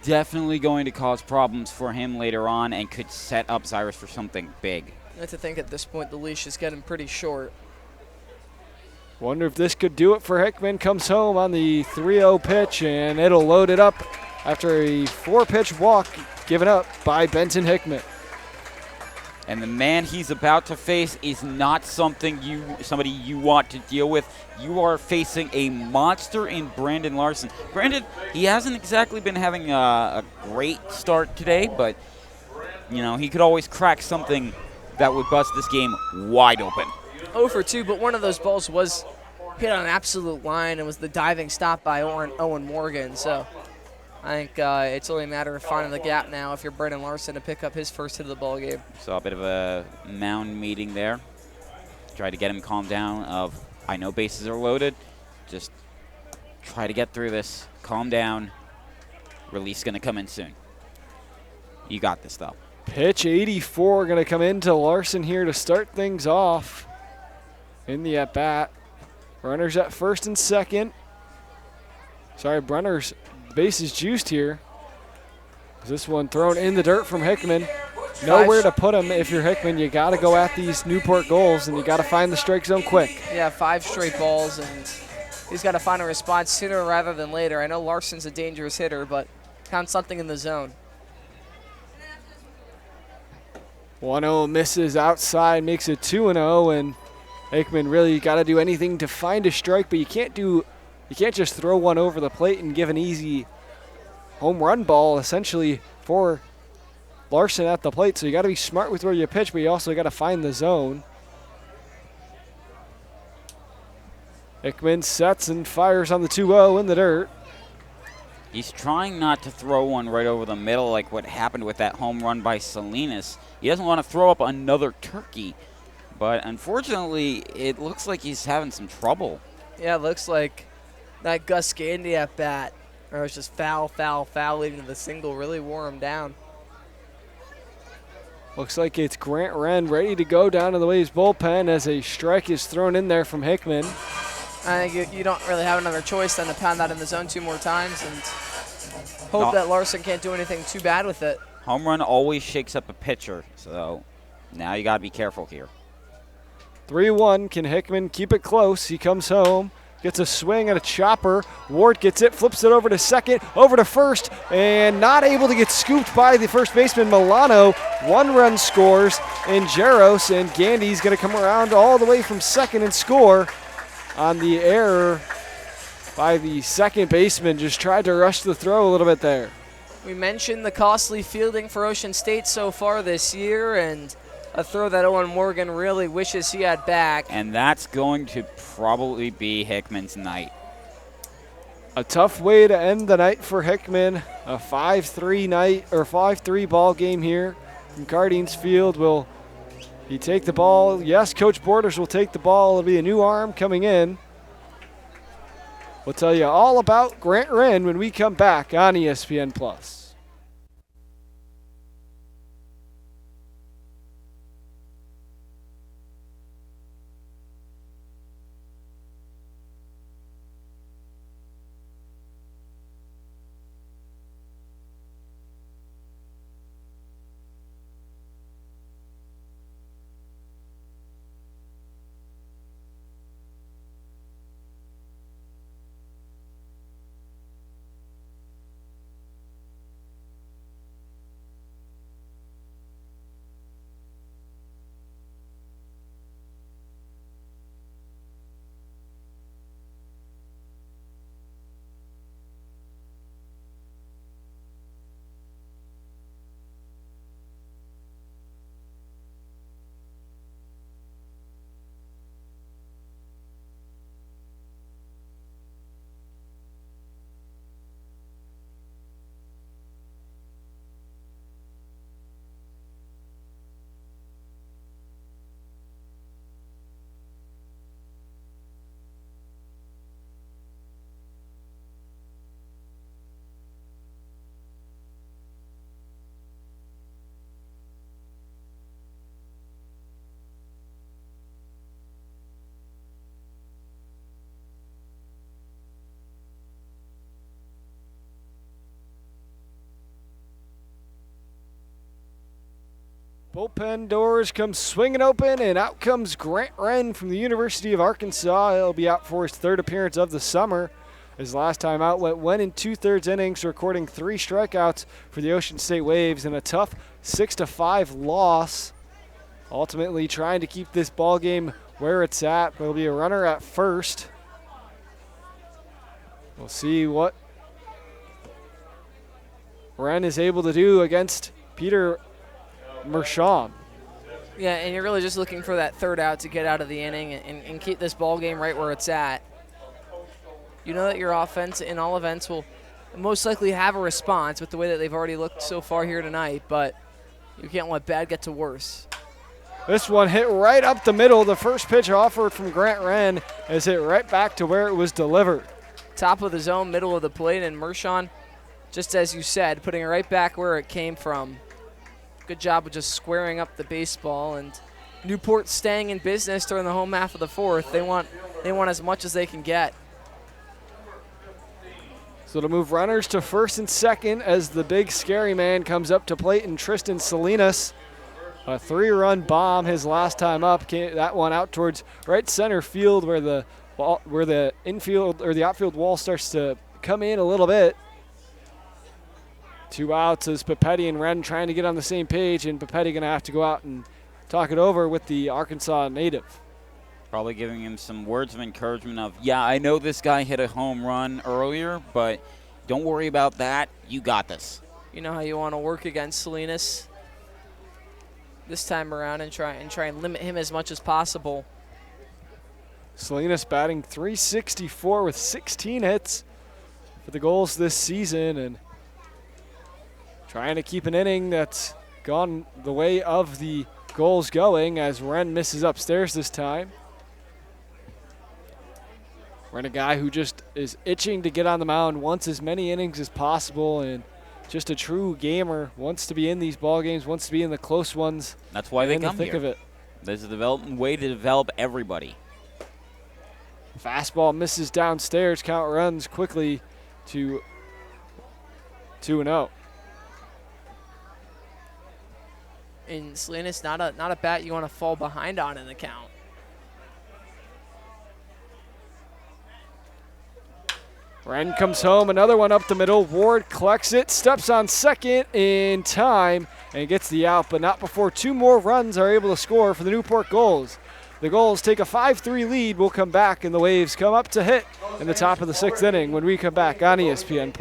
definitely going to cause problems for him later on and could set up Zyrus for something big. I have to think at this point the leash is getting pretty short. Wonder if this could do it for Hickman. Comes home on the 3-0 pitch, and it'll load it up after a 4-pitch walk given up by Benton Hickman. And the man he's about to face is not somebody you want to deal with. You are facing a monster in Brandon Larson. Brandon, he hasn't exactly been having a great start today, but he could always crack something that would bust this game wide open. 0 for 2, but one of those balls was hit on an absolute line and was the diving stop by Owen Morgan. So I think it's only a matter of finding the gap now if you're Brandon Larson to pick up his first hit of the ball game. Saw a bit of a mound meeting there. Tried to get him calmed down I know bases are loaded. Just try to get through this. Calm down. Release going to come in soon. You got this, though. Pitch 84 going to come into Larson here to start things off in the at-bat. Runners at first and second. Sorry, Brenner's base is juiced here. This one thrown in the dirt from Hickman. Nowhere to put him if you're Hickman. You got to go at these Newport Gulls, and you got to find the strike zone quick. Yeah, 5 straight balls, and he's got to find a response sooner rather than later. I know Larson's a dangerous hitter, but count something in the zone. 1-0 misses outside, makes it 2-0, and Hickman really got to do anything to find a strike, but you can't just throw one over the plate and give an easy home run ball essentially for Larson at the plate. So you got to be smart with where you pitch, but you also got to find the zone. Hickman sets and fires on the 2-0 in the dirt. He's trying not to throw one right over the middle like what happened with that home run by Salinas. He doesn't want to throw up another turkey, but unfortunately it looks like he's having some trouble. Yeah, it looks like that Gus Gandy at bat, or it was just foul leading to the single, really wore him down. Looks like it's Grant Wren ready to go down to the Waves bullpen as a strike is thrown in there from Hickman. I think you don't really have another choice than to pound that in the zone 2 more times and hope that Larson can't do anything too bad with it. Home run always shakes up a pitcher, so now you got to be careful here. 3-1, can Hickman keep it close? He comes home, gets a swing and a chopper. Ward gets it, flips it over to second, over to first, and not able to get scooped by the first baseman, Milano. 1 run scores in Jaros, and Gandy's going to come around all the way from second and score on the error by the second baseman. Just tried to rush the throw a little bit there. We mentioned the costly fielding for Ocean State so far this year, and a throw that Owen Morgan really wishes he had back. And that's going to probably be Hickman's night. A tough way to end the night for Hickman. A 5-3 night, or 5-3 ball game here from Cardines Field. Will he take the ball? Yes, Coach Borders will take the ball. It'll be a new arm coming in. We'll tell you all about Grant Wren when we come back on ESPN+. Bullpen doors come swinging open, and out comes Grant Wren from the University of Arkansas. He'll be out for his 3rd appearance of the summer. His last time out went in 2/3 innings, recording 3 strikeouts for the Ocean State Waves in a tough 6-5 loss ultimately trying to keep this ball game where it's at. There'll be a runner at first. We'll see what Wren is able to do against Peter Mershon. Yeah, and you're really just looking for that third out to get out of the inning and keep this ball game right where it's at. You know that your offense in all events will most likely have a response with the way that they've already looked so far here tonight, but you can't let bad get to worse. This one hit right up the middle. The first pitch offered from Grant Wren is hit right back to where it was delivered. Top of the zone, middle of the plate, and Mershon, just as you said, putting it right back where it came from. Good job of just squaring up the baseball, and Newport staying in business during the home half of the fourth. They want as much as they can get. So to move runners to first and second as the big scary man comes up to plate, and Tristan Salinas. A 3-run bomb his last time up. That one out towards right center field where the infield or the outfield wall starts to come in a little bit. 2 outs as Papetti and Wren trying to get on the same page, and Papetti going to have to go out and talk it over with the Arkansas native. Probably giving him some words of encouragement of, yeah, I know this guy hit a home run earlier, but don't worry about that. You got this. You know how you want to work against Salinas this time around and try and limit him as much as possible. Salinas batting .364 with 16 hits for the Gulls this season, and trying to keep an inning that's gone the way of the Gulls going as Wren misses upstairs this time. Wren, a guy who just is itching to get on the mound, wants as many innings as possible, and just a true gamer, wants to be in these ball games, wants to be in the close ones. That's why they come thick here. Of it. There's a development way to develop everybody. Fastball misses downstairs, count runs quickly to 2-0. And Salinas, not a bat you want to fall behind on in the count. Wren comes home, another one up the middle. Ward collects it, steps on second in time, and gets the out, but not before 2 more runs are able to score for the Newport Gulls. The Gulls take a 5-3 lead. We'll come back, and the Waves come up to hit in the top of the 6th inning when we come back on ESPN+.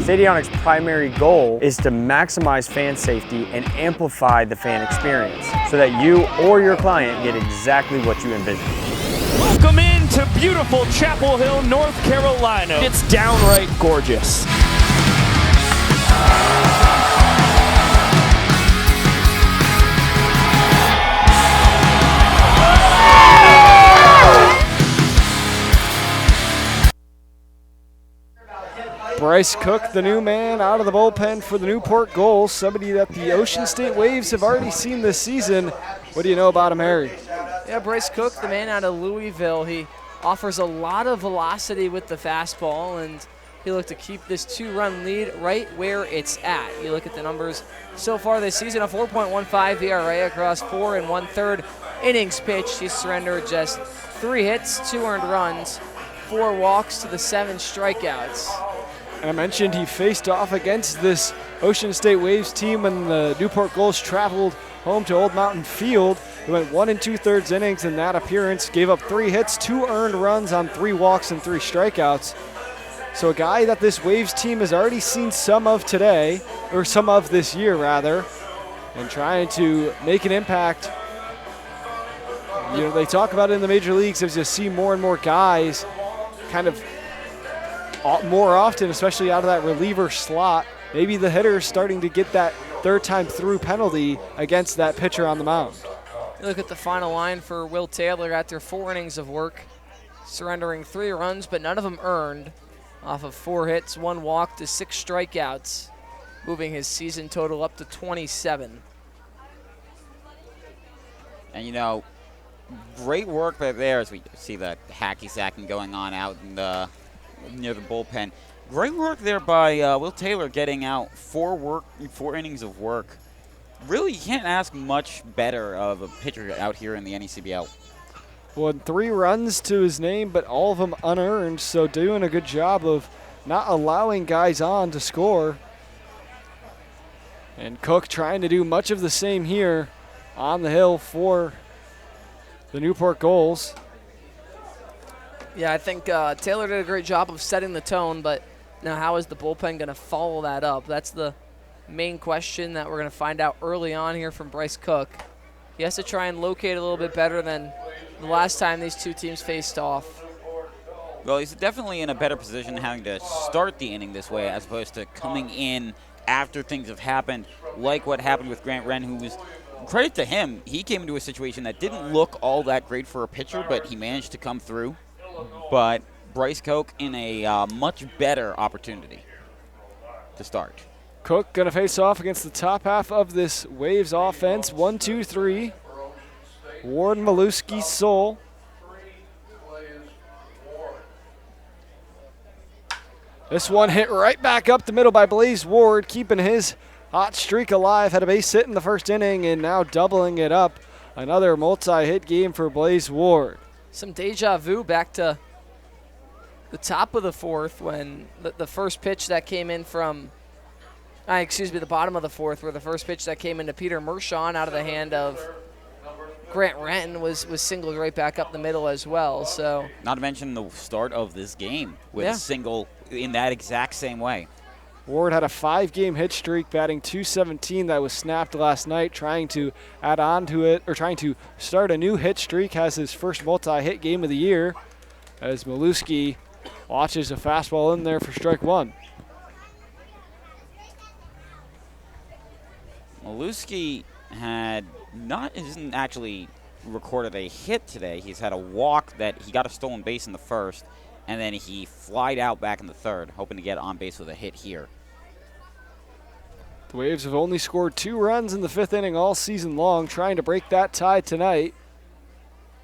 Stadionic's primary goal is to maximize fan safety and amplify the fan experience so that you or your client get exactly what you envision. Welcome into beautiful Chapel Hill, North Carolina. It's downright gorgeous. Bryce Cook, the new man out of the bullpen for the Newport Gulls, somebody that the Ocean State Waves have already seen this season. What do you know about him, Harry? Yeah, Bryce Cook, the man out of Louisville, he offers a lot of velocity with the fastball, and he looked to keep this 2-run lead right where it's at. You look at the numbers so far this season, a 4.15 ERA across 4 1/3 innings pitched. He surrendered just 3 hits, 2 earned runs, 4 walks to the 7 strikeouts. And I mentioned he faced off against this Ocean State Waves team when the Newport Gulls traveled home to Old Mountain Field. He went 1 2/3 innings in that appearance, gave up 3 hits, 2 earned runs on 3 walks and 3 strikeouts. So a guy that this Waves team has already seen some of today, or some of this year rather, and trying to make an impact. You know, they talk about it in the major leagues as you see more and more guys kind of more often, especially out of that reliever slot. Maybe the hitter's starting to get that 3rd time through penalty against that pitcher on the mound. You look at the final line for Will Taylor after 4 innings of work, surrendering 3 runs, but none of them earned, off of 4 hits, 1 walk to 6 strikeouts. moving his season total up to 27. And, you know, great work there as we see the hacky sacking going on out in near the bullpen. Great work there by Will Taylor, getting out 4 innings of work. Really, you can't ask much better of a pitcher out here in the NECBL. Won 3 runs to his name, but all of them unearned, so doing a good job of not allowing guys on to score. And Cook trying to do much of the same here on the hill for the Newport Gulls. Yeah, I think Taylor did a great job of setting the tone, but now how is the bullpen going to follow that up? That's the main question that we're going to find out early on here from Bryce Cook. He has to try and locate a little bit better than the last time these two teams faced off. Well, he's definitely in a better position having to start the inning this way as opposed to coming in after things have happened, like what happened with Grant Wren, who was, credit to him, he came into a situation that didn't look all that great for a pitcher, but he managed to come through. But Bryce Cook in a much better opportunity to start. Cook going to face off against the top half of this Waves offense. 1, 2, 3. Ward, Maluski, Soul. This one hit right back up the middle by Blaze Ward, keeping his hot streak alive. Had a base hit in the first inning and now doubling it up. Another multi-hit game for Blaze Ward. Some deja vu back to the top of the 4th when the first pitch that came in from the bottom of the 4th, where the first pitch that came into Peter Mershon out of the hand of Grant Renton was singled right back up the middle as well. So, not to mention the start of this game with a single in that exact same way. Ward had a 5-game hit streak, batting .217 that was snapped last night, trying to add on to it, or trying to start a new hit streak, has his first multi-hit game of the year, as Maluski watches a fastball in there for strike 1. Maluski isn't actually recorded a hit today. He's had a walk that he got a stolen base in the first, and then he flied out back in the third, hoping to get on base with a hit here. The Waves have only scored 2 runs in the 5th inning all season long, trying to break that tie tonight.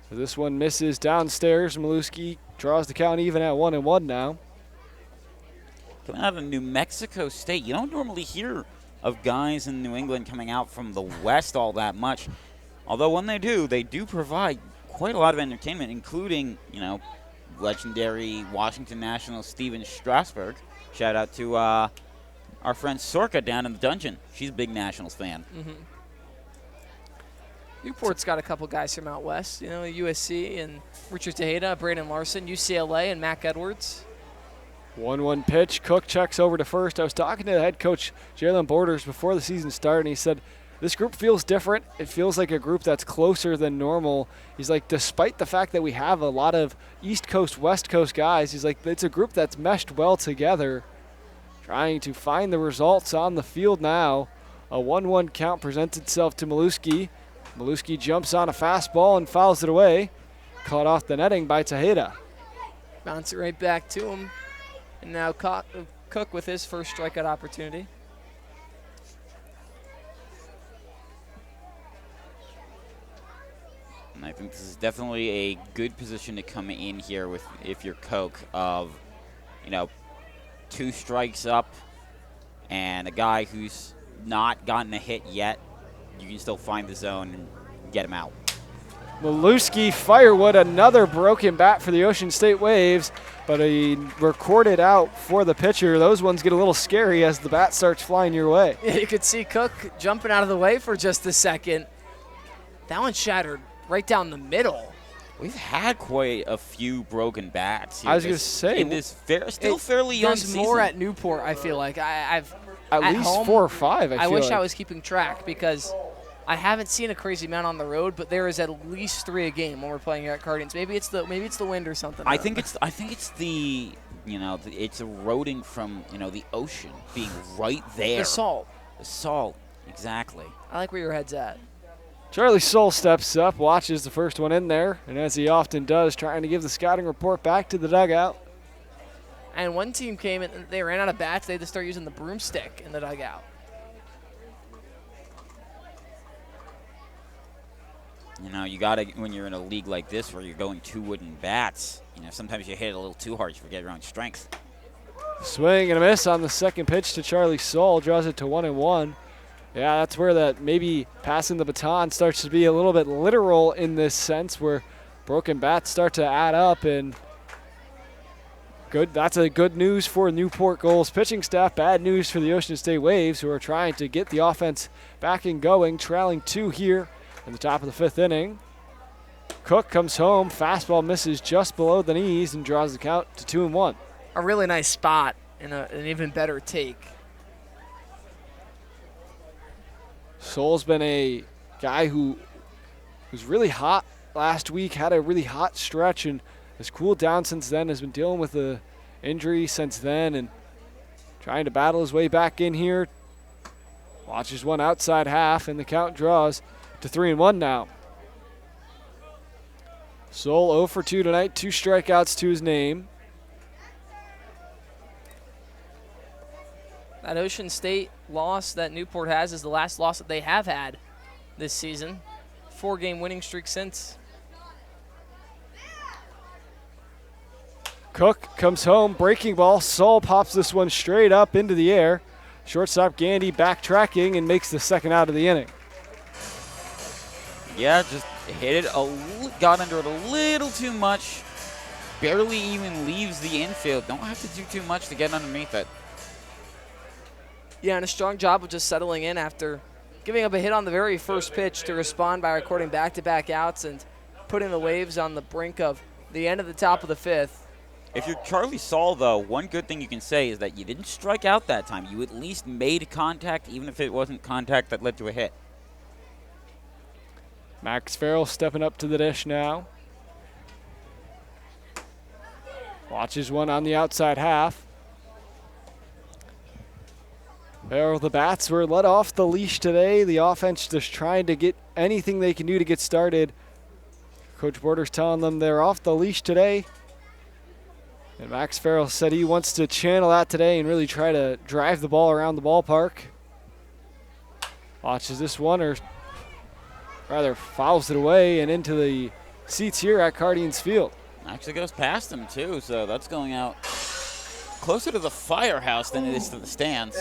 So this one misses downstairs. Maluski draws the count even at 1-1 now. Coming out of New Mexico State, you don't normally hear of guys in New England coming out from the West all that much. Although when they do provide quite a lot of entertainment, including, you know, legendary Washington Nationals Steven Strasburg. Shout out to our friend Sorka down in the dungeon. She's a big Nationals fan. Mm-hmm. Newport's got a couple guys from out west, you know, USC and Richard Tejeda, Brandon Larson, UCLA, and Mac Edwards. 1-1 pitch. Cook checks over to first. I was talking to the head coach, Jalen Borders, before the season started, and he said, this group feels different. It feels like a group that's closer than normal. He's like, despite the fact that we have a lot of East Coast, West Coast guys, he's like, it's a group that's meshed well together. Trying to find the results on the field now. A 1-1 count presents itself to Maluski. Maluski jumps on a fastball and fouls it away. Caught off the netting by Tejeda. Bounce it right back to him. And now Cook with his first strikeout opportunity. And I think this is definitely a good position to come in here with if you're Coke of, you know, 2 strikes up and a guy who's not gotten a hit yet. You can still find the zone and get him out. Maluski Firewood, another broken bat for the Ocean State Waves, but he recorded out for the pitcher. Those ones get a little scary as the bat starts flying your way. Yeah, you could see Cook jumping out of the way for just a second. That one shattered right down the middle. We've had quite a few broken bats here. I was going to say. In this fairly young there's season. more at Newport, I feel like. I've at least home, 4 or 5, I wish I was keeping track because I haven't seen a crazy amount on the road, but there is at least 3 a game when we're playing here at Guardians. Maybe it's the wind or something. I think it's the, you know, it's eroding from, you know, the ocean being right there. The salt. The salt, exactly. I like where your head's at. Charlie Soul steps up, watches the first one in there, and as he often does, trying to give the scouting report back to the dugout. And one team came in, they ran out of bats. They had to start using the broomstick in the dugout. You know, you got to, when you're in a league like this where you're going 2 wooden bats, you know, sometimes you hit it a little too hard, you forget your own strength. Swing and a miss on the second pitch to Charlie Soule, draws it to 1-1. Yeah, that's where that maybe passing the baton starts to be a little bit literal in this sense, where broken bats start to add up, and good. That's a good news for Newport Gulls pitching staff. Bad news for the Ocean State Waves, who are trying to get the offense back and going, trailing 2 here in the top of the 5th inning. Cook comes home, fastball misses just below the knees and draws the count to 2-1. A really nice spot and an even better take. Soule's been a guy who was really hot last week, had a really hot stretch, and has cooled down since then, has been dealing with the injury since then, and trying to battle his way back in here. Watches one outside half, and the count draws to 3-1 now. Soule 0 for 2 tonight, 2 strikeouts to his name. That Ocean State loss that Newport has is the last loss that they have had this season. 4-game winning streak since. Cook comes home, breaking ball. Soule pops this one straight up into the air. Shortstop Gandy backtracking and makes the second out of the inning. Yeah, just hit it, got under it a little too much. Barely even leaves the infield. Don't have to do too much to get underneath it. Yeah, and a strong job of just settling in after giving up a hit on the very first pitch to respond by recording back-to-back outs and putting the Waves on the brink of the end of the top of the 5th. If you're Charlie Soule, though, one good thing you can say is that you didn't strike out that time. You at least made contact, even if it wasn't contact that led to a hit. Max Farrell stepping up to the dish now. Watches one on the outside half. Farrell, the bats were let off the leash today. The offense just trying to get anything they can do to get started. Coach Borders telling them they're off the leash today. And Max Farrell said he wants to channel that today and really try to drive the ball around the ballpark. Watches this one, or rather fouls it away and into the seats here at Cardians Field. Actually goes past him, too, so that's going out closer to the firehouse than it is to the stands.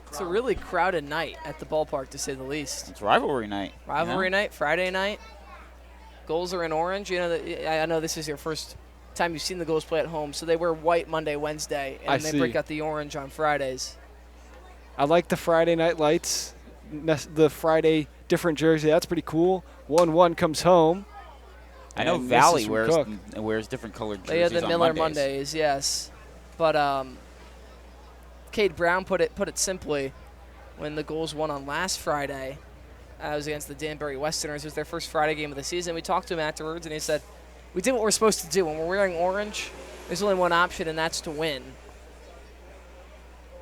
It's a really crowded night at the ballpark, to say the least. It's rivalry night. Rivalry night, Friday night. Gulls are in orange. You know, I know this is your first time you've seen the Gulls play at home, so they wear white Monday, Wednesday, and they break out the orange on Fridays. I like the Friday night lights, the Friday different jersey. That's pretty cool. 1-1 comes home. I know Valley wears different colored jerseys. They had the Miller Mondays. Mondays, yes. But Cade Brown put it simply when the Gulls won on last Friday. It was against the Danbury Westerners. It was their first Friday game of the season. We talked to him afterwards, and he said, we did what we're supposed to do. When we're wearing orange, there's only one option, and that's to win.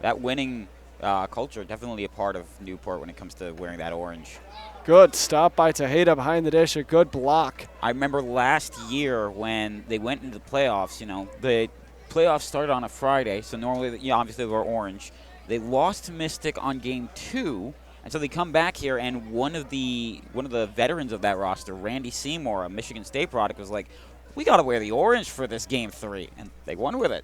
That winning culture, definitely a part of Newport when it comes to wearing that orange. Good stop by Tejeda behind the dish, a good block. I remember last year when they went into the playoffs, you know, the playoffs started on a Friday, so normally, obviously they were orange. They lost to Mystic on game 2, and so they come back here, and one of the veterans of that roster, Randy Seymour, a Michigan State product, was like, we got to wear the orange for this game 3, and they won with it.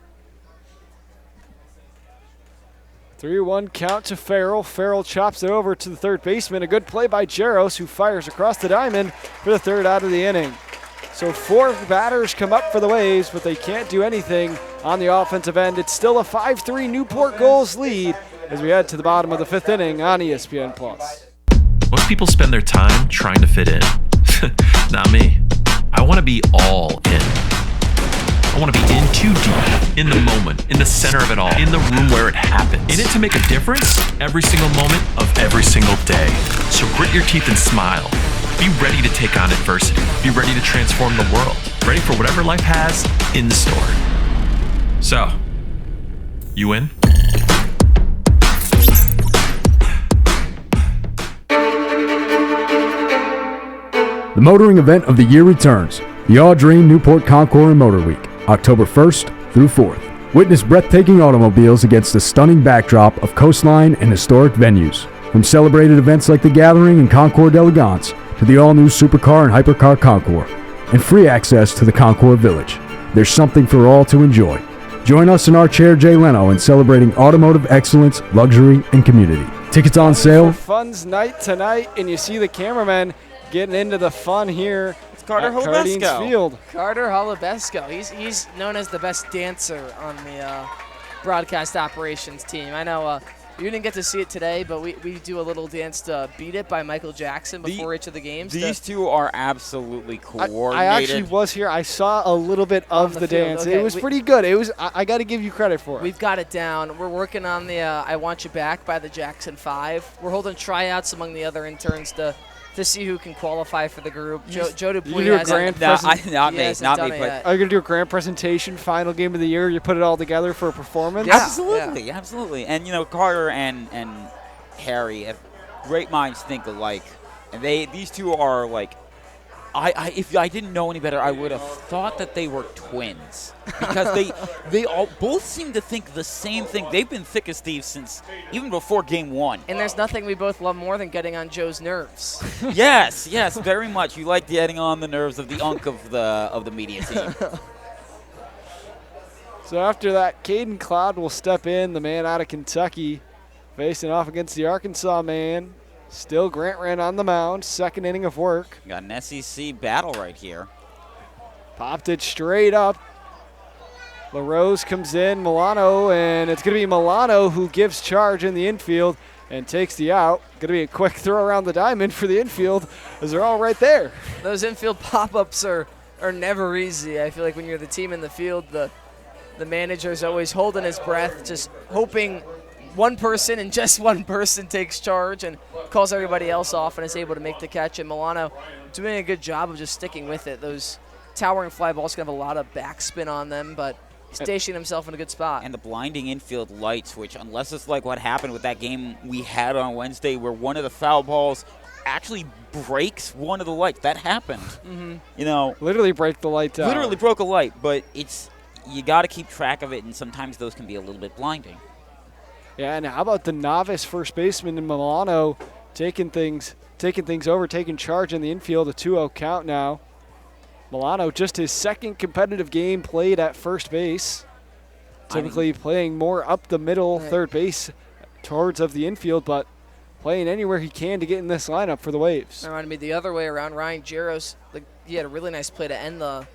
3-1 count to Farrell. Farrell chops it over to the third baseman. A good play by Jaros, who fires across the diamond for the third out of the inning. So 4 batters come up for the Waves, but they can't do anything on the offensive end. It's still a 5-3 Newport Gulls lead as we head to the bottom of the 5th inning on ESPN+. Most people spend their time trying to fit in. Not me. I want to be all in. I want to be in too deep, in the moment, in the center of it all, in the room where it happens. In it to make a difference every single moment of every single day. So grit your teeth and smile. Be ready to take on adversity. Be ready to transform the world. Ready for whatever life has in store. So, you in? The motoring event of the year returns. The All Dream Newport Concours and Motor Week, October 1st through 4th. Witness breathtaking automobiles against the stunning backdrop of coastline and historic venues. From celebrated events like the Gathering and Concours d'Elegance to the all-new supercar and hypercar concours, and free access to the Concours Village. There's something for all to enjoy. Join us in our Chair Jay Leno in celebrating automotive excellence, luxury, and community. Tickets on sale. Fun's night tonight, and you see the cameraman getting into the fun here. It's Carter Holubesco Field. Carter Holubesco. He's known as the best dancer on the broadcast operations team. I know you didn't get to see it today, but we do a little dance to Beat It by Michael Jackson before each of the games. These two are absolutely coordinated. I actually was here. I saw a little bit of the dance. Okay, it was pretty good. It was. I got to give you credit for it. We've got it down. We're working on the I Want You Back by the Jackson 5. We're holding tryouts among the other interns to see who can qualify for the group. Joe Dupuy hasn't. Not me. Are you going to do a grand presentation, final game of the year? You put it all together for a performance? Yeah. Absolutely. And, Carter and Harry have great minds think alike. And these two are like, if I didn't know any better, I would have thought that they were twins. Because they all both seem to think the same thing. They've been thick as thieves since even before game one. And there's nothing we both love more than getting on Joe's nerves. Yes, very much. You like getting on the nerves of the unk of the media team. So after that, Caden Cloud will step in, the man out of Kentucky, facing off against the Arkansas man. Still Grant ran on the mound, second inning of work. Got an SEC battle right here. Popped it straight up. LaRose comes in, Milano, and it's going to be Milano who gives charge in the infield and takes the out. Going to be a quick throw around the diamond for the infield as they're all right there. Those infield pop-ups are never easy. I feel like when you're the team in the field, the manager's always holding his breath, just hoping one person and just one person takes charge and calls everybody else off and is able to make the catch. And Milano doing a good job of just sticking with it. Those towering fly balls can have a lot of backspin on them, but he's stationing himself in a good spot. And the blinding infield lights, which unless it's like what happened with that game we had on Wednesday where one of the foul balls actually breaks one of the lights. That happened. Mm-hmm. Literally break the light out. Literally broke a light, but you got to keep track of it, and sometimes those can be a little bit blinding. Yeah, and how about the novice first baseman in Milano taking things over, taking charge in the infield, a 2-0 count now. Milano, just his second competitive game played at first base. Typically playing more up the middle, third base towards of the infield, but playing anywhere he can to get in this lineup for the Waves. That reminded me the other way around. Ryan Jaros, he had a really nice play to end the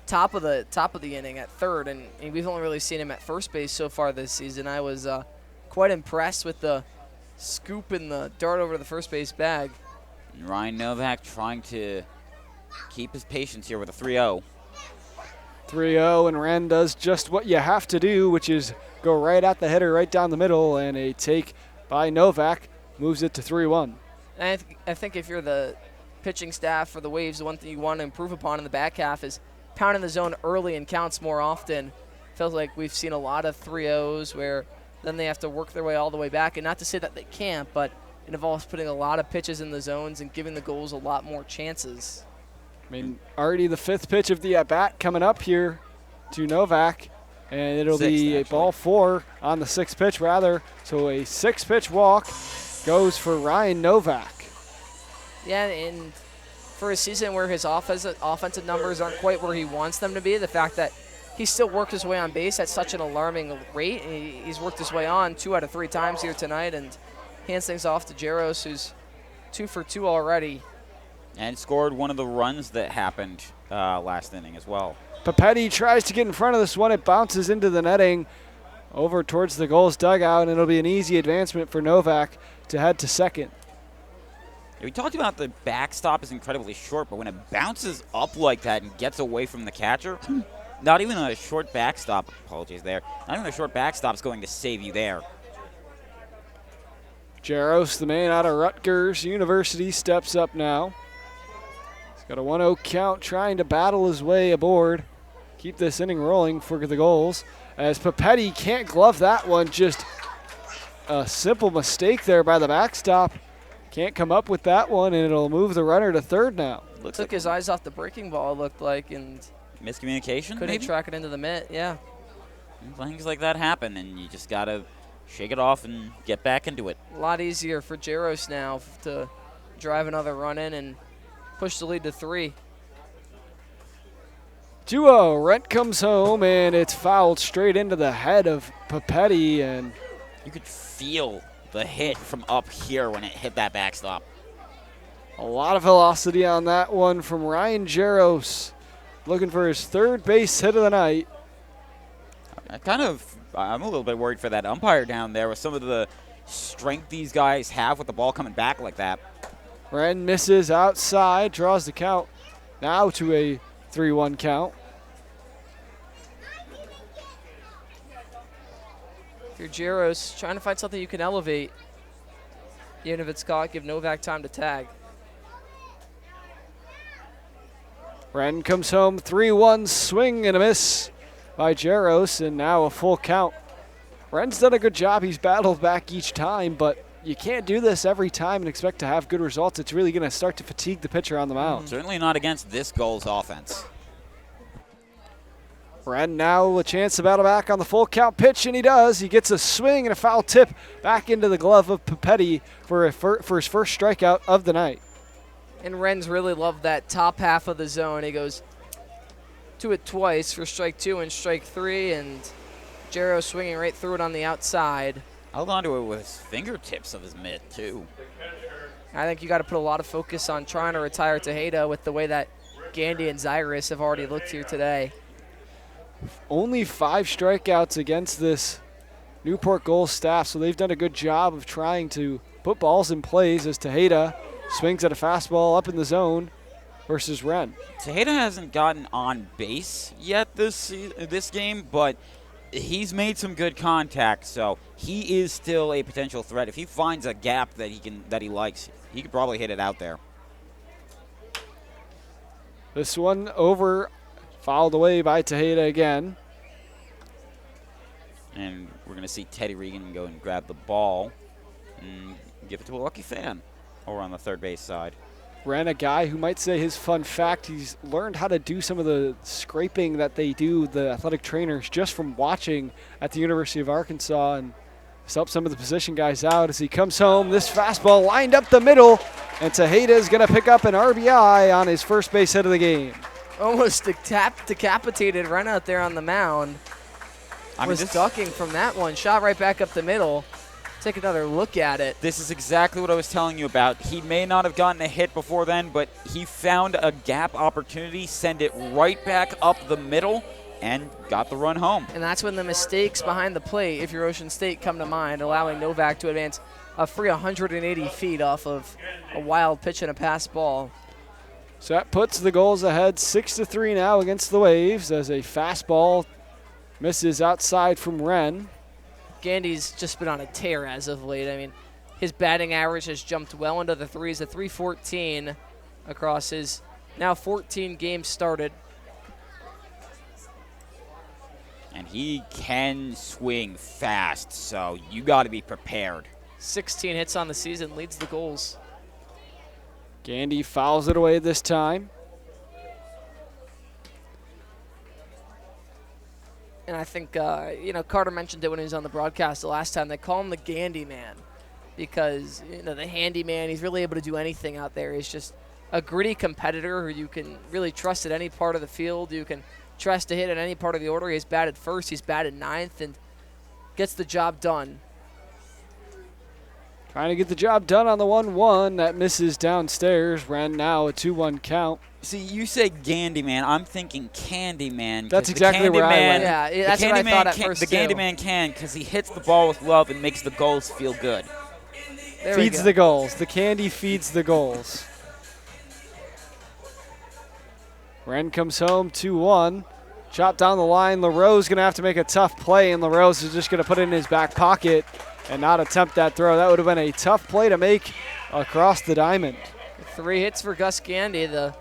top of the inning at third, and we've only really seen him at first base so far this season. I was quite impressed with the scoop and the dart over the first base bag. And Ryan Novak trying to keep his patience here with a 3-0. 3-0, and Ren does just what you have to do, which is go right at the hitter, right down the middle, and a take by Novak moves it to 3-1. And I think if you're the pitching staff for the Waves, the one thing you want to improve upon in the back half is pounding the zone early and counts more often. Feels like we've seen a lot of 3-0s where then they have to work their way all the way back. And not to say that they can't, but it involves putting a lot of pitches in the zones and giving the goals a lot more chances. I mean, already the fifth pitch of the at-bat coming up here to Novak. And it'll be a ball 4 on the sixth pitch, rather. So a 6-pitch walk goes for Ryan Novak. Yeah, and for a season where his offensive numbers aren't quite where he wants them to be, the fact that he still worked his way on base at such an alarming rate. He's worked his way on 2 out of 3 times here tonight and hands things off to Jaros, who's 2 for 2 already. And scored one of the runs that happened last inning as well. Papetti tries to get in front of this one. It bounces into the netting over towards the Gulls dugout, and it'll be an easy advancement for Novak to head to second. We talked about the backstop is incredibly short, but when it bounces up like that and gets away from the catcher, not even a short backstop, apologies there, not even a short backstop is going to save you there. Jaros, the man out of Rutgers University, steps up now. He's got a 1-0 count, trying to battle his way aboard. Keep this inning rolling for the Gulls. As Papetti can't glove that one, just a simple mistake there by the backstop. Can't come up with that one, and it'll move the runner to third now. Took his eyes off the breaking ball, it looked like, and miscommunication. Couldn't track it into the mitt, yeah. Things like that happen, and you just got to shake it off and get back into it. A lot easier for Jaros now to drive another run in and push the lead to 3. 2-0. Rent comes home, and it's fouled straight into the head of Papetti, and You could feel the hit from up here when it hit that backstop. a lot of velocity on that one from Ryan Jaros, looking for his third base hit of the night. I'm a little bit worried for that umpire down there with some of the strength these guys have with the ball coming back like that. Wren misses outside, draws the count now to a 3-1 count. If you're Jaros, trying to find something you can elevate, even if it's caught, give Novak time to tag. Wren comes home, 3-1 swing and a miss by Jaros, and now a full count. Wren's done a good job. He's battled back each time, but you can't do this every time and expect to have good results. It's really going to start to fatigue the pitcher on the mound. Certainly not against this Gulls offense. Wren now a chance to battle back on the full count pitch, and he does. He gets a swing and a foul tip back into the glove of Papetti for his first strikeout of the night. And Wren's really loved that top half of the zone. He goes to it twice for strike 2 and strike 3, and Jaros swinging right through it on the outside. Held onto it with his fingertips of his mitt, too. I think you got to put a lot of focus on trying to retire Tejeda with the way that Gandy and Zyrus have already looked here today. Only 5 strikeouts against this Newport Gulls staff, so they've done a good job of trying to put balls in plays as Tejeda swings at a fastball up in the zone versus Wren. Tejeda hasn't gotten on base yet this game, but he's made some good contact, so he is still a potential threat. If he finds a gap that he likes, he could probably hit it out there. This one over, fouled away by Tejeda again. And we're going to see Teddy Regan go and grab the ball and give it to a lucky fan over on the third base side. Wren, a guy who might say his fun fact, he's learned how to do some of the scraping that they do, the athletic trainers, just from watching at the University of Arkansas, and has helped some of the position guys out as he comes home. This fastball lined up the middle, and Tejeda is going to pick up an RBI on his first base hit of the game. Almost decapitated Wren out there on the mound. Was ducking from that one, shot right back up the middle. Take another look at it. This is exactly what I was telling you about. He may not have gotten a hit before then, but he found a gap opportunity, send it right back up the middle, and got the run home. And that's when the mistakes behind the plate, if you're Ocean State, come to mind, allowing Novak to advance a free 180 feet off of a wild pitch and a pass ball. So that puts the Gulls ahead 6-3 now against the Waves as a fastball misses outside from Wren. Gandy's just been on a tear as of late. I mean, his batting average has jumped well into the threes, a 314 across his now 14 games started. And he can swing fast, so you got to be prepared. 16 hits on the season, leads the Gulls. Gandy fouls it away this time. And I think, Carter mentioned it when he was on the broadcast the last time. They call him the Gandy Man because, the handyman, he's really able to do anything out there. He's just a gritty competitor who you can really trust at any part of the field. You can trust to hit at any part of the order. He's batted first, he's batted ninth, and gets the job done. Trying to get the job done on the 1-1. That misses downstairs. Ran now a 2-1 count. See, you say Gandy Man, I'm thinking Candy Man. That's exactly where I went. Yeah, that's what I thought at first, The Candy Man can because he hits the ball with love and makes the Gulls feel good. Feeds the Gulls. The candy feeds the Gulls. Wren comes home 2-1. Chop down the line. LaRoe's going to have to make a tough play, and LaRoe's is just going to put it in his back pocket and not attempt that throw. That would have been a tough play to make across the diamond. 3 hits for Gus Gandy. The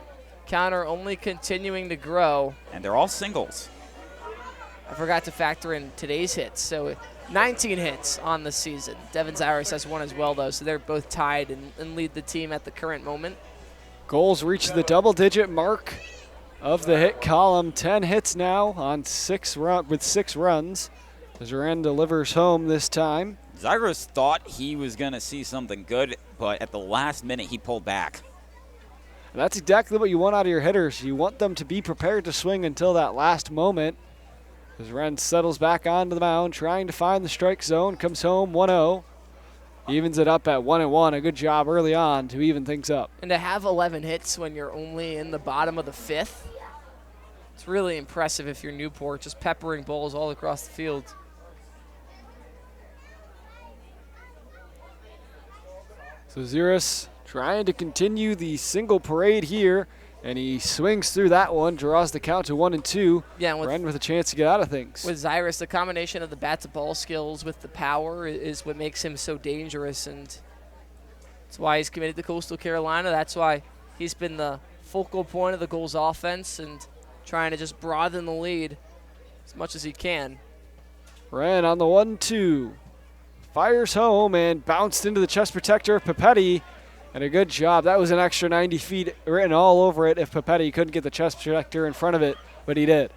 counter only continuing to grow. And they're all singles. I forgot to factor in today's hits. So 19 hits on the season. Devin Zyrus has 1 as well, though, so they're both tied and lead the team at the current moment. Gulls reach the double-digit mark of the hit column. 10 hits now on 6 runs. As Wren delivers home this time. Zyrus thought he was going to see something good, but at the last minute he pulled back. And that's exactly what you want out of your hitters. You want them to be prepared to swing until that last moment. As Wren settles back onto the mound, trying to find the strike zone, comes home 1-0. Evens it up at 1-1. A good job early on to even things up. And to have 11 hits when you're only in the bottom of the 5th, it's really impressive if you're Newport, just peppering balls all across the field. So Ziris trying to continue the single parade here, and he swings through that one, draws the count to 1-2. Yeah, and Wren with a chance to get out of things. With Ziris, the combination of the bat-to-ball skills with the power is what makes him so dangerous, and that's why he's committed to Coastal Carolina. That's why he's been the focal point of the Gulls offense and trying to just broaden the lead as much as he can. Wren on the 1-2. Fires home and bounced into the chest protector of Papetti. And a good job. That was an extra 90 feet written all over it if Papetti couldn't get the chest protector in front of it, but he did.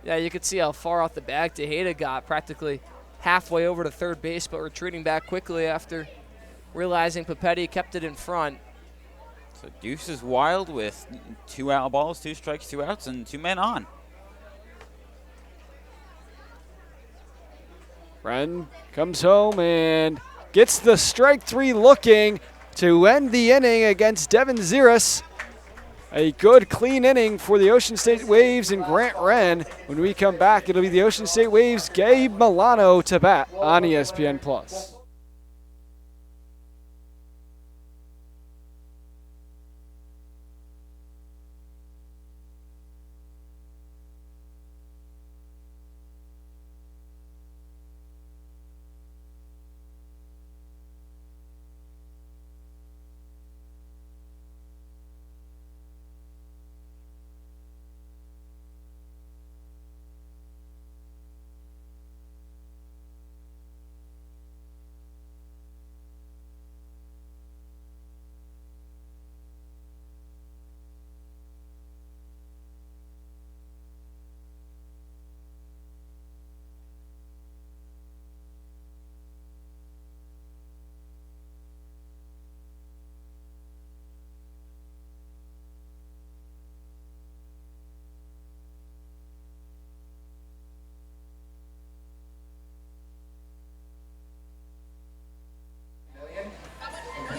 Yeah, you could see how far off the bag Tejeda got, practically halfway over to third base, but retreating back quickly after realizing Papetti kept it in front. So Deuce is wild with 2 out balls, 2 strikes, 2 outs, and 2 men on. Wren comes home and gets the strike 3 looking to end the inning against Devin Ziris. A good, clean inning for the Ocean State Waves and Grant Wren. When we come back, it'll be the Ocean State Waves' Gabe Milano to bat on ESPN+.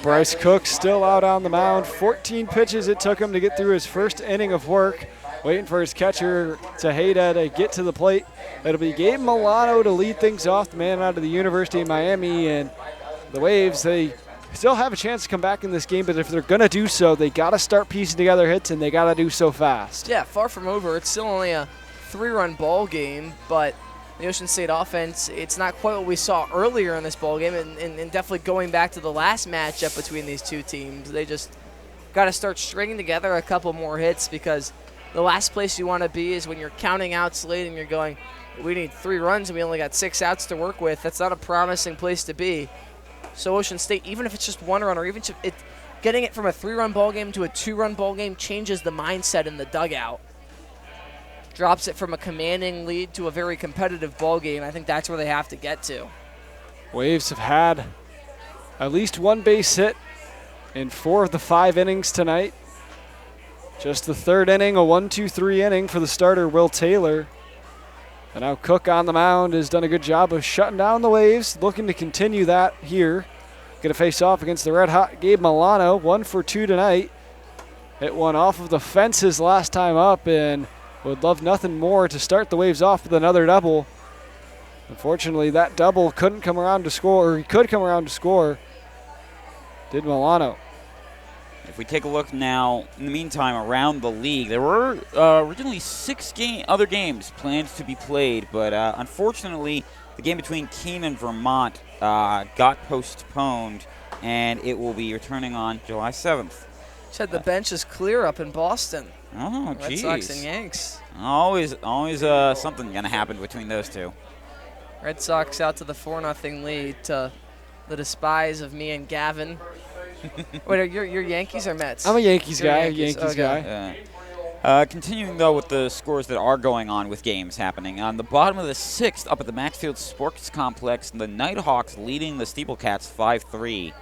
Bryce Cook still out on the mound. 14 pitches it took him to get through his first inning of work. Waiting for his catcher, Tejeda, to get to the plate. It'll be Gabe Milano to lead things off, the man out of the University of Miami. And the Waves, they still have a chance to come back in this game, but if they're going to do so, they got to start piecing together hits, and they got to do so fast. Yeah, far from over. It's still only a 3-run ball game, but the Ocean State offense, it's not quite what we saw earlier in this ball game, and definitely going back to the last matchup between these two teams. They just got to start stringing together a couple more hits, because the last place you want to be is when you're counting outs late and you're going, we need 3 runs and we only got 6 outs to work with. That's not a promising place to be. So Ocean State, even if it's just 1 run, or even if getting it from a 3-run ball game to a 2-run ball game changes the mindset in the dugout. Drops it from a commanding lead to a very competitive ball game. I think that's where they have to get to. Waves have had at least 1 base hit in 4 of the 5 innings tonight. Just the 3rd inning, a 1-2-3 inning for the starter, Will Taylor. And now Cook on the mound has done a good job of shutting down the Waves, looking to continue that here. Going to face off against the red-hot Gabe Milano, 1 for 2 tonight. Hit one off of the fences last time up, and would love nothing more to start the Waves off with another double. Unfortunately, that double couldn't come around to score, or he could come around to score. Did Milano. If we take a look now, in the meantime, around the league, there were originally 6 other games planned to be played, but unfortunately, the game between Keene and Vermont got postponed, and it will be returning on July 7th. Said the bench is clear up in Boston. Oh, geez. Red Sox and Yanks. Always something going to happen between those two. Red Sox out to the 4-0 lead to the despise of me and Gavin. Wait, are you're Yankees or Mets? I'm a Yankees You're guy. Yankees. Yankees Okay. guy. Continuing, though, with the scores that are going on with games happening. On the bottom of the 6th, up at the Maxfield Sports Complex, the Nighthawks leading the Steeplecats 5-3.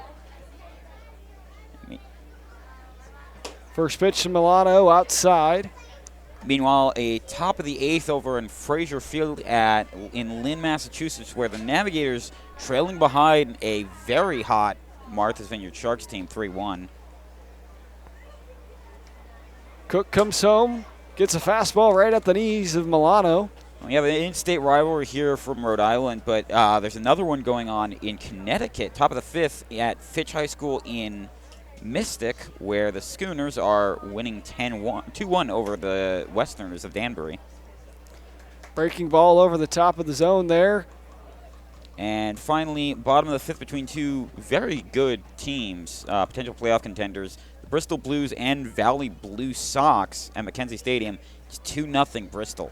First pitch to Milano outside. Meanwhile, a top of the 8th over in Fraser Field in Lynn, Massachusetts, where the Navigators trailing behind a very hot Martha's Vineyard Sharks team 3-1. Cook comes home, gets a fastball right at the knees of Milano. We have an in-state rivalry here from Rhode Island, but there's another one going on in Connecticut, top of the 5th at Fitch High School in Mystic, where the Schooners are winning 2-1 over the Westerners of Danbury. Breaking ball over the top of the zone there. And finally, bottom of the 5th between two very good teams, potential playoff contenders, the Bristol Blues and Valley Blue Sox at Mackenzie Stadium. It's 2-0 Bristol.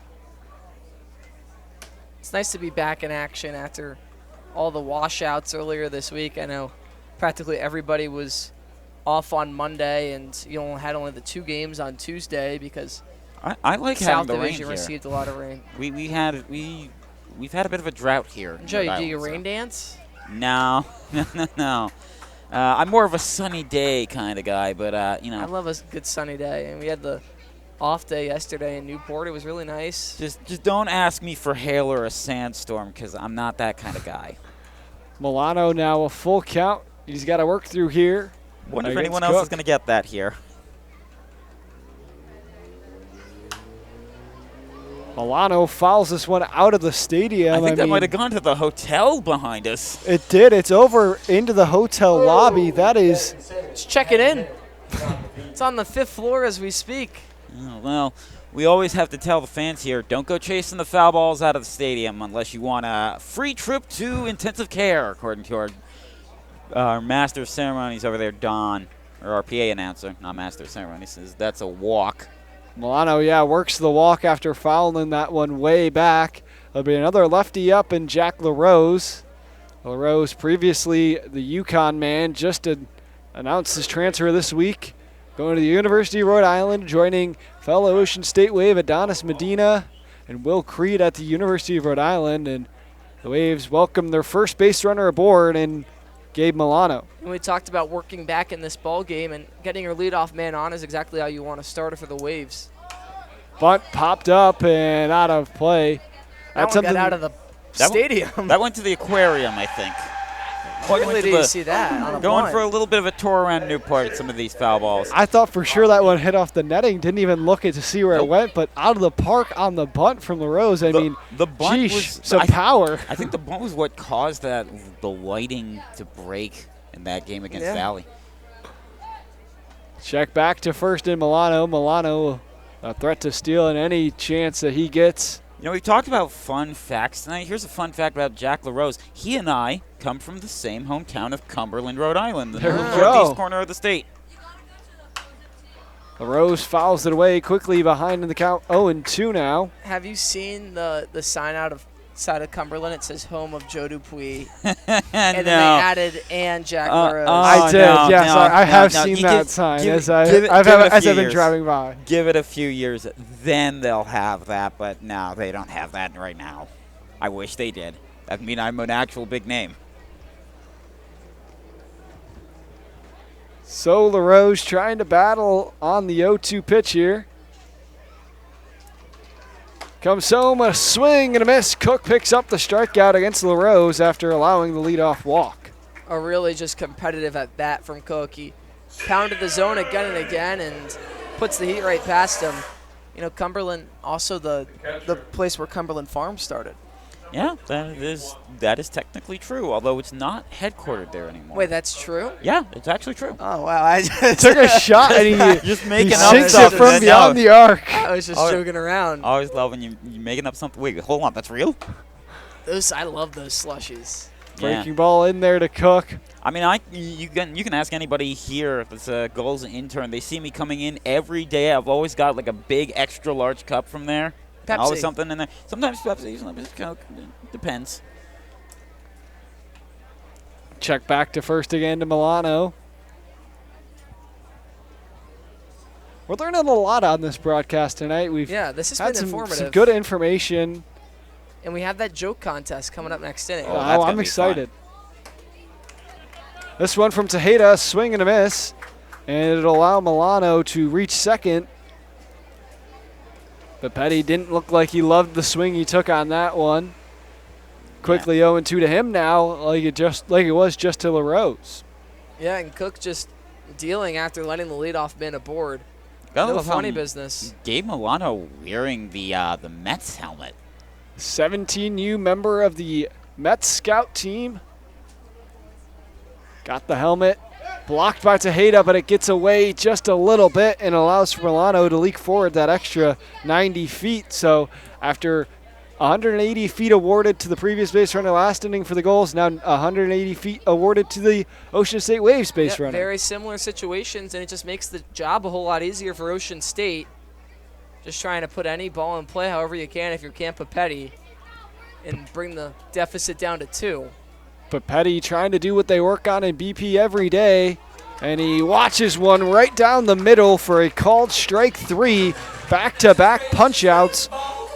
It's nice to be back in action after all the washouts earlier this week. I know practically everybody was off on Monday, and you know, had only the 2 games on Tuesday because I like South having the rain Division here. Received a lot of rain. We've had a bit of a drought here. Joe, you do your rain dance? No, no. I'm more of a sunny day kind of guy, but you know. I love a good sunny day, and we had the off day yesterday in Newport. It was really nice. Just don't ask me for hail or a sandstorm because I'm not that kind of guy. Milano now a full count. He's got to work through here. Wonder if anyone else is going to get that here. Milano fouls this one out of the stadium. I think that might have gone to the hotel behind us. It did. It's over into the hotel lobby. That is. Just check it in. It's on the 5th floor as we speak. Oh, well, we always have to tell the fans here, don't go chasing the foul balls out of the stadium unless you want a free trip to intensive care, according to our master of ceremonies over there, Don, or our PA announcer, not master of ceremonies, says that's a walk. Milano, works the walk after fouling that one way back. There'll be another lefty up and Jack LaRose. LaRose, previously the Yukon man, just announced his transfer this week. Going to the University of Rhode Island, joining fellow Ocean State Wave Adonis Medina and Will Creed at the University of Rhode Island. And the Waves welcome their first base runner aboard in Gabe Milano. And we talked about working back in this ball game, and getting your leadoff man on is exactly how you want to start it for the Waves. Bunt popped up and out of play. That one got out of the stadium. That went to the aquarium, I think. Rarely do you see that on a Going bunt. for a little bit of a tour around Newport, some of these foul balls. I thought for sure that one hit off the netting. Didn't even look to see where it went, but out of the park on the bunt from LaRose. I mean, the bunt geesh, was some power. I think the bunt was what caused the lighting to break in that game against Valley. Check back to first in Milano. Milano, a threat to steal in any chance that he gets. You know, we've talked about fun facts tonight. Here's a fun fact about Jack LaRose. He and I come from the same hometown of Cumberland, Rhode Island, the northeast corner of the state. LaRose fouls it away quickly behind in the count 0-2 now. Have you seen the sign out of side of Cumberland? It says home of Joe Dupuis. And then they added and Jack LaRose. I did, yes. I have seen that sign as I've been driving by. Give it a few years, then they'll have that, but no, they don't have that right now. I wish they did. That would mean I'm an actual big name. So LaRose trying to battle on the 0-2 pitch here. Comes home, a swing and a miss. Cook picks up the strikeout against LaRose after allowing the leadoff walk. A really just competitive at bat from Cook. He pounded the zone again and again and puts the heat right past him. You know, Cumberland, also the place where Cumberland Farms started. Yeah, that is technically true, although it's not headquartered there anymore. Wait, that's true? Yeah, it's actually true. Oh, wow. I just took a shot and he just making he up sinks stuff it from beyond the arc. I was just joking around. I always love when you're making up something. Wait, hold on, that's real? I love those slushies. Breaking ball in there to Cook. I mean, you can ask anybody here that's a Gulls intern. They see me coming in every day. I've always got like a big extra large cup from there. Pepsi. Always something in there. Sometimes Pepsi, sometimes Coke. Depends. Check back to first again to Milano. We're learning a lot on this broadcast tonight. This has had been informative. some good information. And we have that joke contest coming up next inning. Oh, I'm excited. This one from Tejeda, swing and a miss. and it'll allow Milano to reach second. But Petty didn't look like he loved the swing he took on that one. Quickly 0-2 to him now, like it was just to LaRose. Yeah, and Cook just dealing after letting the leadoff man aboard. Gotta No love funny how business. Gabe Milano wearing the Mets helmet. 17U member of the Mets scout team. Got the helmet. Blocked by Tejeda, but it gets away just a little bit and allows for Milano to leak forward that extra 90 feet. So after 180 feet awarded to the previous base runner last inning for the Gulls, now 180 feet awarded to the Ocean State Waves base runner. Very similar situations, and it just makes the job a whole lot easier for Ocean State. Just trying to put any ball in play however you can if you're Campa Petty and bring the deficit down to 2. But Petty trying to do what they work on in BP every day, and he watches one right down the middle for a called strike 3. Back-to-back punch-outs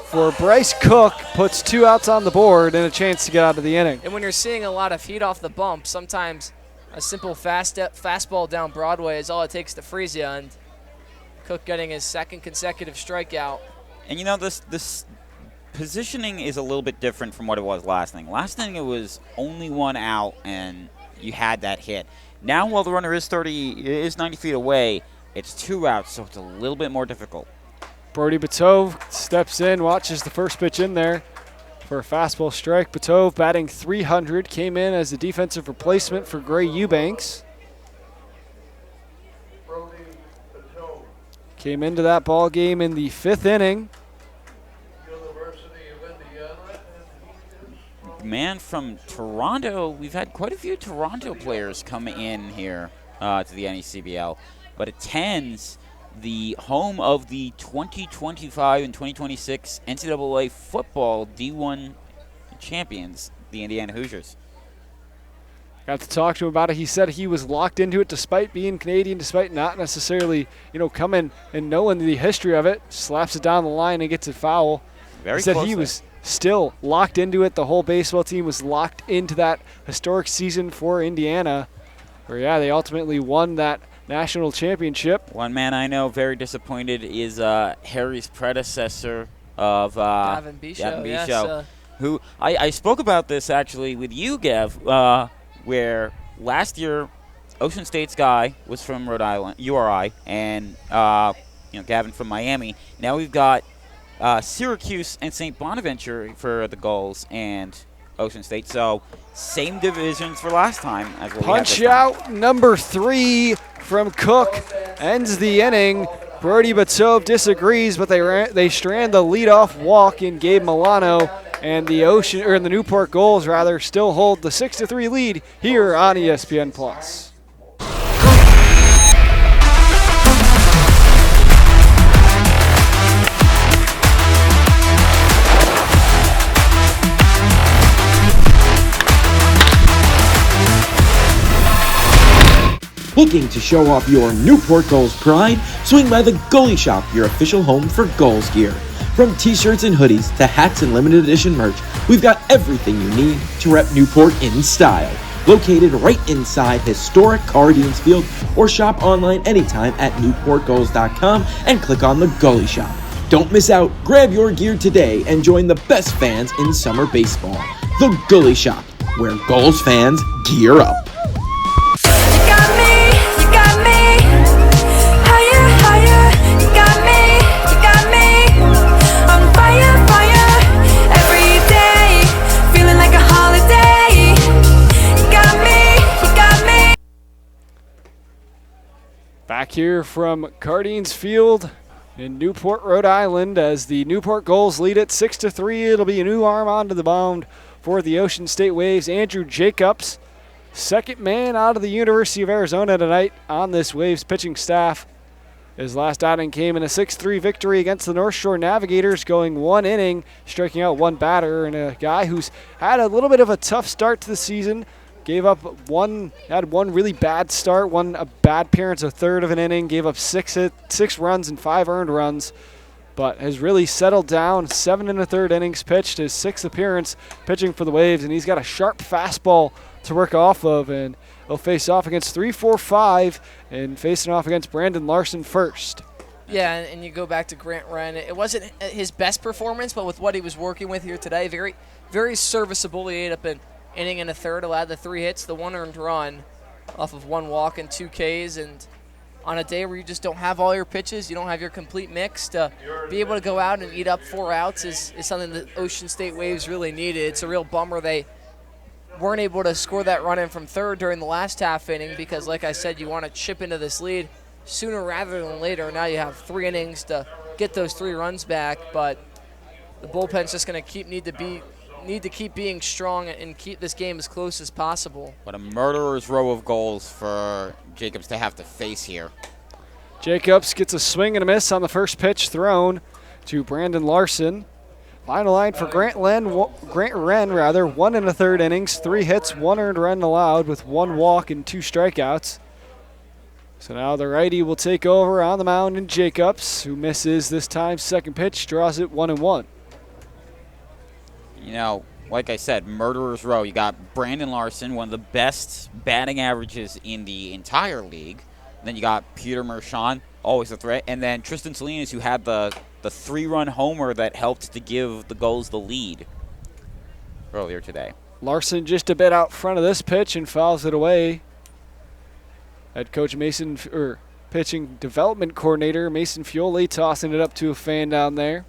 for Bryce Cook, puts 2 outs on the board and a chance to get out of the inning. And when you're seeing a lot of heat off the bump, sometimes a simple fastball down Broadway is all it takes to freeze you, and Cook getting his second consecutive strikeout. And you know, this positioning is a little bit different from what it was last inning. Last inning it was only 1 out and you had that hit. Now while the runner is 90 feet away, it's 2 outs, so it's a little bit more difficult. Brody Batove steps in, watches the first pitch in there for a fastball strike. Batove batting .300, came in as a defensive replacement for Gray Eubanks. Came into that ball game in the 5th inning. Man from Toronto, we've had quite a few Toronto players come in here to the NECBL, but attends the home of the 2025 and 2026 NCAA football D1 champions, the Indiana Hoosiers. Got to talk to him about it. He said he was locked into it despite being Canadian, despite not necessarily, coming and knowing the history of it. Slaps it down the line and gets it foul. Very he said close he there. was still locked into it. The whole baseball team was locked into that historic season for Indiana, where, they ultimately won that national championship. One man I know very disappointed is Harry's predecessor of Gavin Bisho, yes, who I spoke about this actually with you, Gav, where last year Ocean State's guy was from Rhode Island, URI, and Gavin from Miami. Now we've got Syracuse and St. Bonaventure for the Gulls and Ocean State. So same divisions for last time as what we had this Punch time. out number 3 from Cook ends the inning. Brody Batove disagrees, but they strand the leadoff walk in Gabe Milano, and the Newport Gulls still hold the 6-3 lead here on ESPN Plus. Looking to show off your Newport Gulls pride? Swing by the Goalie Shop, your official home for Gulls gear. From t-shirts and hoodies to hats and limited edition merch, we've got everything you need to rep Newport in style. Located right inside historic Cardines Field, or shop online anytime at newportgulls.com and click on the Goalie Shop. Don't miss out, grab your gear today and join the best fans in summer baseball. The Goalie Shop, where Gulls fans gear up. Back here from Cardines Field in Newport, Rhode Island, as the Newport Gulls lead it 6-3. It'll be a new arm onto the mound for the Ocean State Waves. Andrew Jacobs, second man out of the University of Arizona tonight on this Waves pitching staff. His last outing came in a 6-3 victory against the North Shore Navigators, going 1 inning, striking out 1 batter, and a guy who's had a little bit of a tough start to the season. Had one really bad start, a bad appearance, a third of an inning, gave up 6 runs and 5 earned runs, but has really settled down. 7 1/3 innings pitched, his 6th appearance pitching for the Waves, and he's got a sharp fastball to work off of. And He'll face off against 3-4-5 and facing off against Brandon Larson first. Yeah, and you go back to Grant Wren. It wasn't his best performance, but with what he was working with here today, very, very serviceable. He ended up an inning and a third, allowed the 3 hits, the 1 earned run off of 1 walk and 2 Ks. And on a day where you just don't have all your pitches, you don't have your complete mix, to be able to go out and eat up 4 outs is something that Ocean State Waves really needed. It's a real bummer they weren't able to score that run in from third during the last half inning because, like I said, you want to chip into this lead sooner rather than later. Now you have 3 innings to get those 3 runs back, but the bullpen's just going to need to keep being strong and keep this game as close as possible. What a murderer's row of goals for Jacobs to have to face here. Jacobs gets a swing and a miss on the first pitch thrown to Brandon Larson. Final line for Grant Wren, 1 1/3 innings, 3 hits, 1 earned run allowed with 1 walk and 2 strikeouts. So now the righty will take over on the mound, and Jacobs, who misses this time, second pitch, draws it 1-1. You know, like I said, murderer's row. You got Brandon Larson, one of the best batting averages in the entire league. Then you got Peter Mershon, always a threat. And then Tristan Salinas, who had the 3-run homer that helped to give the Gulls the lead earlier today. Larson just a bit out front of this pitch and fouls it away. Head coach pitching development coordinator Mason Fiole tossing it up to a fan down there.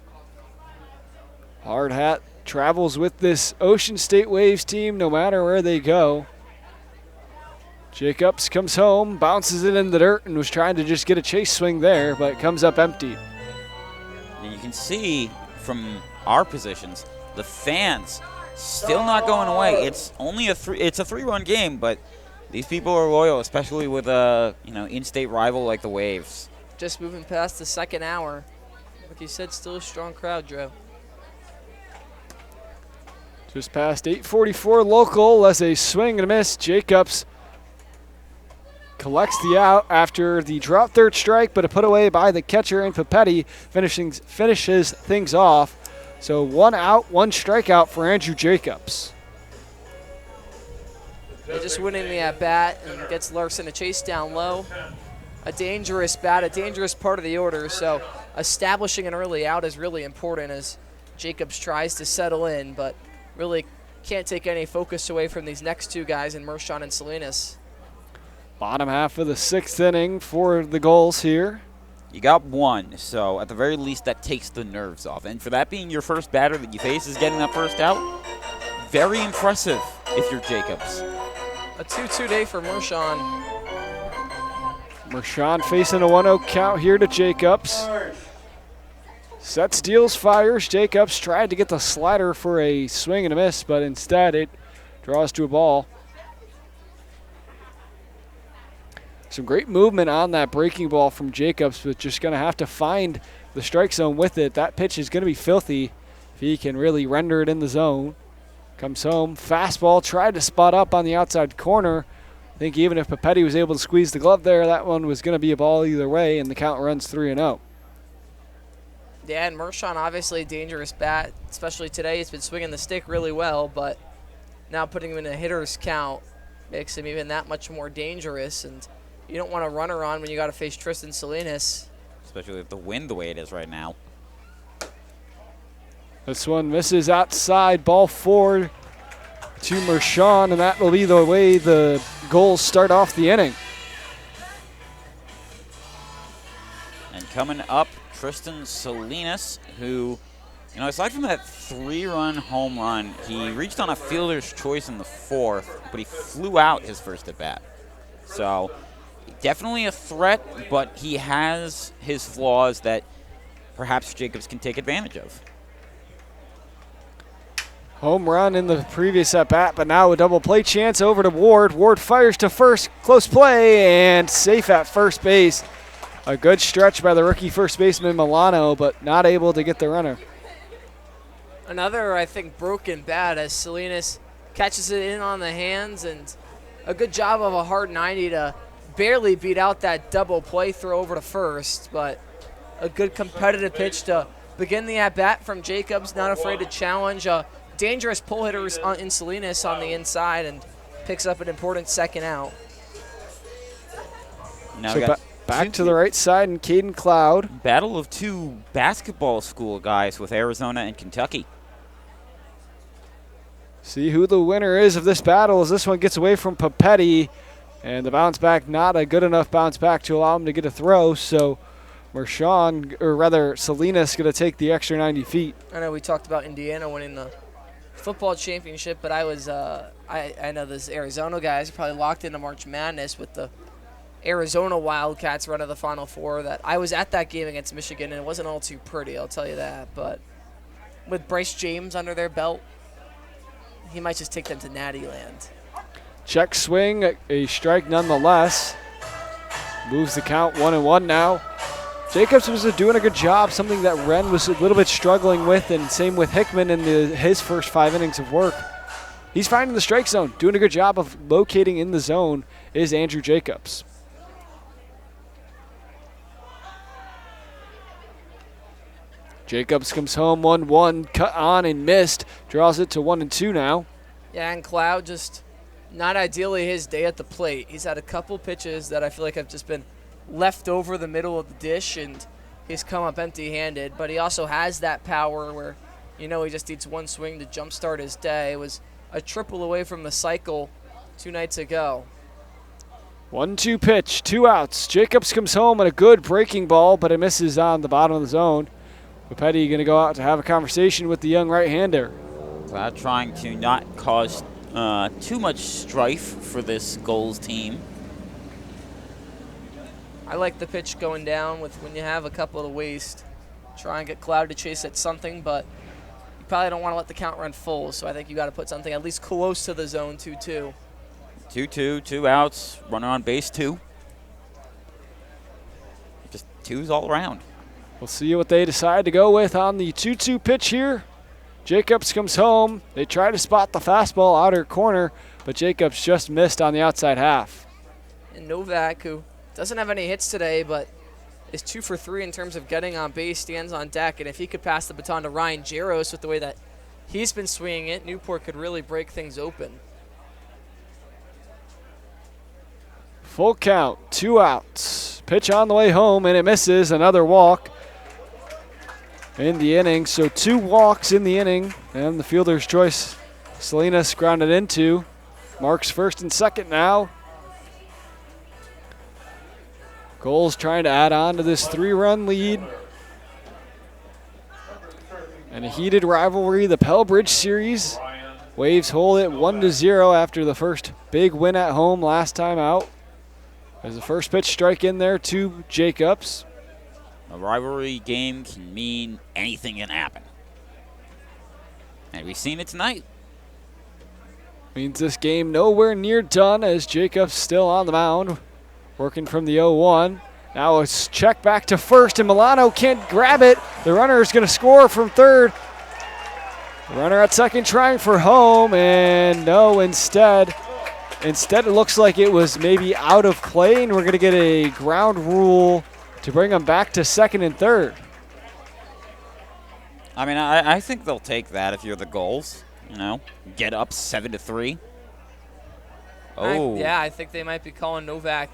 Hard hat travels with this Ocean State Waves team no matter where they go. Jacobs comes home, bounces it in the dirt, and was trying to just get a chase swing there, but it comes up empty. And you can see from our positions, the fans still not going away. It's only a 3-run game, but these people are loyal, especially with a in-state rival like the Waves. Just moving past the second hour. Like you said, still a strong crowd, Joe. Just past 8:44 local as a swing and a miss. Jacobs collects the out after the drop third strike, but a put away by the catcher, and Papetti finishes things off. So 1 out, 1 strikeout for Andrew Jacobs. Just winning the at-bat and gets Larson a chase down low. A dangerous bat, a dangerous part of the order, so establishing an early out is really important as Jacobs tries to settle in, but really can't take any focus away from these next 2 guys in Mershon and Salinas. Bottom half of the 6th inning for the Gulls here. You got 1, so at the very least that takes the nerves off. And for that being your first batter that you face is getting that first out, very impressive if you're Jacobs. A 2-2 day for Mershon. Mershon facing a 1-0 count here to Jacobs. Sets, deals, fires. Jacobs tried to get the slider for a swing and a miss, but instead it draws to a ball. Some great movement on that breaking ball from Jacobs, but just going to have to find the strike zone with it. That pitch is going to be filthy if he can really render it in the zone. Comes home, fastball, tried to spot up on the outside corner. I think even if Papetti was able to squeeze the glove there, that one was going to be a ball either way, and the count runs 3-0. Yeah, and Mershon, obviously a dangerous bat, especially today. He's been swinging the stick really well, but now putting him in a hitter's count makes him even that much more dangerous, and you don't want a runner on when you got to face Tristan Salinas. Especially with the wind the way it is right now. This one misses outside, ball 4 to Mershon, and that will be the way the Gulls start off the inning. And coming up, Tristan Salinas, who, aside from that 3-run home run, he reached on a fielder's choice in the 4th, but he flew out his first at-bat. So definitely a threat, but he has his flaws that perhaps Jacobs can take advantage of. Home run in the previous at-bat, but now a double play chance over to Ward. Ward fires to first, close play, and safe at first base. A good stretch by the rookie first baseman Milano, but not able to get the runner. Another, I think, broken bat as Salinas catches it in on the hands, and a good job of a hard 90 to barely beat out that double play throw over to first, but a good competitive pitch to begin the at-bat from Jacobs, not afraid to challenge dangerous pull hitters in Salinas on the inside, and picks up an important second out. Now So we got back to the right side, and Caden Cloud. battle of two basketball school guys with Arizona and Kentucky. See who the winner is of this battle as this one gets away from Papetti. And the bounce back, not a good enough bounce back to allow him to get a throw. So Salinas going to take the extra 90 feet. I know we talked about Indiana winning the football championship, but I was I know those Arizona guys are probably locked into March Madness with the Arizona Wildcats run of the Final Four. That I was at that game against Michigan, and it wasn't all too pretty, I'll tell you that. But with Bryce James under their belt, he might just take them to Natty Land. Check swing, a strike nonetheless. Moves the count 1-1 now. Jacobs was doing a good job, something that Wren was a little bit struggling with, and same with Hickman in his first 5 innings of work. He's finding the strike zone, doing a good job of locating in the zone is Andrew Jacobs. Jacobs comes home 1-1, cut on and missed, draws it to 1-2 now. Yeah, and Cloud just not ideally his day at the plate. He's had a couple pitches that I feel like have just been left over the middle of the dish, and he's come up empty-handed. But he also has that power where, he just needs one swing to jumpstart his day. It was a triple away from the cycle 2 nights ago. 1-2 pitch, 2 outs. Jacobs comes home on a good breaking ball, but it misses on the bottom of the zone. Papetti going to go out to have a conversation with the young right-hander. Cloud trying to not cause too much strife for this Gulls team. I like the pitch going down with when you have a couple to waste. Try and get Cloud to chase at something, but you probably don't want to let the count run full, so I think you got to put something at least close to the zone 2-2. 2-2, 2 outs, runner on base 2. Just 2s all around. We'll see what they decide to go with on the 2-2 pitch here. Jacobs comes home. They try to spot the fastball outer corner, but Jacobs just missed on the outside half. And Novak, who doesn't have any hits today, but is 2 for 3 in terms of getting on base, stands on deck. And if he could pass the baton to Ryan Jaros with the way that he's been swinging it, Newport could really break things open. Full count, 2 outs. Pitch on the way home, and it misses. Another walk in the inning. So 2 walks in the inning, and the fielder's choice, Salinas grounded into. Marks first and second now. Gulls trying to add on to this 3-run lead. And a heated rivalry, the Pell Bridge Series. Waves hold it 1-0 after the first big win at home last time out. As the first pitch strike in there to Jacobs. A rivalry game can mean anything can happen. And we've seen it tonight. Means this game nowhere near done as Jacobs still on the mound, working from the 0-1. Now it's check back to first, and Milano can't grab it. The runner is going to score from third. The runner at second trying for home, and no, instead it looks like it was maybe out of play, and we're going to get a ground rule to bring them back to second and third. I mean, I think they'll take that if you're the Gulls. Get up 7-3. Oh. I think they might be calling Novak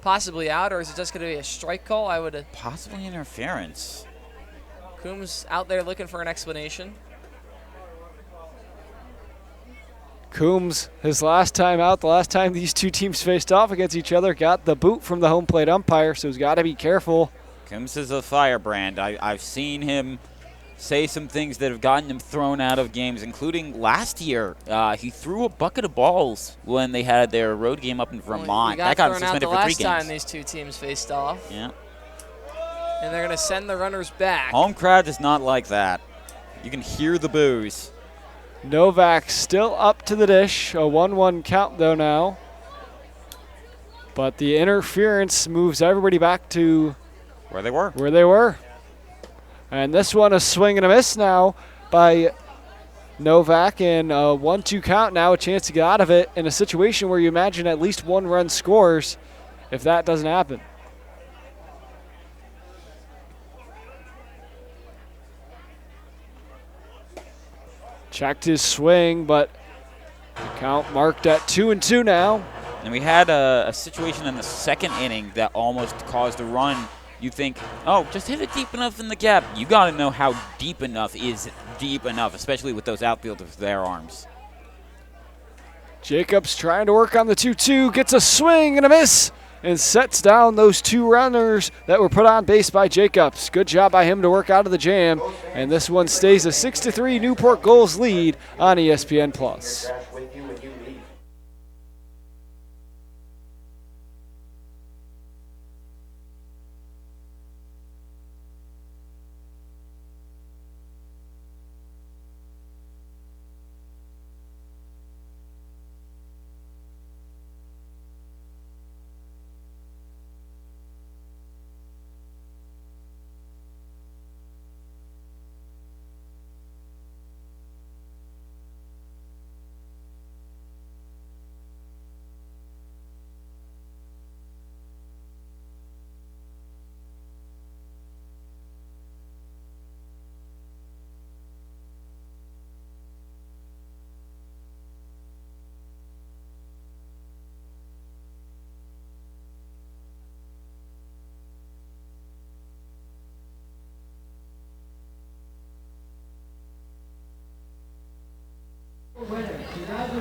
possibly out, or is it just going to be a strike call? I would possibly interference. Coombs out there looking for an explanation. Coombs, his last time out, the last time these two teams faced off against each other, got the boot from the home plate umpire, so he's got to be careful. Coombs is a firebrand. I've seen him say some things that have gotten him thrown out of games, including last year. He threw a bucket of balls when they had their road game up in Vermont. That got him thrown out suspended the for 3 last games. time these two teams faced off. Yeah. And they're going to send the runners back. Home crowd does not like that. You can hear the boos. Novak still up to the dish. A 1-1 count, though, now. But the interference moves everybody back to where they were. And this one, a swing and a miss now by Novak. And a 1-2 count now, a chance to get out of it in a situation where you imagine at least 1 run scores if that doesn't happen. Checked his swing, but count marked at 2-2 now. And we had a situation in the second inning that almost caused a run. You think, oh, just hit it deep enough in the gap. You got to know how deep enough is deep enough, especially with those outfielders with their arms. Jacobs trying to work on the 2-2, gets a swing and a miss, and sets down those 2 runners that were put on base by Jacobs. Good job by him to work out of the jam, and this one stays a 6-3 Newport Gulls lead on ESPN+.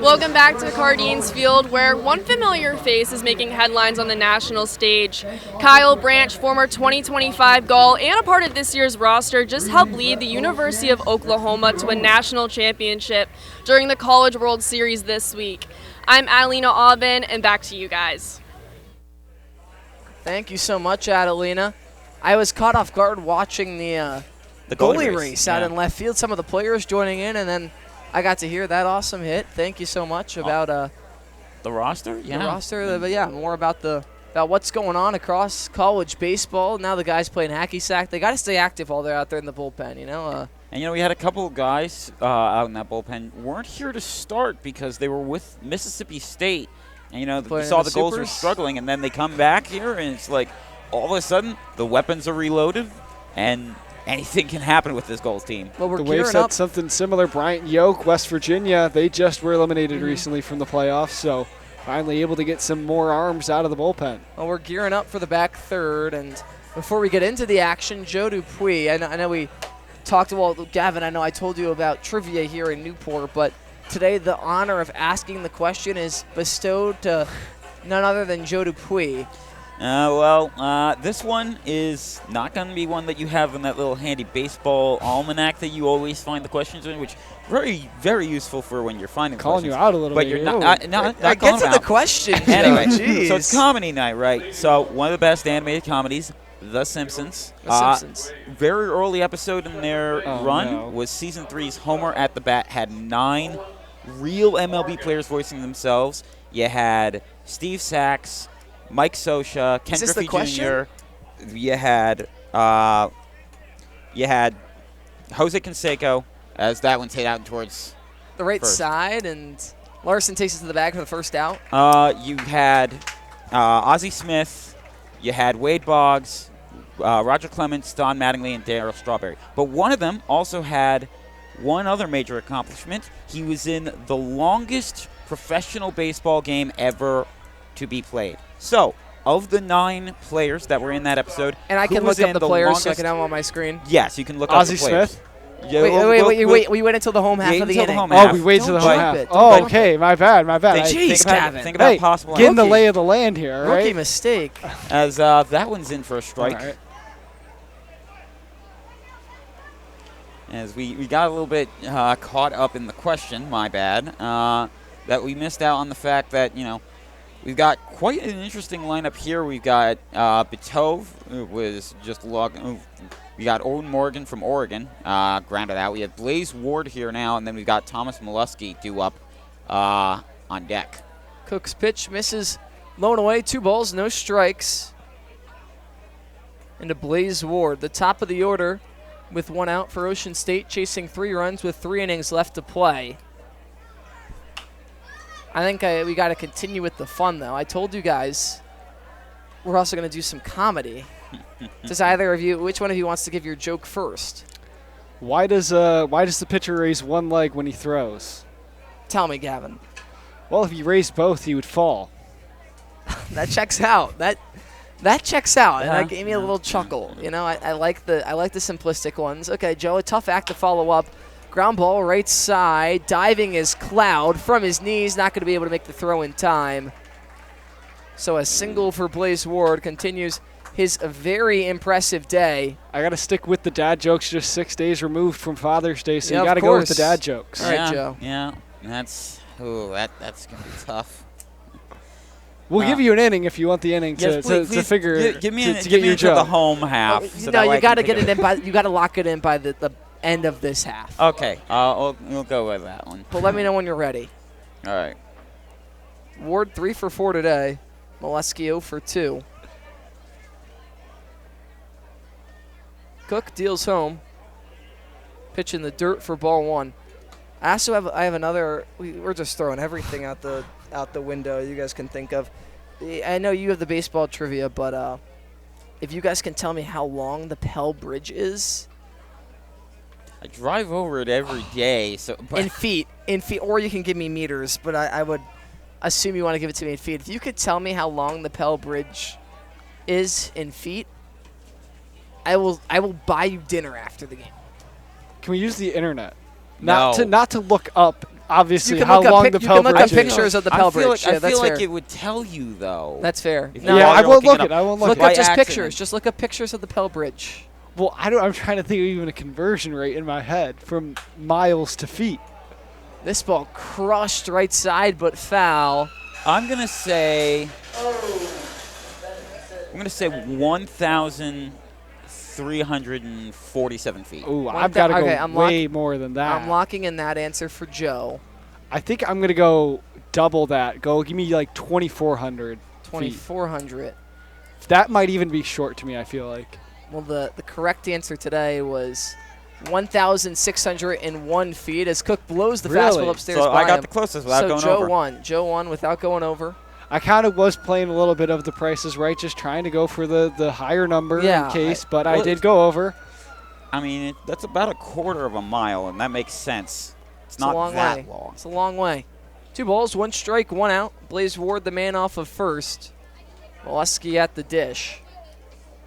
Welcome back to Cardines Field, where one familiar face is making headlines on the national stage. Kyle Branch, former 2025 Gull and a part of this year's roster, just helped lead the University of Oklahoma to a national championship during the College World Series this week. I'm Adelina Aubin, and back to you guys. Thank you so much, Adelina. I was caught off guard watching the goalie race out in left field, some of the players joining in, and then I got to hear that awesome hit. Thank you so much about the roster. Yeah, the roster. But yeah, more about what's going on across college baseball. Now the guys playing hacky sack. They got to stay active while they're out there in the bullpen. You know. And we had a couple of guys out in that bullpen weren't here to start because they were with Mississippi State, and we saw the Gulls were struggling, and then they come back here, and it's like all of a sudden the weapons are reloaded, and anything can happen with this Gulls team. Well, the Waves had something similar. Bryant Yoke, West Virginia, they just were eliminated recently from the playoffs, so finally able to get some more arms out of the bullpen. Well, we're gearing up for the back third, and before we get into the action, Joe Dupuis, I know we talked about, Gavin, I know I told you about trivia here in Newport, but today the honor of asking the question is bestowed to none other than Joe Dupuis. This one is not going to be one that you have in that little handy baseball almanac that you always find the questions in, which very, very useful for when you're finding calling questions. You out a little but bit. You're not get to the question. Anyway, so it's comedy night, right? So one of the best animated comedies, The Simpsons. Very early episode in their run was season 3's Homer at the Bat had 9 real MLB players voicing themselves. You had Steve Sachs, Mike Scioscia, Ken Griffey Jr. You had Jose Canseco, as that one's hit out towards the right side, and Larson takes it to the bag for the first out. You had Ozzie Smith, you had Wade Boggs, Roger Clemens, Don Mattingly, and Darryl Strawberry. But one of them also had one other major accomplishment. He was in the longest professional baseball game ever to be played. So, of the 9 players that were in that episode, and I can look up the players so I can have them on my screen. Yes, you can look up the players. Smith? Wait, we wait until the home half of the inning. We wait till the home half. Oh, okay, my bad. Jeez, Gavin. Think about possible. Getting the lay of the land here, right? Rookie mistake. As that one's in for a strike. All right. As we got a little bit caught up in the question, my bad, that we missed out on the fact that, we've got quite an interesting lineup here. We've got Bitove, who was just logging. We got Owen Morgan from Oregon, grounded out. We have Blaze Ward here now, and then we've got Thomas Molesky due up on deck. Cook's pitch misses, low and away, 2 balls, no strikes. Into Blaze Ward, the top of the order, with 1 out for Ocean State, chasing 3 runs with 3 innings left to play. I think we got to continue with the fun, though. I told you guys we're also going to do some comedy. Does either of you, which one of you wants to give your joke first? Why does the pitcher raise one leg when he throws? Tell me, Gavin. Well, if he raised both, he would fall. That checks out. That checks out, and Yeah. that gave me a little chuckle. You know, I like the simplistic ones. Okay, Joe, a tough act to follow up. Ground ball right side. Diving is Cloud from his knees. Not going to be able to make the throw in time. So a single for Blaze Ward continues his very impressive day. I got to stick with the dad jokes, just 6 days removed from Father's Day, so Yeah, you got to of go with the course. dad jokes. All right, Joe. Yeah, that's that's gonna be tough. We'll give you an inning if you want the inning Yes, to please, figure give me to an- get give me your into the joke. home half. so No, that way you I got to can get think it of in by. You got to lock it in by the end of this half. Okay, we'll go with that one. But let me know when you're ready. All right. Ward 3 for 4 today. Molesky 0 for 2. Cook deals home. Pitch in the dirt for ball 1. I also have another. We're just throwing everything out the window you guys can think of. I know you have the baseball trivia, but if you guys can tell me how long the Pell Bridge is. I drive over it every day, so In feet, or you can give me meters, but I would assume you want to give it to me in feet. If you could tell me how long the Pell Bridge is in feet, I will buy you dinner after the game. Can we use the internet? No. Not to look up, obviously, You can how look up long pic- the you Pell can look Bridge up is. pictures of the Pell Bridge. I Yeah, that's feel like fair. it would tell you though. That's fair. If No, you Yeah, are I won't looking look up it. I won't look Look it. up by just accident. pictures. Just look up pictures of the Pell Bridge. Well, I'm trying to think of even a conversion rate in my head from miles to feet. This ball crushed right side, but foul. I'm gonna say 1,347 feet. Ooh, I've got to go okay, I'm way more than that. I'm locking in that answer for Joe. I think I'm going to go double that. Give me like 2,400 feet. 2,400. That might even be short to me, I feel like. Well, the correct answer today was 1,601 feet as Cook blows the Really? fastball upstairs So by I got him. the closest without so going Joe over. won. Joe won without going over. I kind of was playing a little bit of the Price is Right, just trying to go for the higher number Yeah, in case, but I well, did go over. I mean, that's about a quarter of a mile, and that makes sense. It's It's not a long that way. long. It's a long way. 2 balls, 1 strike, 1 out. Blaze Ward, the man off of first. Molesky at the dish.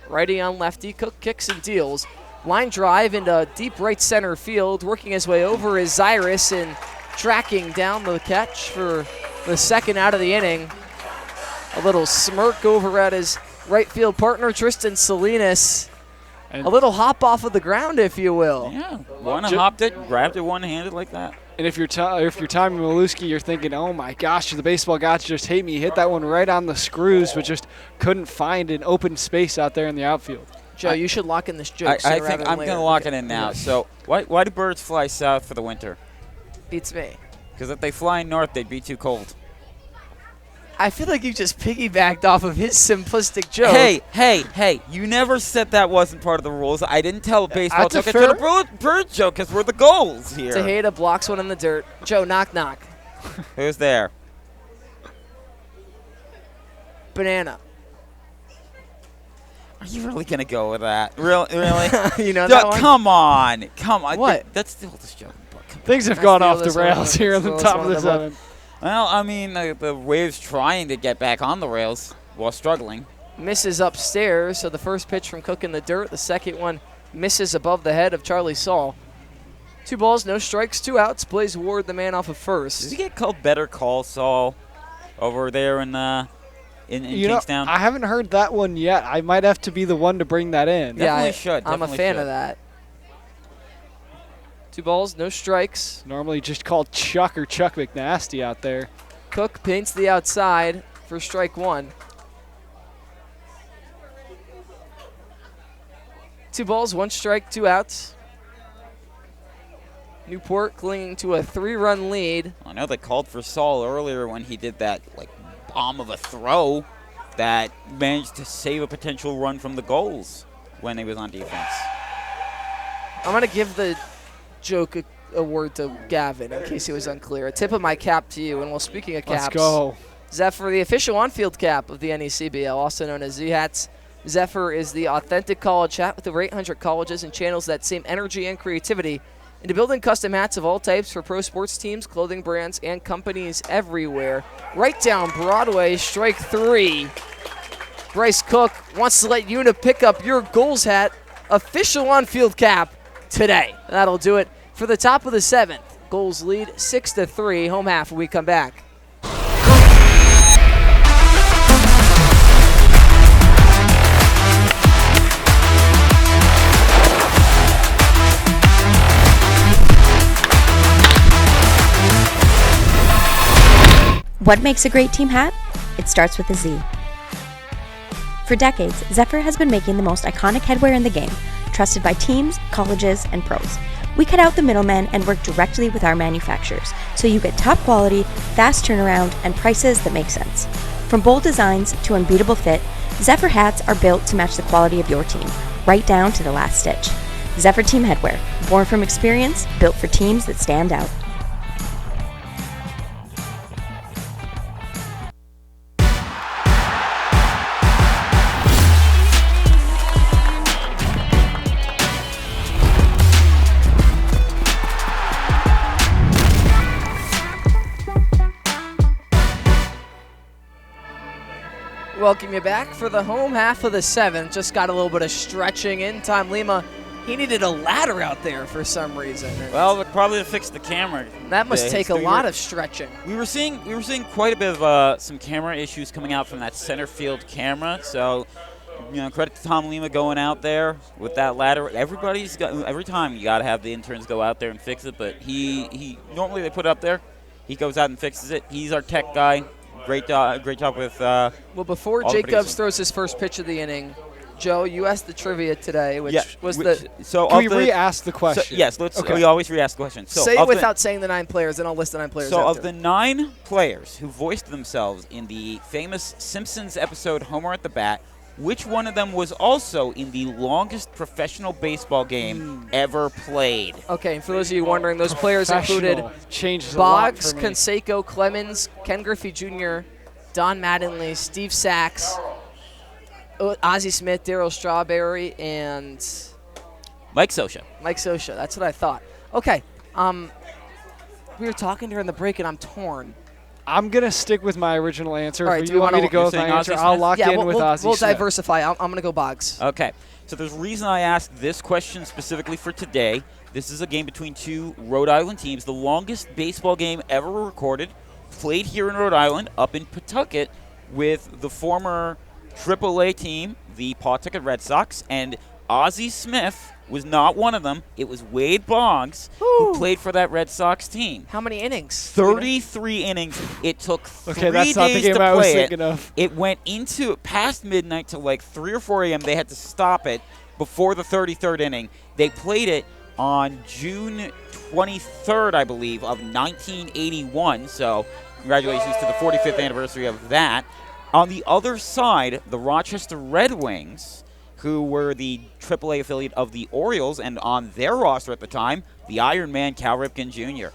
Righty on lefty. Cook kicks and deals. Line drive into deep right center field. Working his way over is Zyrus and tracking down the catch for the second out of the inning. A little smirk over at his right field partner, Tristan Salinas. And a little hop off of the ground, if you will. Yeah, one hopped it, grabbed it one-handed like that. And if you're Tommy Maluski, you're thinking, oh my gosh, the baseball gods just hate me. He hit that one right on the screws, but just couldn't find an open space out there in the outfield. Joe, you should lock in this joke I sooner think rather than I'm later. going to lock Okay. it in now. So why do birds fly south for the winter? Beats me. Because if they fly north, they'd be too cold. I feel like you just piggybacked off of his simplistic joke. Hey, you never said that wasn't part of the rules. I didn't tell a baseball That's a joke. I told fair- a bird joke because we're the goals here. Tejeda blocks one in the dirt. Joe, knock, knock. Who's there? Banana. Are you really going to go with that? Really? You know that one? Come on. What? That's still this joke. Things have That's gone the off the oldest one. rails here in the That's top the of the oldest one. seventh. Well, I mean, the Waves trying to get back on the rails while struggling. Misses upstairs, so the first pitch from Cook in the dirt. The second one misses above the head of Charlie Saul. 2 balls, no strikes, 2 outs. Blaze Ward, the man off of first. Does he get called Better Call Saul over there in Kingstown? I haven't heard that one yet. I might have to be the one to bring that in. I'm a fan of that. 2 balls, no strikes. Normally just called Chuck or Chuck McNasty out there. Cook paints the outside for strike 1. 2 balls, 1 strike, 2 outs. Newport clinging to a 3-run lead. I know they called for Saul earlier when he did that bomb of a throw that managed to save a potential run from the goals when he was on defense. I'm going to give the joke award to Gavin in case it was unclear. A tip of my cap to you. And while speaking of caps, Let's go. Zephyr, the official on-field cap of the NECBL, also known as Z-Hats. Zephyr is the authentic college hat with over 800 colleges and channels that same energy and creativity into building custom hats of all types for pro sports teams, clothing brands, and companies everywhere. Right down Broadway, strike 3. Bryce Cook wants to let Una pick up your Gulls hat, official on-field cap today. That'll do it for the top of the 7th. Gulls lead 6-3. Home half when we come back. What makes a great team hat? It starts with a Z. For decades, Zephyr has been making the most iconic headwear in the game, trusted by teams, colleges, and pros. We cut out the middlemen and work directly with our manufacturers, so you get top quality, fast turnaround, and prices that make sense. From bold designs to unbeatable fit, Zephyr hats are built to match the quality of your team, right down to the last stitch. Zephyr Team Headwear, born from experience, built for teams that stand out. Welcome you back for the home half of the 7th. Just got a little bit of stretching in. Tom Lima, he needed a ladder out there for some reason. Well, probably to fix the camera. That must take a lot of stretching. We were seeing quite a bit of some camera issues coming out from that center field camera. So, credit to Tom Lima going out there with that ladder. Every time you got to have the interns go out there and fix it. But he normally they put it up there. He goes out and fixes it. He's our tech guy. Great job with. Well, before Jacobs throws his first pitch of the inning, Joe, you asked the trivia today, which was the. So can we re-ask the question? So, yes, we always re-ask the question. So say it without saying the 9 players, and I'll list the 9 players. So after. of the 9 players who voiced themselves in the famous Simpsons episode Homer at the Bat, which one of them was also in the longest professional baseball game ever played? Okay, and for those of you wondering, those players included Boggs, Canseco, Clemens, Ken Griffey Jr., Don Mattingly, Steve Sachs, Ozzie Smith, Darryl Strawberry, and Mike Scioscia. Mike Scioscia, that's what I thought. Okay, we were talking during the break, and I'm torn. I'm going to stick with my original answer. All right, if you want me to go with my answer, I'll lock in with Ozzie We'll Smith. diversify. I'm going to go Boggs. Okay. So there's a reason I asked this question specifically for today. This is a game between 2 Rhode Island teams. The longest baseball game ever recorded, played here in Rhode Island, up in Pawtucket, with the former AAA team, the Pawtucket Red Sox, and Ozzie Smith was not one of them. It was Wade Boggs who played for that Red Sox team. How many innings? 33 innings. It took 3 that's not the days game to I was play thinking it. of. It went into past midnight to like 3 or 4 a.m. They had to stop it before the 33rd inning. They played it on June 23rd, I believe, of 1981. So congratulations to the 45th anniversary of that. On the other side, the Rochester Red Wings, who were the AAA affiliate of the Orioles, and on their roster at the time, the Iron Man, Cal Ripken Jr.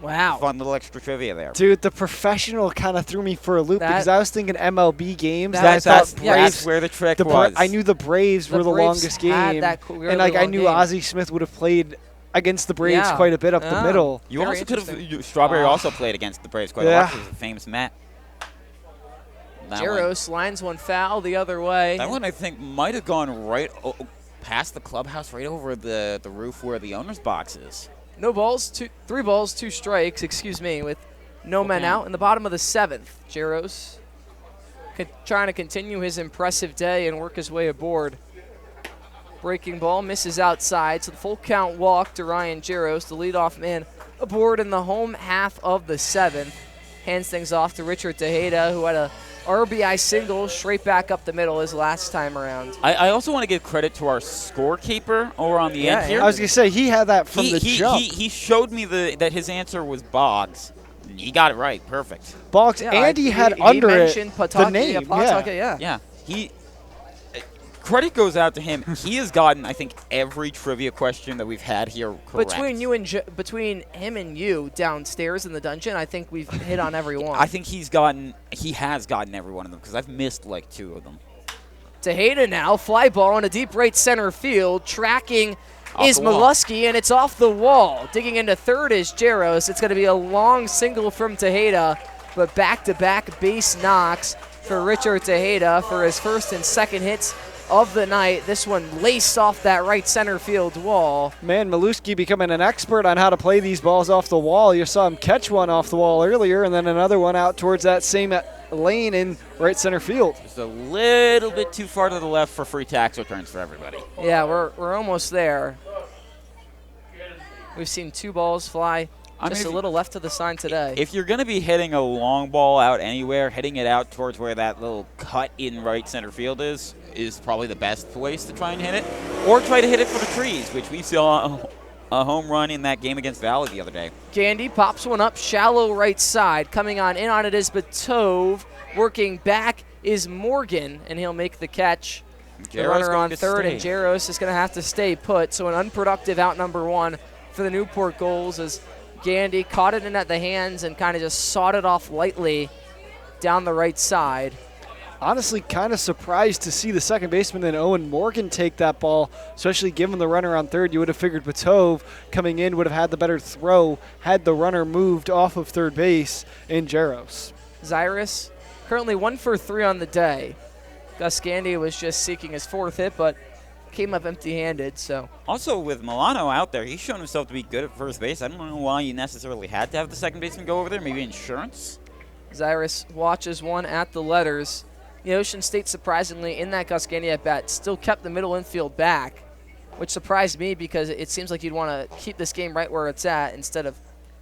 Wow. Fun little extra trivia there. Dude, the professional kind of threw me for a loop because I was thinking MLB games. That's where the trick was. I knew the Braves were the longest game. And I knew Ozzie Smith would have played against the Braves quite a bit up the middle. You also could have. Strawberry also played against the Braves quite a lot. He was a famous Met. Jaros lines one foul the other way. That one, I think, might have gone right past the clubhouse, right over the roof where the owner's box is. No balls, 3 balls, 2 strikes, with no men out in the bottom of the 7th. Jaros trying to continue his impressive day and work his way aboard. Breaking ball misses outside, so the full count walk to Ryan Jaros, the leadoff man, aboard in the home half of the 7th. Hands things off to Richard Tejeda, who had a RBI single straight back up the middle his last time around. I also want to give credit to our scorekeeper over on the end here. I was going to say, he had that from the jump. He showed me that his answer was Boggs. He got it right. Perfect. Boggs, and he had under it the name. Yeah. Credit goes out to him. He has gotten, I think, every trivia question that we've had here correct. Between him and you downstairs in the dungeon, I think we've hit on every one. I think he has gotten every one of them because I've missed like 2 of them. Tejeda now, fly ball in a deep right center field, tracking is Mollusky, and it's off the wall. Digging into third is Jaros. It's going to be a long single from Tejeda, but back-to-back base knocks for Richard Tejeda for his first and second hits of the night. This one laced off that right center field wall. Man, Mollusky becoming an expert on how to play these balls off the wall. You saw him catch one off the wall earlier and then another one out towards that same lane in right center field. Just a little bit too far to the left for free tax returns for everybody. Yeah, we're almost there. We've seen 2 balls fly just a little left of the sign today. If you're going to be hitting a long ball out anywhere, hitting it out towards where that little cut in right center field is probably the best place to try and hit it. Or try to hit it for the trees, which we saw a home run in that game against Valley the other day. Gandy pops one up, shallow right side. Coming on in on it is Batove. Working back is Morgan, and he'll make the catch. The runner on third, and Jaros is going to have to stay put. So an unproductive out number 1 for the Newport Gulls as Gandy caught it in at the hands and kind of just sawed it off lightly down the right side. Honestly, kind of surprised to see the second baseman and Owen Morgan take that ball, especially given the runner on third. You would have figured Batove coming in would have had the better throw had the runner moved off of third base in Jaros. Zyrus currently 1 for 3 on the day. Gus Gandy was just seeking his 4th hit, but came up empty-handed. So also with Milano out there, he's shown himself to be good at first base. I don't know why you necessarily had to have the second baseman go over there. Maybe insurance. Zyrus watches one at the letters. The Ocean State, surprisingly, in that Gus Gandy at bat, still kept the middle infield back, which surprised me because it seems like you'd want to keep this game right where it's at instead of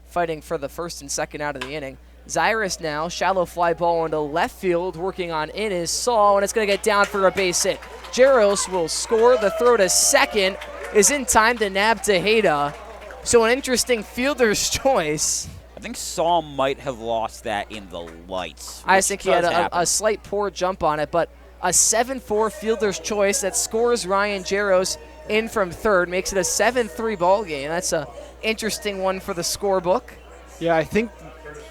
fighting for the first and second out of the inning. Zyrus now, shallow fly ball into left field, working on in is Saul, and it's going to get down for a base hit. Jaros will score. The throw to second is in time to nab Tejeda. So an interesting fielder's choice. I think Saul might have lost that in the lights. I think he had a slight poor jump on it, but a 7-4 fielder's choice that scores Ryan Jaros in from third, makes it a 7-3 ball game. That's an interesting one for the scorebook. Yeah, I think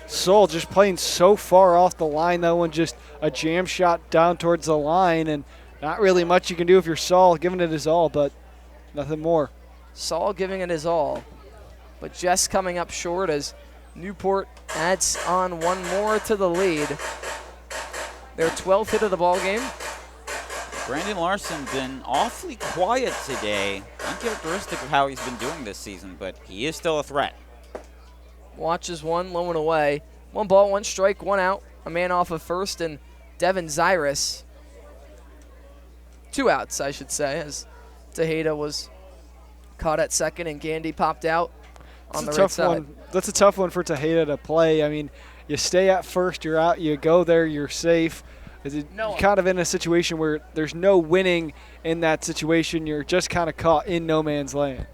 Saul just playing so far off the line, though, and just a jam shot down towards the line, and not really much you can do if you're Saul, giving it his all, but nothing more. Saul giving it his all, but Jess coming up short as Newport adds on one more to the lead. Their 12th hit of the ball game. Brandon Larson been awfully quiet today. Uncharacteristic of how he's been doing this season, but he is still a threat. Watches one, low and away. 1 ball, 1 strike, 1 out. A man off of first, and Devin Zyrus. 2 outs, I should say, as Tejeda was caught at second and Gandy popped out on the right side. That's a tough one for Tejeda to play. I mean, you stay at first, you're out, you go there, you're safe. You're kind of in a situation where there's no winning in that situation. You're just kind of caught in no man's land.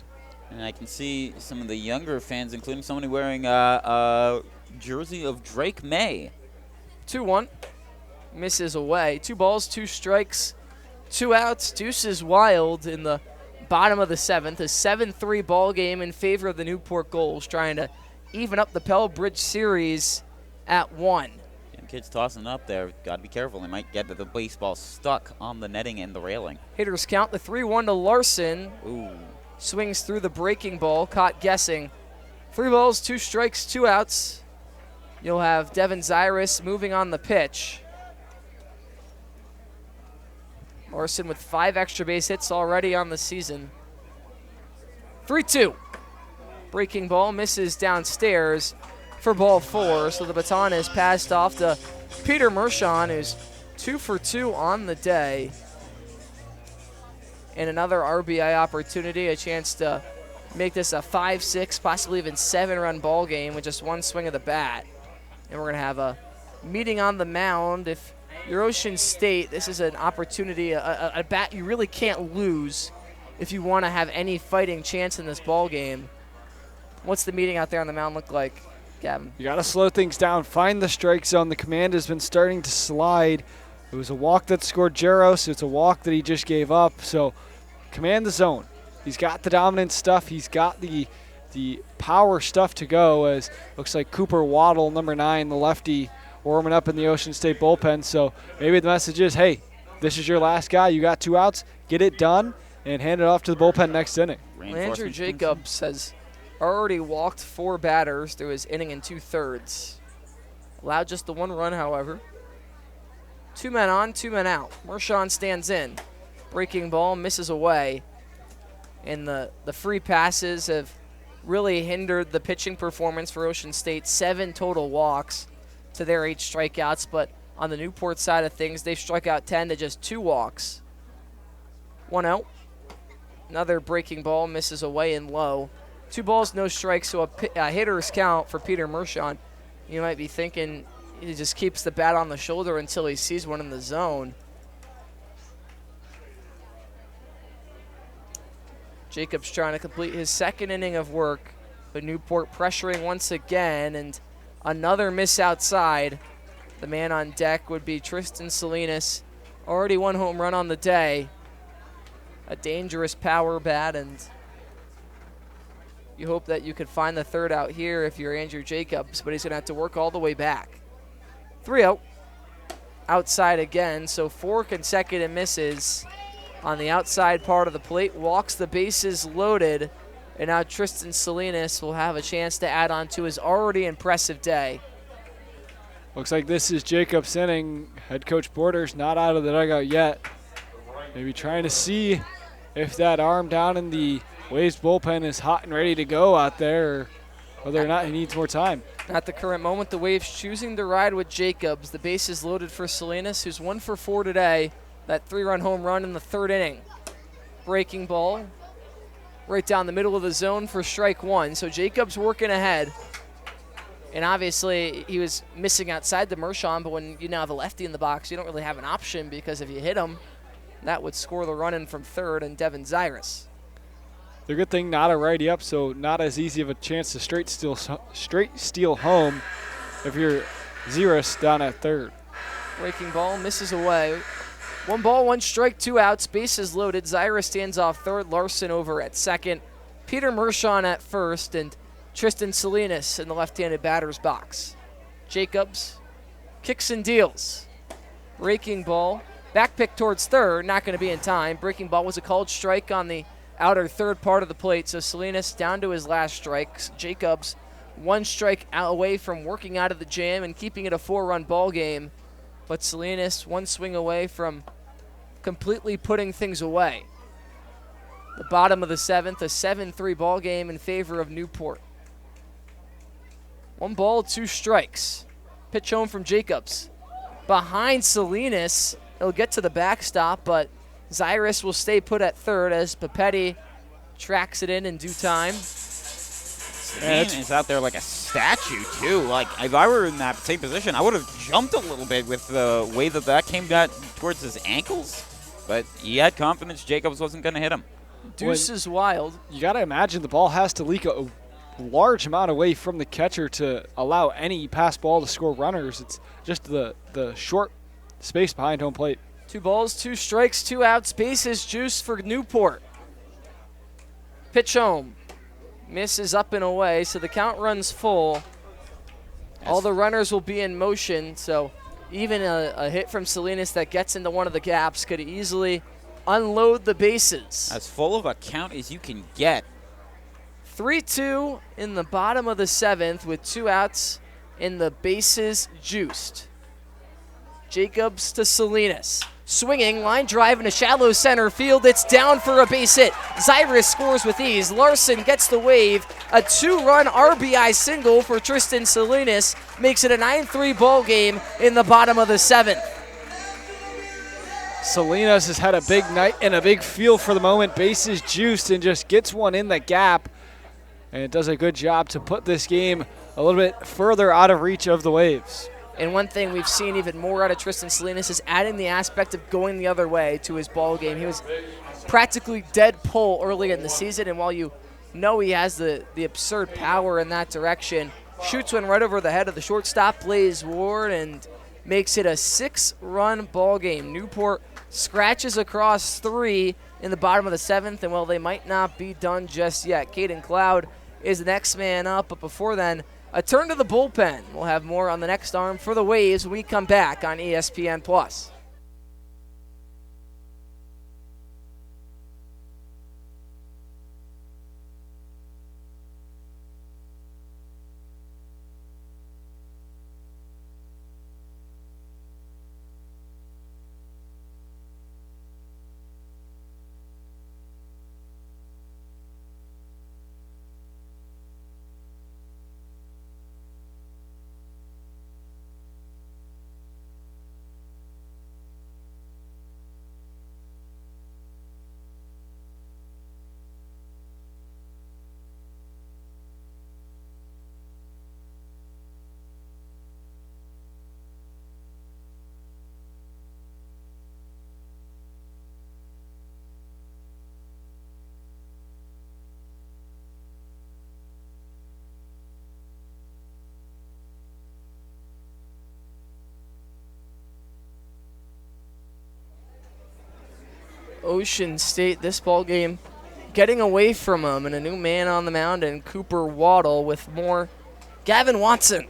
And I can see some of the younger fans, including somebody wearing a jersey of Drake May. 2-1. Misses away. 2 balls, 2 strikes, 2 outs. Deuces Wild in the bottom of the 7th. A 7-3 ball game in favor of the Newport Gulls, trying to even up the Pell Bridge series at 1. And kids tossing up there. Got to be careful. They might get the baseball stuck on the netting and the railing. Hitters count the 3-1 to Larson. Ooh. Swings through the breaking ball, caught guessing. 3 balls, 2 strikes, 2 outs. You'll have Devin Zyrus moving on the pitch. Larson with 5 extra base hits already on the season. 3-2. Breaking ball misses downstairs for ball 4, so the baton is passed off to Peter Mershon, who's 2 for 2 on the day. And another RBI opportunity, a chance to make this a 5-6, possibly even 7-run ball game with just 1 swing of the bat. And we're going to have a meeting on the mound. If you're Ocean State, this is an opportunity, a bat you really can't lose if you want to have any fighting chance in this ball game. What's the meeting out there on the mound look like, Gavin? You got to slow things down. Find the strike zone. The command has been starting to slide. It was a walk that scored Jaros. It's a walk that he just gave up. So command the zone. He's got the dominant stuff. He's got the power stuff to go, as looks like Cooper Waddle, number 9, the lefty, warming up in the Ocean State bullpen. So maybe the message is, hey, this is your last guy. You got 2 outs. Get it done. and hand it off to the bullpen next inning. Andrew Jacobs has already walked 4 batters through his inning and 2/3. Allowed just the 1 run, however. 2 men on, 2 men out. Mershon stands in. Breaking ball misses away. And the free passes have really hindered the pitching performance for Ocean State. 7 total walks to their 8 strikeouts. But on the Newport side of things, they've struck out 10 to just 2 walks. 1 out. Another breaking ball misses away and low. 2 balls, no strikes, so a hitter's count for Peter Mershon. You might be thinking he just keeps the bat on the shoulder until he sees one in the zone. Jacobs trying to complete his 2nd inning of work, but Newport pressuring once again, and another miss outside. The man on deck would be Tristan Salinas. Already 1 home run on the day. A dangerous power bat, and you hope that you could find the 3rd out here if you're Andrew Jacobs, but he's going to have to work all the way back. 3-0. Outside again, so 4 consecutive misses on the outside part of the plate. Walks, the bases loaded, and now Tristan Salinas will have a chance to add on to his already impressive day. Looks like this is Jacobs' inning. Head coach Porter's not out of the dugout yet. Maybe trying to see if that arm down in the Waves bullpen is hot and ready to go out there, or whether or not he needs more time. At the current moment, the Waves choosing to ride with Jacobs. The bases loaded for Salinas, who's 1 for 4 today. That 3-run home run in the 3rd inning. Breaking ball right down the middle of the zone for strike 1. So Jacobs working ahead. And obviously, he was missing outside the Mershon, but when you now have a lefty in the box, you don't really have an option, because if you hit him, that would score the run in from 3rd and Devin Zyrus. The good thing, not a righty up, so not as easy of a chance to straight steal home if you're Zyrus down at 3rd. Breaking ball misses away. 1 ball, 1 strike, 2 outs, bases loaded. Zyrus stands off 3rd, Larson over at 2nd, Peter Mershon at 1st, and Tristan Salinas in the left-handed batter's box. Jacobs kicks and deals. Breaking ball. Back pick towards 3rd, not going to be in time. Breaking ball was a called strike on the outer 3rd part of the plate, so Salinas down to his last strike. Jacobs 1 strike away from working out of the jam and keeping it a 4-run ball game, but Salinas 1 swing away from completely putting things away. The bottom of the 7th, a 7-3 ball game in favor of Newport. 1 ball, 2 strikes. Pitch home from Jacobs. Behind Salinas, he'll get to the backstop, but Zyrus will stay put at 3rd as Papetti tracks it in due time. Man is out there like a statue, too. Like, if I were in that same position, I would have jumped a little bit with the way that came towards his ankles. But he had confidence Jacobs wasn't going to hit him. Deuce is wild. You got to imagine the ball has to leak a large amount away from the catcher to allow any pass ball to score runners. It's just the short space behind home plate. 2 balls, 2 strikes, 2 outs, bases juice for Newport. Pitch home. Misses up and away, so the count runs full. All the runners will be in motion, so even a hit from Salinas that gets into one of the gaps could easily unload the bases. As full of a count as you can get. 3-2 in the bottom of the 7th with 2 outs and the bases juiced. Jacobs to Salinas. Swinging, line drive into shallow center field. It's down for a base hit. Zyrus scores with ease. Larson gets the wave. A 2-run RBI single for Tristan Salinas makes it a 9-3 ball game in the bottom of the 7th. Salinas has had a big night and a big feel for the moment. Bases juiced and just gets one in the gap. And it does a good job to put this game a little bit further out of reach of the Waves. And one thing we've seen even more out of Tristan Salinas is adding the aspect of going the other way to his ball game. He was practically dead pull early in the season, and while you know he has the absurd power in that direction, shoots one right over the head of the shortstop, Blaze Ward, and makes it a 6-run ball game. Newport scratches across 3 in the bottom of the 7th, and well, they might not be done just yet. Caden Cloud is the next man up, but before then, a turn to the bullpen. We'll have more on the next arm for the Waves when we come back on ESPN+. Ocean State this ball game getting away from him, and a new man on the mound, and Cooper Waddle with more. Gavin Watson.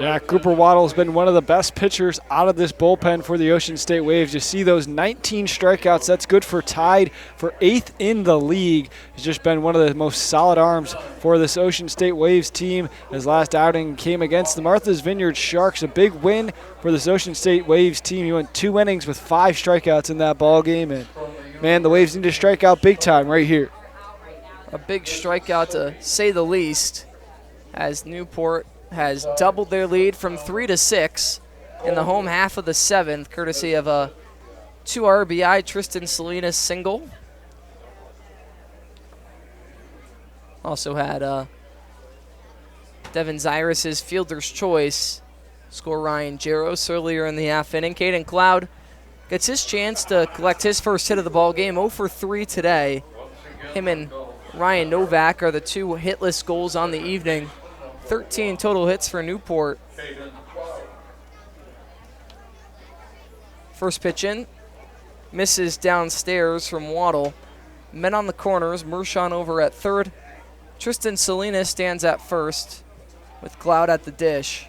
Yeah, Cooper Waddle has been one of the best pitchers out of this bullpen for the Ocean State Waves. You see those 19 strikeouts. That's good for tied for 8th in the league. He's just been one of the most solid arms for this Ocean State Waves team. His last outing came against the Martha's Vineyard Sharks. A big win for this Ocean State Waves team. He went 2 innings with 5 strikeouts in that ball game. And, man, the Waves need to strike out big time right here. A big strikeout, to say the least, as Newport has doubled their lead from 3 to 6 in the home half of the 7th, courtesy of a 2 RBI Tristan Salinas single. Also had Devin Zyrus's fielder's choice score Ryan Jaros earlier in the half inning. Caden Cloud gets his chance to collect his first hit of the ball game. 0 for 3 today. Him and Ryan Novak are the 2 hitless goals on the evening. 13 total hits for Newport. First pitch in. Misses downstairs from Waddle. Men on the corners. Mershon over at third. Tristan Salinas stands at first with Cloud at the dish.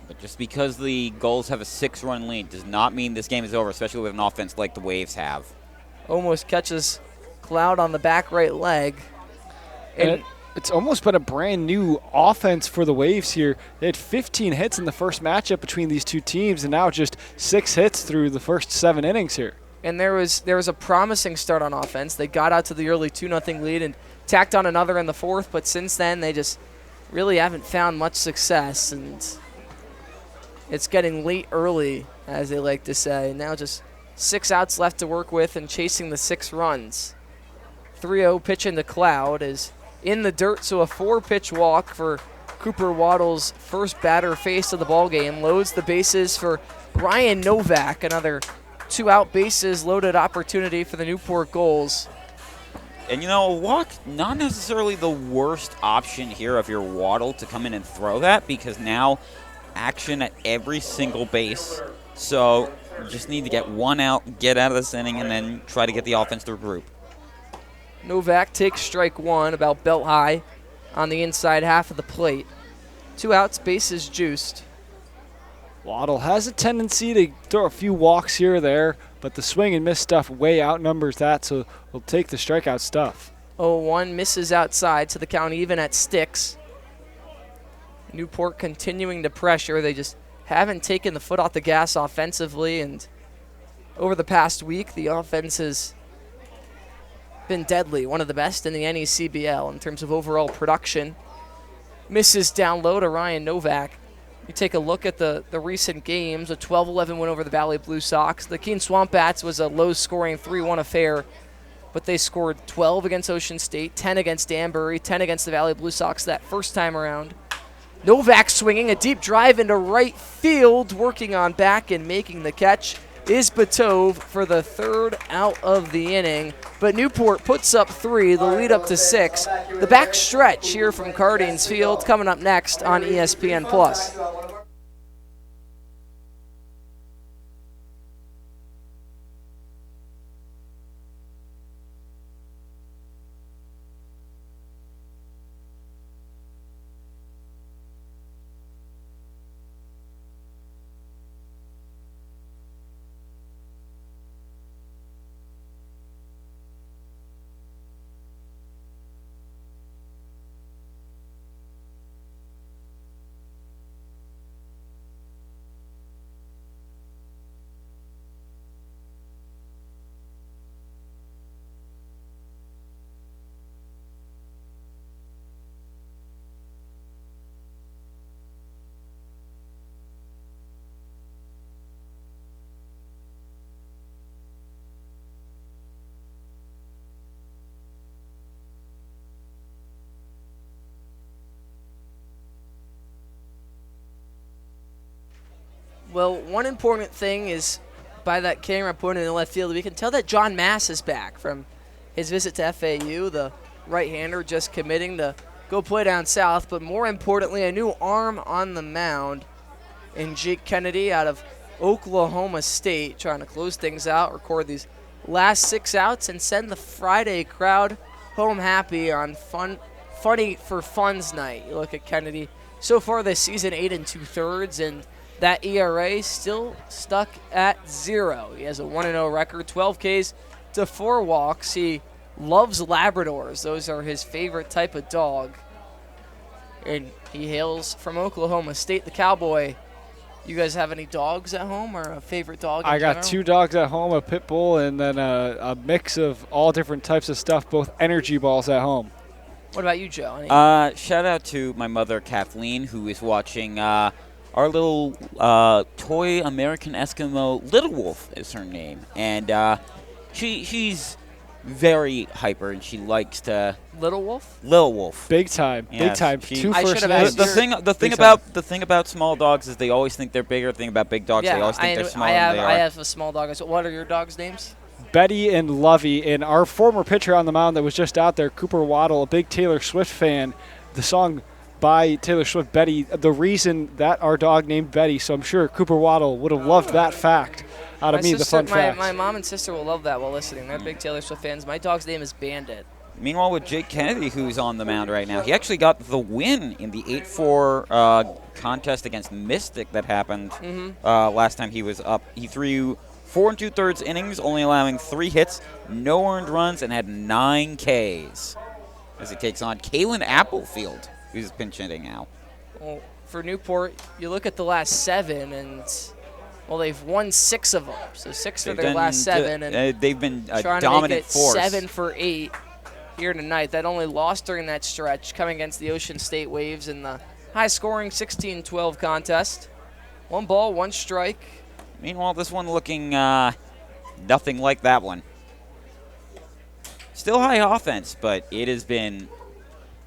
But just because the Gulls have a 6-run lead does not mean this game is over, especially with an offense like the Waves have. Almost catches Cloud on the back right leg. And it's almost been a brand new offense for the Waves here. They had 15 hits in the first matchup between these two teams, and now just 6 hits through the first 7 innings here. And there was a promising start on offense. They got out to the early 2-0 lead and tacked on another in the 4th, but since then they just really haven't found much success, and it's getting late early, as they like to say. Now just 6 outs left to work with and chasing the 6 runs. 3-0 pitch into Cloud is in the dirt, so a 4-pitch walk for Cooper Waddle's first batter face of the ball game. Loads the bases for Ryan Novak, another 2-out bases loaded opportunity for the Newport Gulls. And you know, a walk, not necessarily the worst option here if you're Waddle to come in and throw that, because now action at every single base. So you just need to get 1 out, get out of this inning, and then try to get the offense to regroup. Novak takes strike 1, about belt high, on the inside half of the plate. 2 outs, bases juiced. Waddle has a tendency to throw a few walks here or there, but the swing and miss stuff way outnumbers that, so we'll take the strikeout stuff. 0-1 misses outside, so the count even at sticks. Newport continuing to pressure. They just haven't taken the foot off the gas offensively, and over the past week, the offense has been deadly, one of the best in the NECBL in terms of overall production. Misses down low to Ryan Novak. You take a look at the recent games, a 12-11 win over the Valley Blue Sox. The Keene Swamp Bats was a low-scoring 3-1 affair, but they scored 12 against Ocean State, 10 against Danbury, 10 against the Valley Blue Sox that first time around. Novak swinging a deep drive into right field, working on back and making the catch is Batove for the 3rd out of the inning. But Newport puts up 3, the lead up to 6. The back stretch here from Cardines Field coming up next on ESPN+. Well, one important thing is by that camera pointing in the left field, we can tell that John Mass is back from his visit to FAU, the right-hander just committing to go play down south. But more importantly, a new arm on the mound in Jake Kennedy out of Oklahoma State, trying to close things out, record these last 6 outs, and send the Friday crowd home happy on Funny for Fun's night. You look at Kennedy. So far this season, 8 2/3, and that ERA still stuck at 0. He has a 1-0 record, 12 Ks to 4 walks. He loves Labradors. Those are his favorite type of dog. And he hails from Oklahoma State, the Cowboy. You guys have any dogs at home or a favorite dog in I got general? 2 dogs at home, a pit bull, and then a mix of all different types of stuff, both energy balls at home. What about you, Joe? Shout out to my mother, Kathleen, who is watching our little toy American Eskimo. Little Wolf is her name. And she's very hyper, and she likes to... Little Wolf? Little Wolf. Big time. Yes, Big time. she- 2 first names. The thing about small dogs is they always think they're bigger. The thing about big dogs, they always think they're smaller than they are. I have a small dog. So what are your dogs' names? Betty and Lovey, and our former pitcher on the mound that was just out there, Cooper Waddle, a big Taylor Swift fan. The song by Taylor Swift, Betty, the reason that our dog named Betty, so I'm sure Cooper Waddle would have loved that fact out of me, the fun fact. My mom and sister will love that while listening. They're big Taylor Swift fans. My dog's name is Bandit. Meanwhile, with Jake Kennedy, who's on the mound right now, he actually got the win in the 8-4 contest against Mystic that happened last time he was up. He threw 4 2/3 innings, only allowing 3 hits, no earned runs, and had 9 Ks as he takes on Kalen Applefield, who's pinch hitting now. Well, for Newport, you look at the last 7, and well, they've won 6 of them. So 6 for their last 7, and they've been a trying dominant to make it force. 7 for 8 here tonight. That only lost during that stretch, coming against the Ocean State Waves in the high-scoring 16-12 contest. 1 ball, 1 strike. Meanwhile, this one looking nothing like that one. Still high offense, but it has been,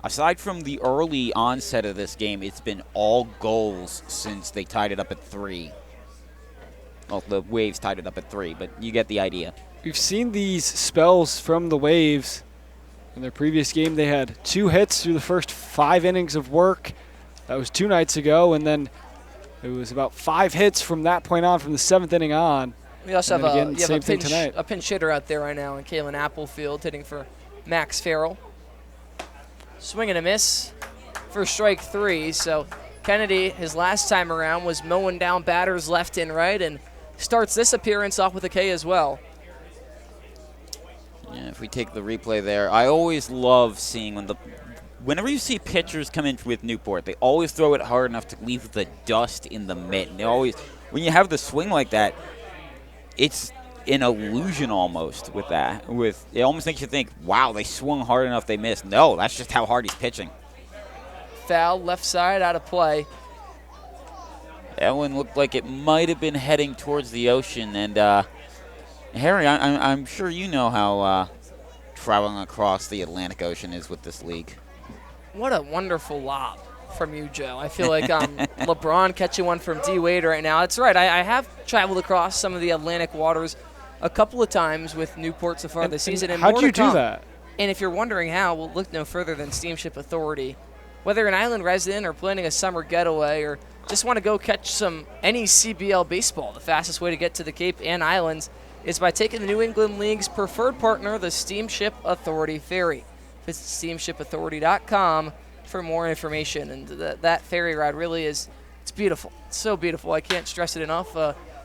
aside from the early onset of this game, it's been all goals since they tied it up at 3. Well, the Waves tied it up at 3, but you get the idea. We've seen these spells from the Waves. In their previous game, they had 2 hits through the first 5 innings of work. That was 2 nights ago, and then it was about 5 hits from that point on, from the 7th inning on. We also and have, then again, a pinch hitter out there right now in Kalen Applefield hitting for Max Farrell. Swing and a miss for strike 3. So Kennedy, his last time around, was mowing down batters left and right and starts this appearance off with a K as well. Yeah, if we take the replay there, I always love seeing whenever you see pitchers come in with Newport, they always throw it hard enough to leave the dust in the mitt. They always, when you have the swing like that, it's an illusion almost with that. It almost makes you think, wow, they swung hard enough, they missed. No, that's just how hard he's pitching. Foul, left side, out of play. That one looked like it might have been heading towards the ocean. And Harry, I'm sure you know how traveling across the Atlantic Ocean is with this league. What a wonderful lob from you, Joe. I feel like LeBron catching one from D. Wade right now. That's right. I have traveled across some of the Atlantic waters a couple of times with Newport so far this season. And how'd you do that? And if you're wondering how, we'll look no further than Steamship Authority. Whether you're an island resident or planning a summer getaway or just want to go catch any CBL baseball, the fastest way to get to the Cape and Islands is by taking the New England League's preferred partner, the Steamship Authority Ferry. Visit steamshipauthority.com for more information. And that ferry ride really it's beautiful. It's so beautiful. I can't stress it enough.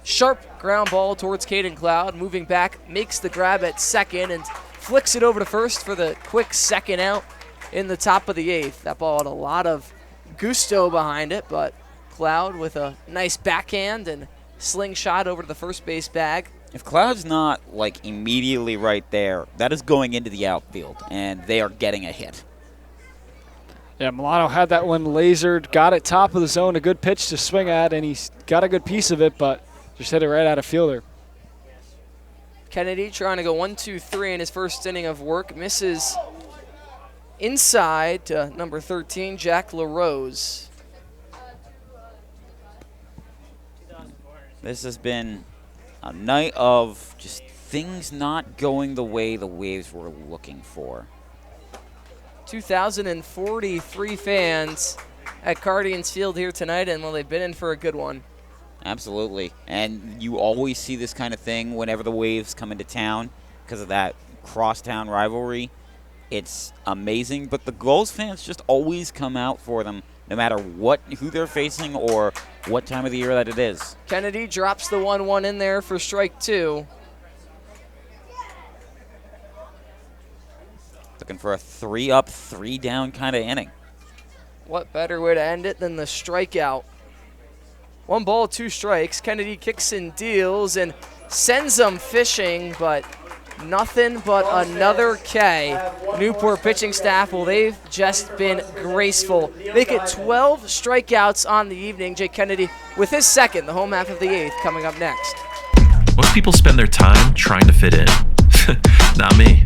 Sharp ground ball towards Caden Cloud. Moving back, makes the grab at second and flicks it over to first for the quick second out in the top of the 8th. That ball had a lot of gusto behind it, but Cloud with a nice backhand and slingshot over to the first base bag. If Cloud's not, immediately right there, that is going into the outfield, and they are getting a hit. Yeah, Milano had that one lasered, got it top of the zone, a good pitch to swing at, and he's got a good piece of it, but just hit it right out of fielder. Kennedy trying to go 1-2-3 in his first inning of work. Misses inside to number 13, Jack LaRose. This has been a night of just things not going the way the Waves were looking for. 2,043 fans at Guardians Field here tonight, and they've been in for a good one. Absolutely. And you always see this kind of thing whenever the Waves come into town because of that crosstown rivalry. It's amazing, but the Gulls fans just always come out for them no matter who they're facing or what time of the year that it is. Kennedy drops the 1-1 in there for strike 2. Looking for a 3-up, 3-down kind of inning. What better way to end it than the strikeout? 1 ball, 2 strikes. Kennedy kicks and deals and sends them fishing, but nothing but another K. Newport pitching staff, well, they've just been graceful. They get 12 strikeouts on the evening. Jake Kennedy with his second, the home half of the 8th, coming up next. Most people spend their time trying to fit in. Not me.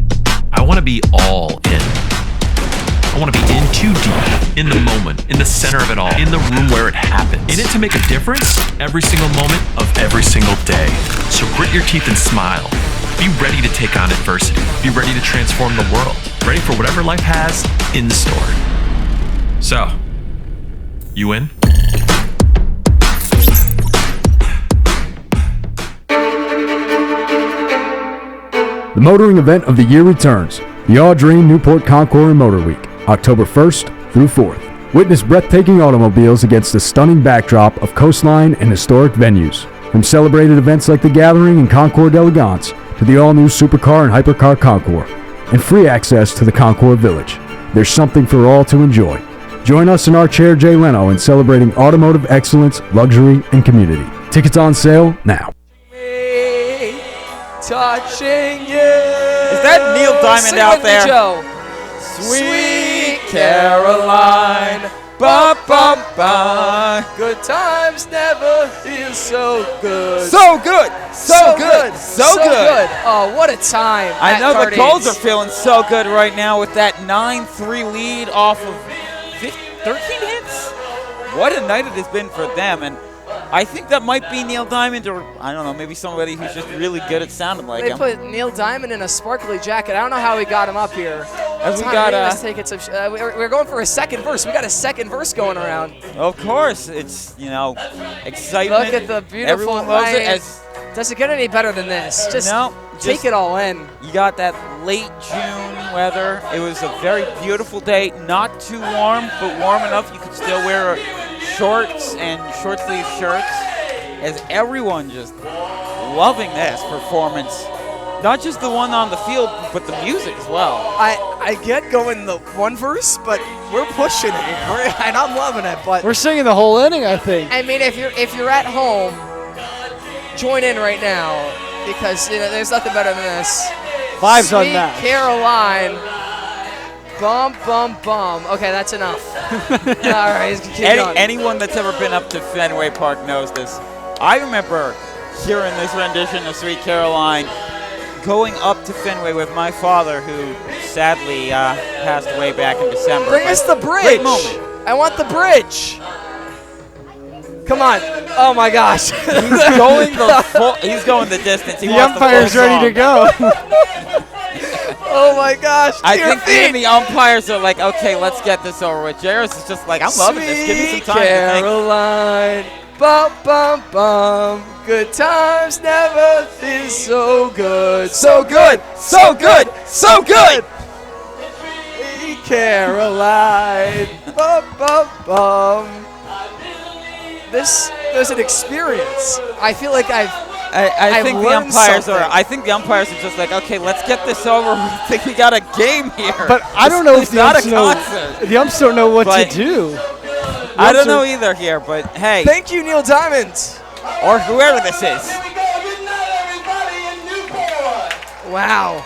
I want to be all in. I want to be in too deep, in the moment, in the center of it all, in the room where it happens. In it to make a difference every single moment of every single day. So grit your teeth and smile. Be ready to take on adversity. Be ready to transform the world. Ready for whatever life has in store. So, you in? The motoring event of the year returns. The All Dream Newport Concours and Motor Week, October 1st through 4th. Witness breathtaking automobiles against a stunning backdrop of coastline and historic venues. From celebrated events like the Gathering and Concours d'Elegance to the all-new Supercar and Hypercar Concours, and free access to the Concours Village. There's something for all to enjoy. Join us in our Chair Jay Leno in celebrating automotive excellence, luxury, and community. Tickets on sale now. Touching you. Is that Neil Diamond Sing out with me, there? Joe. Sweet Caroline. Ba, ba, ba. Good times never feel so good. So good. So good. So good. Oh, what a time. I know at the Gulls Cardines. are feeling so good right now with that 9-3 lead off of 13 hits. What a night it has been for them. And I think that might be Neil Diamond, or I don't know, maybe somebody who's just really good at sounding like They him. put Neil Diamond in a sparkly jacket. I don't know how we got him up here. As we Tom, got, let's take it some. We're going for a second verse. We got a second verse going around. Of course, it's excitement. Look at the beautiful. Everyone loves it. As does it get any better than this? Just take just it all in. You got that late June weather. It was a very beautiful day. Not too warm, but warm enough you could still wear shorts and short sleeve shirts. As everyone just loving this performance. Not just the one on the field, but the music as well. I get going the one verse, but we're pushing it, and I'm loving it. But we're singing the whole inning, I think. I mean, if you're at home, join in right now because there's nothing better than this. Vibes Sweet unmatched. Caroline. Bum, bum, bum. Okay, that's enough. All right, keep going. Anyone that's ever been up to Fenway Park knows this. I remember hearing this rendition of Sweet Caroline going up to Fenway with my father, who sadly passed away back in December. Bring us the bridge. Great moment. I want the bridge. Come on. Oh my gosh. He's going the distance. He The wants umpire's the full ready to song. go. Oh my gosh. I think even the umpires are like, okay, let's get this over with. Jairus is just like, I'm loving this. Give me some time to think. Caroline. Bum, bum, bum. Good times never feel so good. So good. So good. So good. Hey, Caroline. Bum, bum, bum. This is an experience. I feel like I think the learned umpires something. are. I think the umpires are just like, okay, let's get this over. I think we got a game here. But I don't know if It's the not umps a know. concert. The umps don't know what But to do. I don't know either here, but hey. Thank you, Neil Diamond. Or whoever this is. Wow.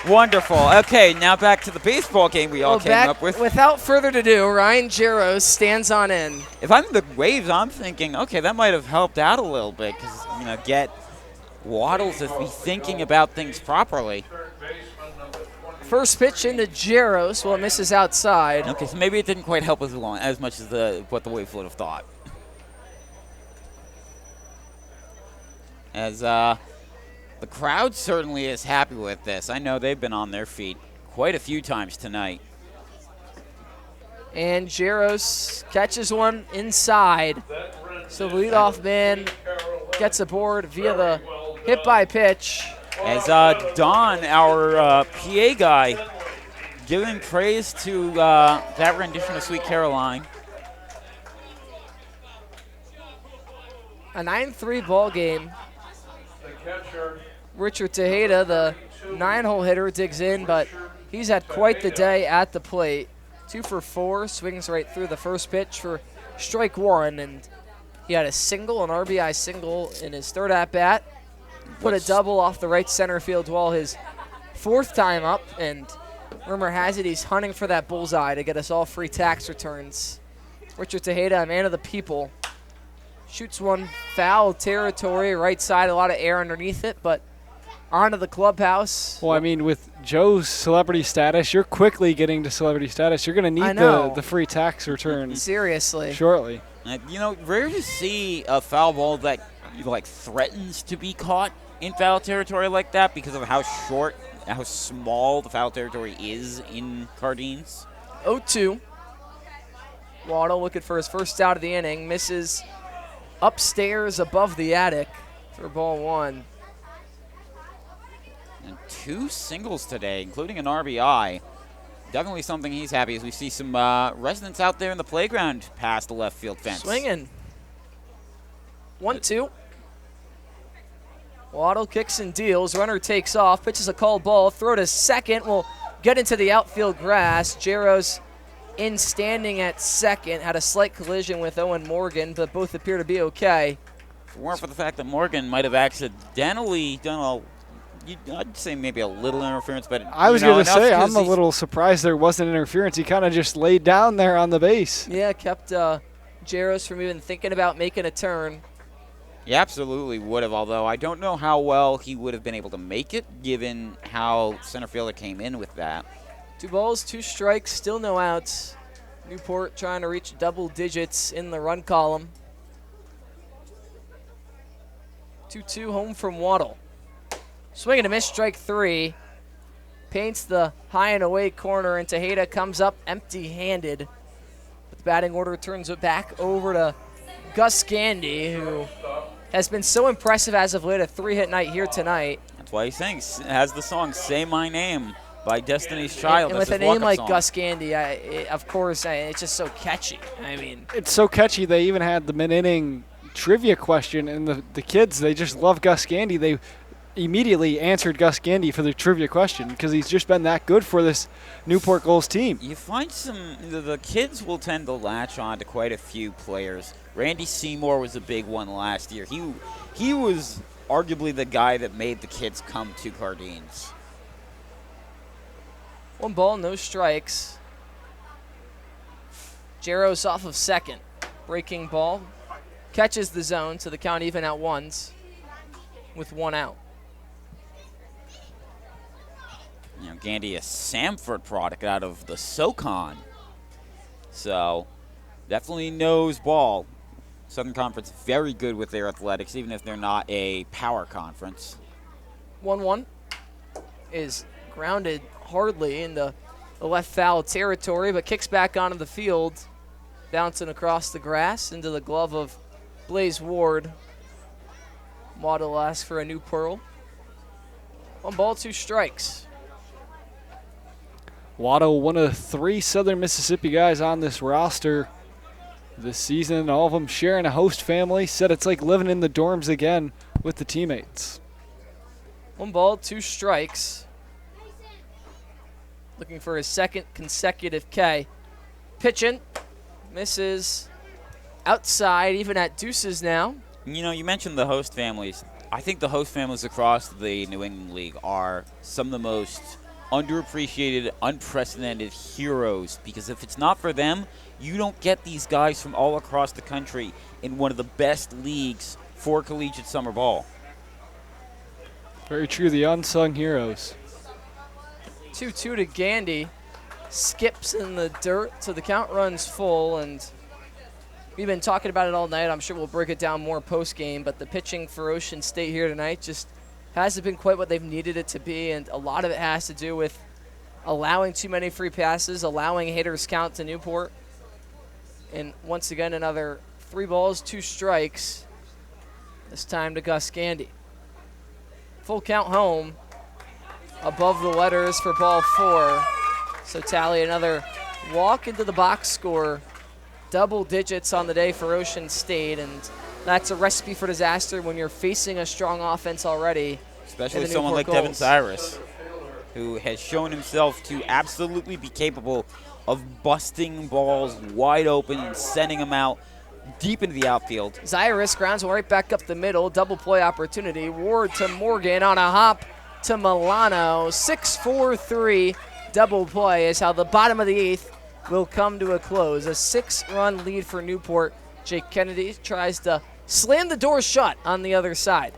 Wonderful. Okay, now back to the baseball game we all came up with. Without further ado, Ryan Jaros stands on in. If I'm the Waves, I'm thinking, okay, that might have helped out a little bit because, get Waddles to be thinking about things properly. First pitch into Jaros. Well, it misses outside. Okay, so maybe it didn't quite help as much as what the Waves would have thought. As the crowd certainly is happy with this. I know they've been on their feet quite a few times tonight. And Jaros catches one inside. So the leadoff man gets aboard via the hit by pitch. As Don, our PA guy, giving praise to that rendition of Sweet Caroline. A 9-3 ball game. Richard Tejeda, the 9-hole hitter, digs in, but he's had quite the day at the plate. 2 for 4, swings right through the first pitch for strike 1, and he had a single, an RBI single in his third at-bat. Put a double off the right center field wall his 4th time up, and rumor has it he's hunting for that bullseye to get us all free tax returns. Richard Tejeda, a man of the people, shoots one foul territory, right side, a lot of air underneath it, but onto the clubhouse. Well, I mean, with Joe's celebrity status, you're quickly getting to celebrity status. You're going to need the free tax return. Seriously. Shortly. You know, rare to see a foul ball that like threatens to be caught in foul territory like that because of how short, how small the foul territory is in Cardines. 0-2. Waddle looking for his first out of the inning. Misses upstairs above the attic for ball 1. And 2 singles today, including an RBI. Definitely something he's happy as we see some residents out there in the playground past the left field fence. Swinging. 1-2. Waddle kicks and deals. Runner takes off. Pitches a called ball. Throw to second. Will get into the outfield grass. Jaros in standing at second. Had a slight collision with Owen Morgan, but both appear to be okay. If it weren't for the fact that Morgan might have accidentally done I'd say maybe a little interference, but I was going to say, I'm a little surprised there wasn't interference. He kind of just laid down there on the base. Yeah, kept Jaros from even thinking about making a turn. He absolutely would have, although I don't know how well he would have been able to make it, given how center fielder came in with that. 2 balls, 2 strikes, still no outs. Newport trying to reach double digits in the run column. 2-2 home from Waddle. Swing and a miss, strike 3. Paints the high and away corner, and Tejeda comes up empty-handed. But the batting order turns it back over to Gus Gandy, who has been so impressive as of late. A 3-hit night here tonight. That's why he sings, has the song "Say My Name" by Destiny's Child. And with a name like Gus Gandy, of course, it's just so catchy. I mean, it's so catchy. They even had the mid-inning trivia question, and the kids, they just love Gus Gandy. They immediately answered Gus Gandy for the trivia question because he's just been that good for this Newport Gulls team. You find the kids will tend to latch on to quite a few players. Randy Seymour was a big one last year. He was arguably the guy that made the kids come to Cardines. 1 ball, no strikes. Jaros off of second. Breaking ball. Catches the zone, so the count even at 1s with 1 out. You know, Gandy, a Samford product out of the SoCon. So, definitely knows ball. Southern Conference very good with their athletics, even if they're not a power conference. 1-1 is grounded hardly in the left foul territory, but kicks back onto the field, bouncing across the grass into the glove of Blaze Ward. Waddle asks for a new pearl. 1 ball, 2 strikes. Waddle, one of 3 Southern Mississippi guys on this roster this season. All of them sharing a host family. Said it's like living in the dorms again with the teammates. 1 ball, 2 strikes. Looking for his 2nd consecutive K. Pitching. Misses. Outside, even at deuces now. You know, you mentioned the host families. I think the host families across the New England League are some of the most underappreciated, unprecedented heroes, because if it's not for them, you don't get these guys from all across the country in one of the best leagues for collegiate summer ball. Very true, the unsung heroes. 2-2 to Gandy. Skips in the dirt, so the count runs full, and we've been talking about it all night. I'm sure we'll break it down more post-game, but the pitching for Ocean State here tonight just hasn't been quite what they've needed it to be, and a lot of it has to do with allowing too many free passes, allowing hitters count to Newport, and once again another 3 balls, 2 strikes. This time to Gus Gandy. Full count home. Above the letters for ball 4. So tally another walk into the box score. Double digits on the day for Ocean State, and that's a recipe for disaster when you're facing a strong offense already. Especially someone like Devin Cyrus, who has shown himself to absolutely be capable of busting balls wide open and sending them out deep into the outfield. Cyrus grounds right back up the middle. Double play opportunity. Ward to Morgan on a hop to Milano. 6-4-3 double play is how the bottom of the 8th will come to a close. A 6-run lead for Newport. Jake Kennedy tries to slam the door shut on the other side.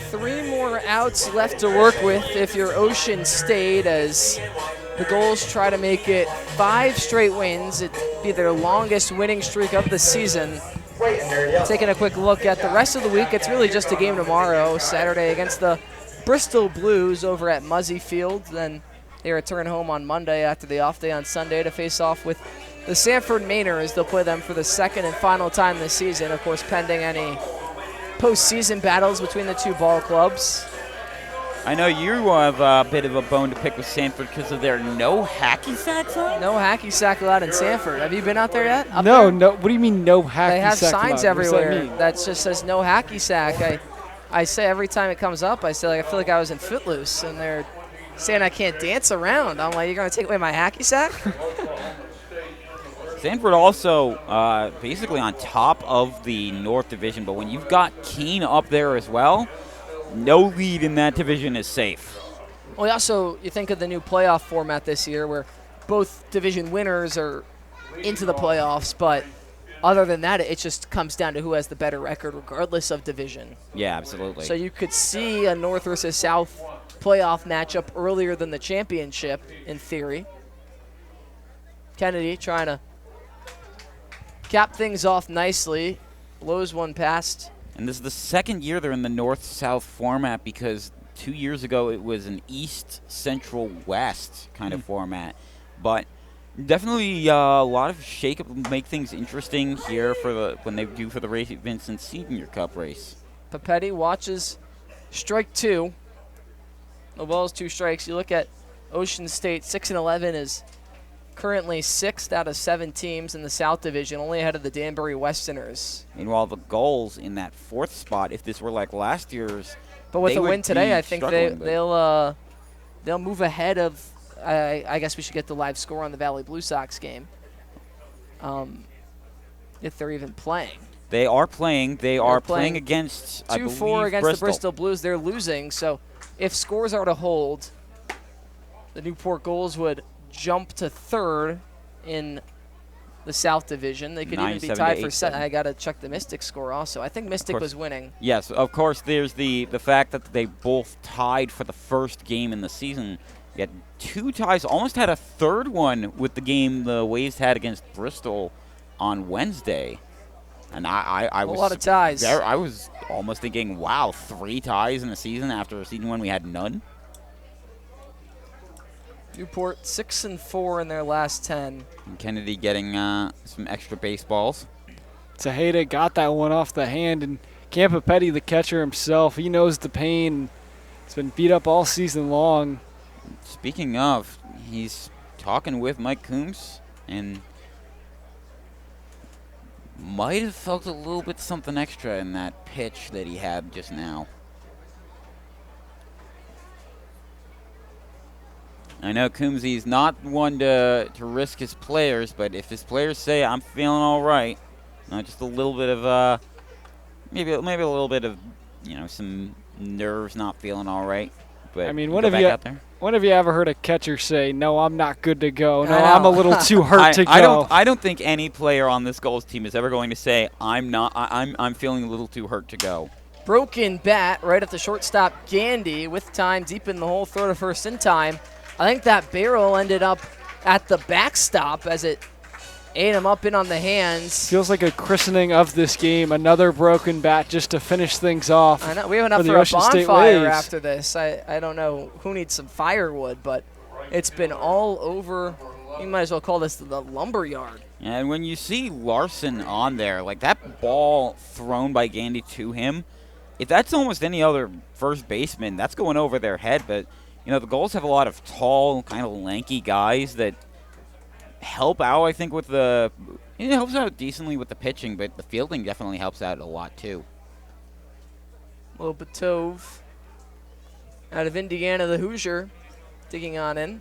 Three more outs left to work with if you're Ocean State, as the Gulls try to make it 5 straight wins. It'd be their longest winning streak of the season. Taking a quick look at the rest of the week, it's really just a game tomorrow, Saturday against the Bristol Blues over at Muzzy Field. Then they return home on Monday after the off day on Sunday to face off with the Sanford Mainers. They'll play them for the second and final time this season, of course, pending any postseason battles between the two ball clubs. I know you have a bit of a bone to pick with Sanford because of their no hacky sack sign? No hacky sack allowed in Sanford. Have you been out there yet? No. What do you mean no hacky sack? They have sack signs allowed? everywhere that just says no hacky sack. I say every time it comes up, I say, like, I feel like I was in Footloose, and they're saying I can't dance around. I'm like, you're going to take away my hacky sack? Sanford also basically on top of the North Division, but when you've got Keene up there as well, no lead in that division is safe. Well, you think of the new playoff format this year where both division winners are into the playoffs, but other than that, it just comes down to who has the better record regardless of division. Yeah, absolutely. So you could see a North versus South playoff matchup earlier than the championship in theory. Kennedy trying to cap things off nicely, blows one past. And this is the second year they're in the North-South format, because 2 years ago it was an East-Central-West kind of format. But definitely a lot of shake-up will make things interesting here for when they do for the Ray Vincent Senior Cup race. Papetti watches strike 2. The ball's 2 strikes. You look at Ocean State, 6-11 is currently 6th out of 7 teams in the South Division, only ahead of the Danbury Westerners. Meanwhile, the Gulls in that 4th spot, if this were like last year's, but with a win today, I think they'll move ahead of. I guess we should get the live score on the Valley Blue Sox game, if they're even playing. They are playing. They are playing against 2-4 against Bristol. the Bristol Blues. They're losing, so if scores are to hold, the Newport Gulls would jump to 3rd in the South Division. They could even be tied for second. I got to check the Mystic score also. I think Mystic was winning. Yes, of course, there's the fact that they both tied for the first game in the season. You had 2 ties, almost had a 3rd one with the game the Waves had against Bristol on Wednesday. And I was a lot of ties. I was almost thinking, wow, 3 ties in a season after a season when we had none. Newport 6-4 in their last 10. And Kennedy getting some extra baseballs. Tejeda got that one off the hand, and Campapetti, the catcher himself, he knows the pain. He's been beat up all season long. Speaking of, he's talking with Mike Coombs and might have felt a little bit something extra in that pitch that he had just now. I know Coombsy's not one to risk his players, but if his players say, I'm feeling all right, just a little bit of, maybe a little bit of, some nerves not feeling all right. But I mean, when have you ever heard a catcher say, "No, I'm not good to go. No, I'm a little too hurt to go." I don't think any player on this Gulls team is ever going to say, I'm feeling a little too hurt to go. Broken bat right at the shortstop, Gandy, with time deep in the hole, throw to first in time. I think that barrel ended up at the backstop as it ate him up in on the hands. Feels like a christening of this game. Another broken bat just to finish things off. I know. We have enough for a bonfire after this. I don't know who needs some firewood, but it's been all over. You might as well call this the lumber yard. And when you see Larson on there, like that ball thrown by Gandy to him, if that's almost any other first baseman, that's going over their head. But, the Gulls have a lot of tall, kind of lanky guys that help out, I think, with it helps out decently with the pitching, but the fielding definitely helps out a lot, too. Lobotov out of Indiana, the Hoosier, digging on in.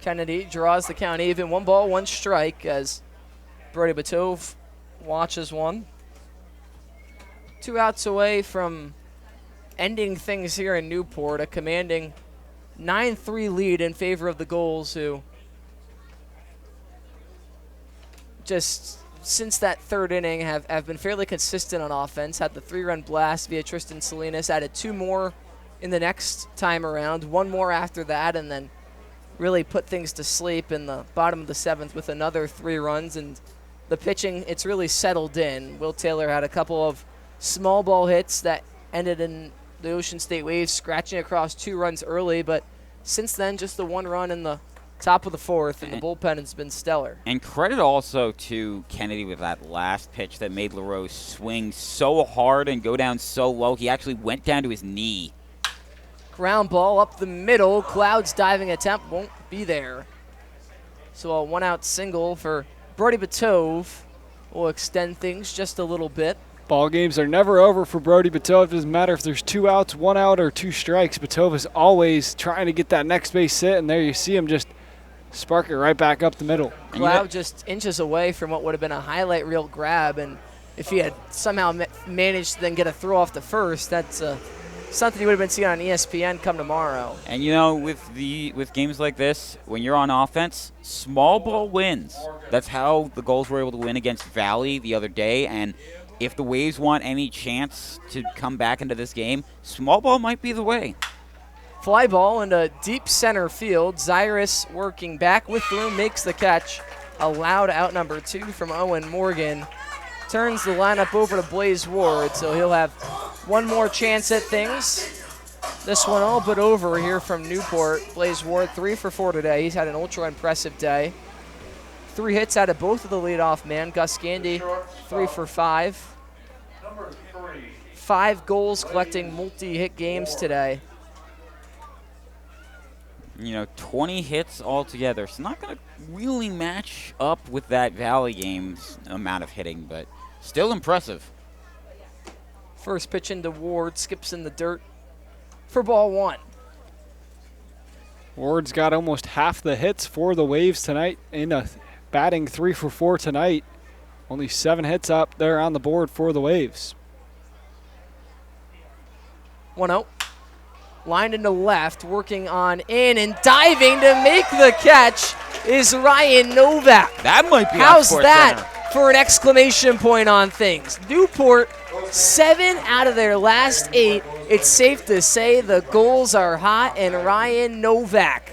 Kennedy draws the count even. 1 ball, 1 strike as Brody Batov watches one. 2 outs away from ending things here in Newport, a commanding 9-3 lead in favor of the Gulls, who just since that third inning have been fairly consistent on offense. Had the 3-run blast via Tristan Salinas, added 2 more in the next time around, 1 more after that, and then really put things to sleep in the bottom of the 7th with another 3 runs. And the pitching, it's really settled in. Will Taylor had a couple of small ball hits that ended in the Ocean State Waves scratching across 2 runs early, but since then, just the 1 run in the top of the 4th, and the bullpen has been stellar. And credit also to Kennedy with that last pitch that made LaRose swing so hard and go down so low. He actually went down to his knee. Ground ball up the middle. Cloud's diving attempt won't be there. So a 1-out single for Brody Batov will extend things just a little bit. Ball games are never over for Brody Batov. It doesn't matter if there's 2 outs, 1 out, or 2 strikes. Batov is always trying to get that next base hit, and there you see him just spark it right back up the middle. Cloud just inches away from what would have been a highlight reel grab, and if he had somehow managed to then get a throw off the first, that's something you would have been seeing on ESPN come tomorrow. And with games like this, when you're on offense, small ball wins. That's how the Gulls were able to win against Valley the other day, and if the Waves want any chance to come back into this game, small ball might be the way. Fly ball into deep center field. Zyrus working back with room, makes the catch. A loud out number 2 from Owen Morgan. Turns the lineup over to Blaze Ward, so he'll have one more chance at things. This one all but over here from Newport. Blaze Ward 3 for 4 today. He's had an ultra impressive day. 3 hits out of both of the leadoff man. Gus Gandy 3 for 5. 5 goals, collecting multi-hit games today. 20 hits altogether. It's not going to really match up with that Valley game's amount of hitting, but still impressive. First pitch into Ward, skips in the dirt for ball 1. Ward's got almost half the hits for the Waves tonight, in a batting 3 for 4 tonight. Only 7 hits up there on the board for the Waves. 1-0. Lined into left, working on in and diving to make the catch is Ryan Novak. That might be How's that for an exclamation point on things? Newport, 7 out of their last 8. It's safe to say the goals are hot, and Ryan Novak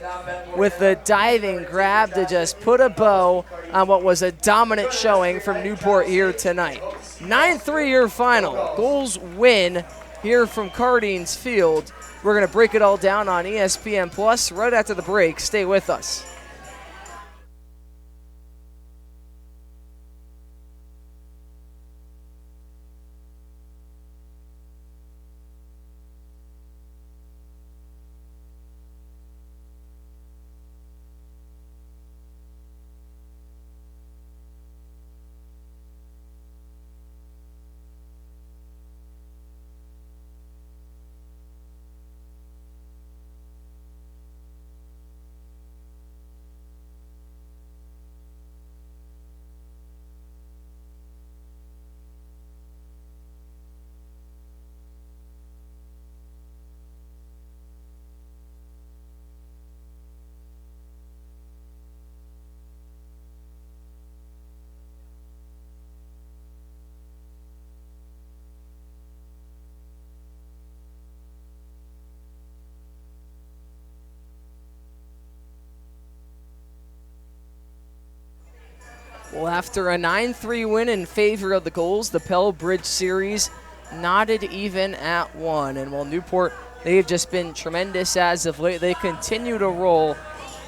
with the diving grab to just put a bow on what was a dominant showing from Newport here tonight. 9-3 your final. Goals win here from Cardines Field. We're going to break it all down on ESPN Plus right after the break. Stay with us. Well, after a 9-3 win in favor of the Gulls, the Pell Bridge Series knotted even at 1. And while Newport, they've just been tremendous as of late, they continue to roll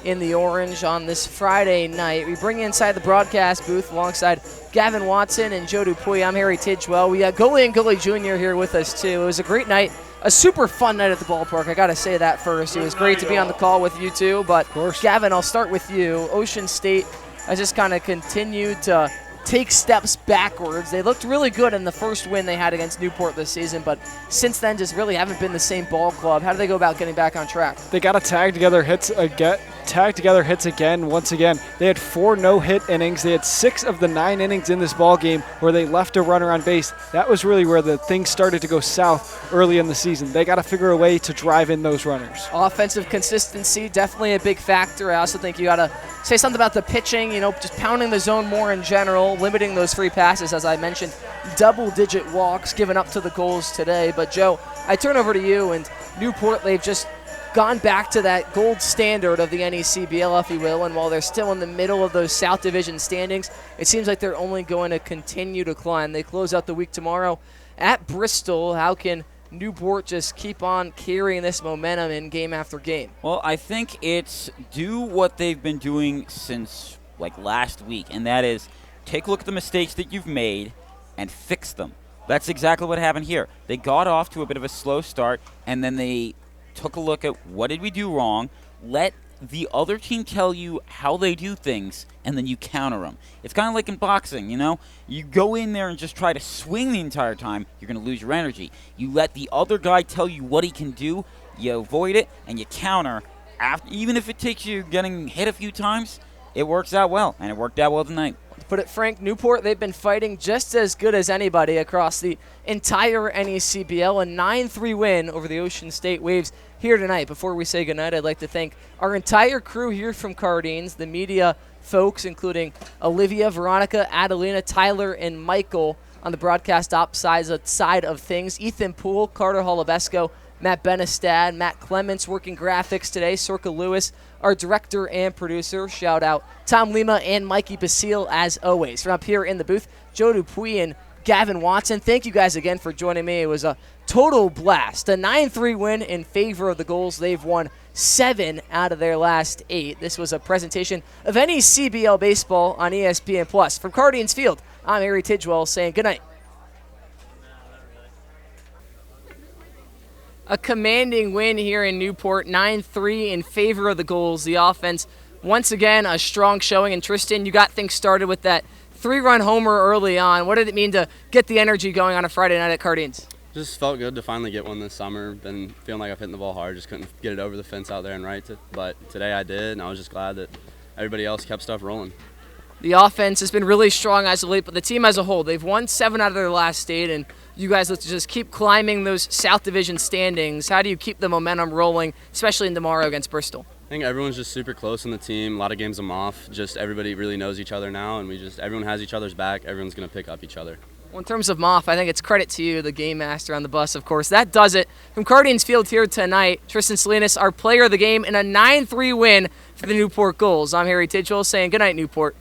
in the orange on this Friday night. We bring you inside the broadcast booth alongside Gavin Watson and Joe Dupuy. I'm Harry Tidgewell. We got Goalie and Goalie Jr. here with us, too. It was a great night, a super fun night at the ballpark. I got to say that first. It was great to be on the call with you two. But, Gavin, I'll start with you. Ocean State has just kind of continued to take steps backwards. They looked really good in the first win they had against Newport this season, but since then just really haven't been the same ball club. How do they go about getting back on track? They got to tag together hits again. Once again, they had 4 no-hit innings. They had 6 of the 9 innings in this ball game where they left a runner on base. That was really where the things started to go south early in the season. They got to figure a way to drive in those runners. Offensive consistency, definitely a big factor. I also think you got to say something about the pitching, just pounding the zone more in general, limiting those free passes, as I mentioned, double-digit walks given up to the Gulls today. But, Joe, I turn over to you, and Newport, they've just gone back to that gold standard of the NECBL, if you will, and while they're still in the middle of those South Division standings, it seems like they're only going to continue to climb. They close out the week tomorrow at Bristol. How can Newport just keep on carrying this momentum in game after game? Well, I think it's do what they've been doing since last week, and that is take a look at the mistakes that you've made and fix them. That's exactly what happened here. They got off to a bit of a slow start, and then they took a look at what did we do wrong, let the other team tell you how they do things, and then you counter them. It's kind of like in boxing, You go in there and just try to swing the entire time, you're going to lose your energy. You let the other guy tell you what he can do, you avoid it, and you counter. Even if it takes you getting hit a few times, it works out well, and it worked out well tonight. To put it frank, Newport, they've been fighting just as good as anybody across the entire NECBL. A 9-3 win over the Ocean State Waves here tonight. Before we say goodnight, I'd like to thank our entire crew here from Cardines, the media folks, including Olivia, Veronica, Adelina, Tyler, and Michael on the broadcast op side of things. Ethan Poole, Carter Holubesco, Matt Benestad, Matt Clements working graphics today, Sorka Lewis, our director and producer. Shout out Tom Lima and Mikey Basile as always. From up here in the booth, Joe Dupuy and Gavin Watson. Thank you guys again for joining me. It was a total blast. A 9-3 win in favor of the Gulls. They've won 7 out of their last 8. This was a presentation of NECBL baseball on ESPN+. From Cardines Field, I'm Harry Tidgewell saying goodnight. A commanding win here in Newport, 9-3 in favor of the Gulls. The offense, once again, a strong showing. And Tristan, you got things started with that 3-run homer early on. What did it mean to get the energy going on a Friday night at Cardines? Just felt good to finally get one this summer. Been feeling like I've hit the ball hard. Just couldn't get it over the fence out there and right. But today I did, and I was just glad that everybody else kept stuff rolling. The offense has been really strong as of late, but the team as a whole, they've won 7 out of their last 8, and you guys look to just keep climbing those South Division standings. How do you keep the momentum rolling, especially in tomorrow against Bristol? I think everyone's just super close in the team. A lot of games I'm off. Just everybody really knows each other now, and everyone has each other's back. Everyone's going to pick up each other. Well, in terms of Moff, I think it's credit to you, the game master on the bus, of course. That does it. From Cardines Field here tonight, Tristan Salinas, our player of the game, in a 9-3 win for the Newport Gulls. I'm Harry Tidgewell saying goodnight, Newport.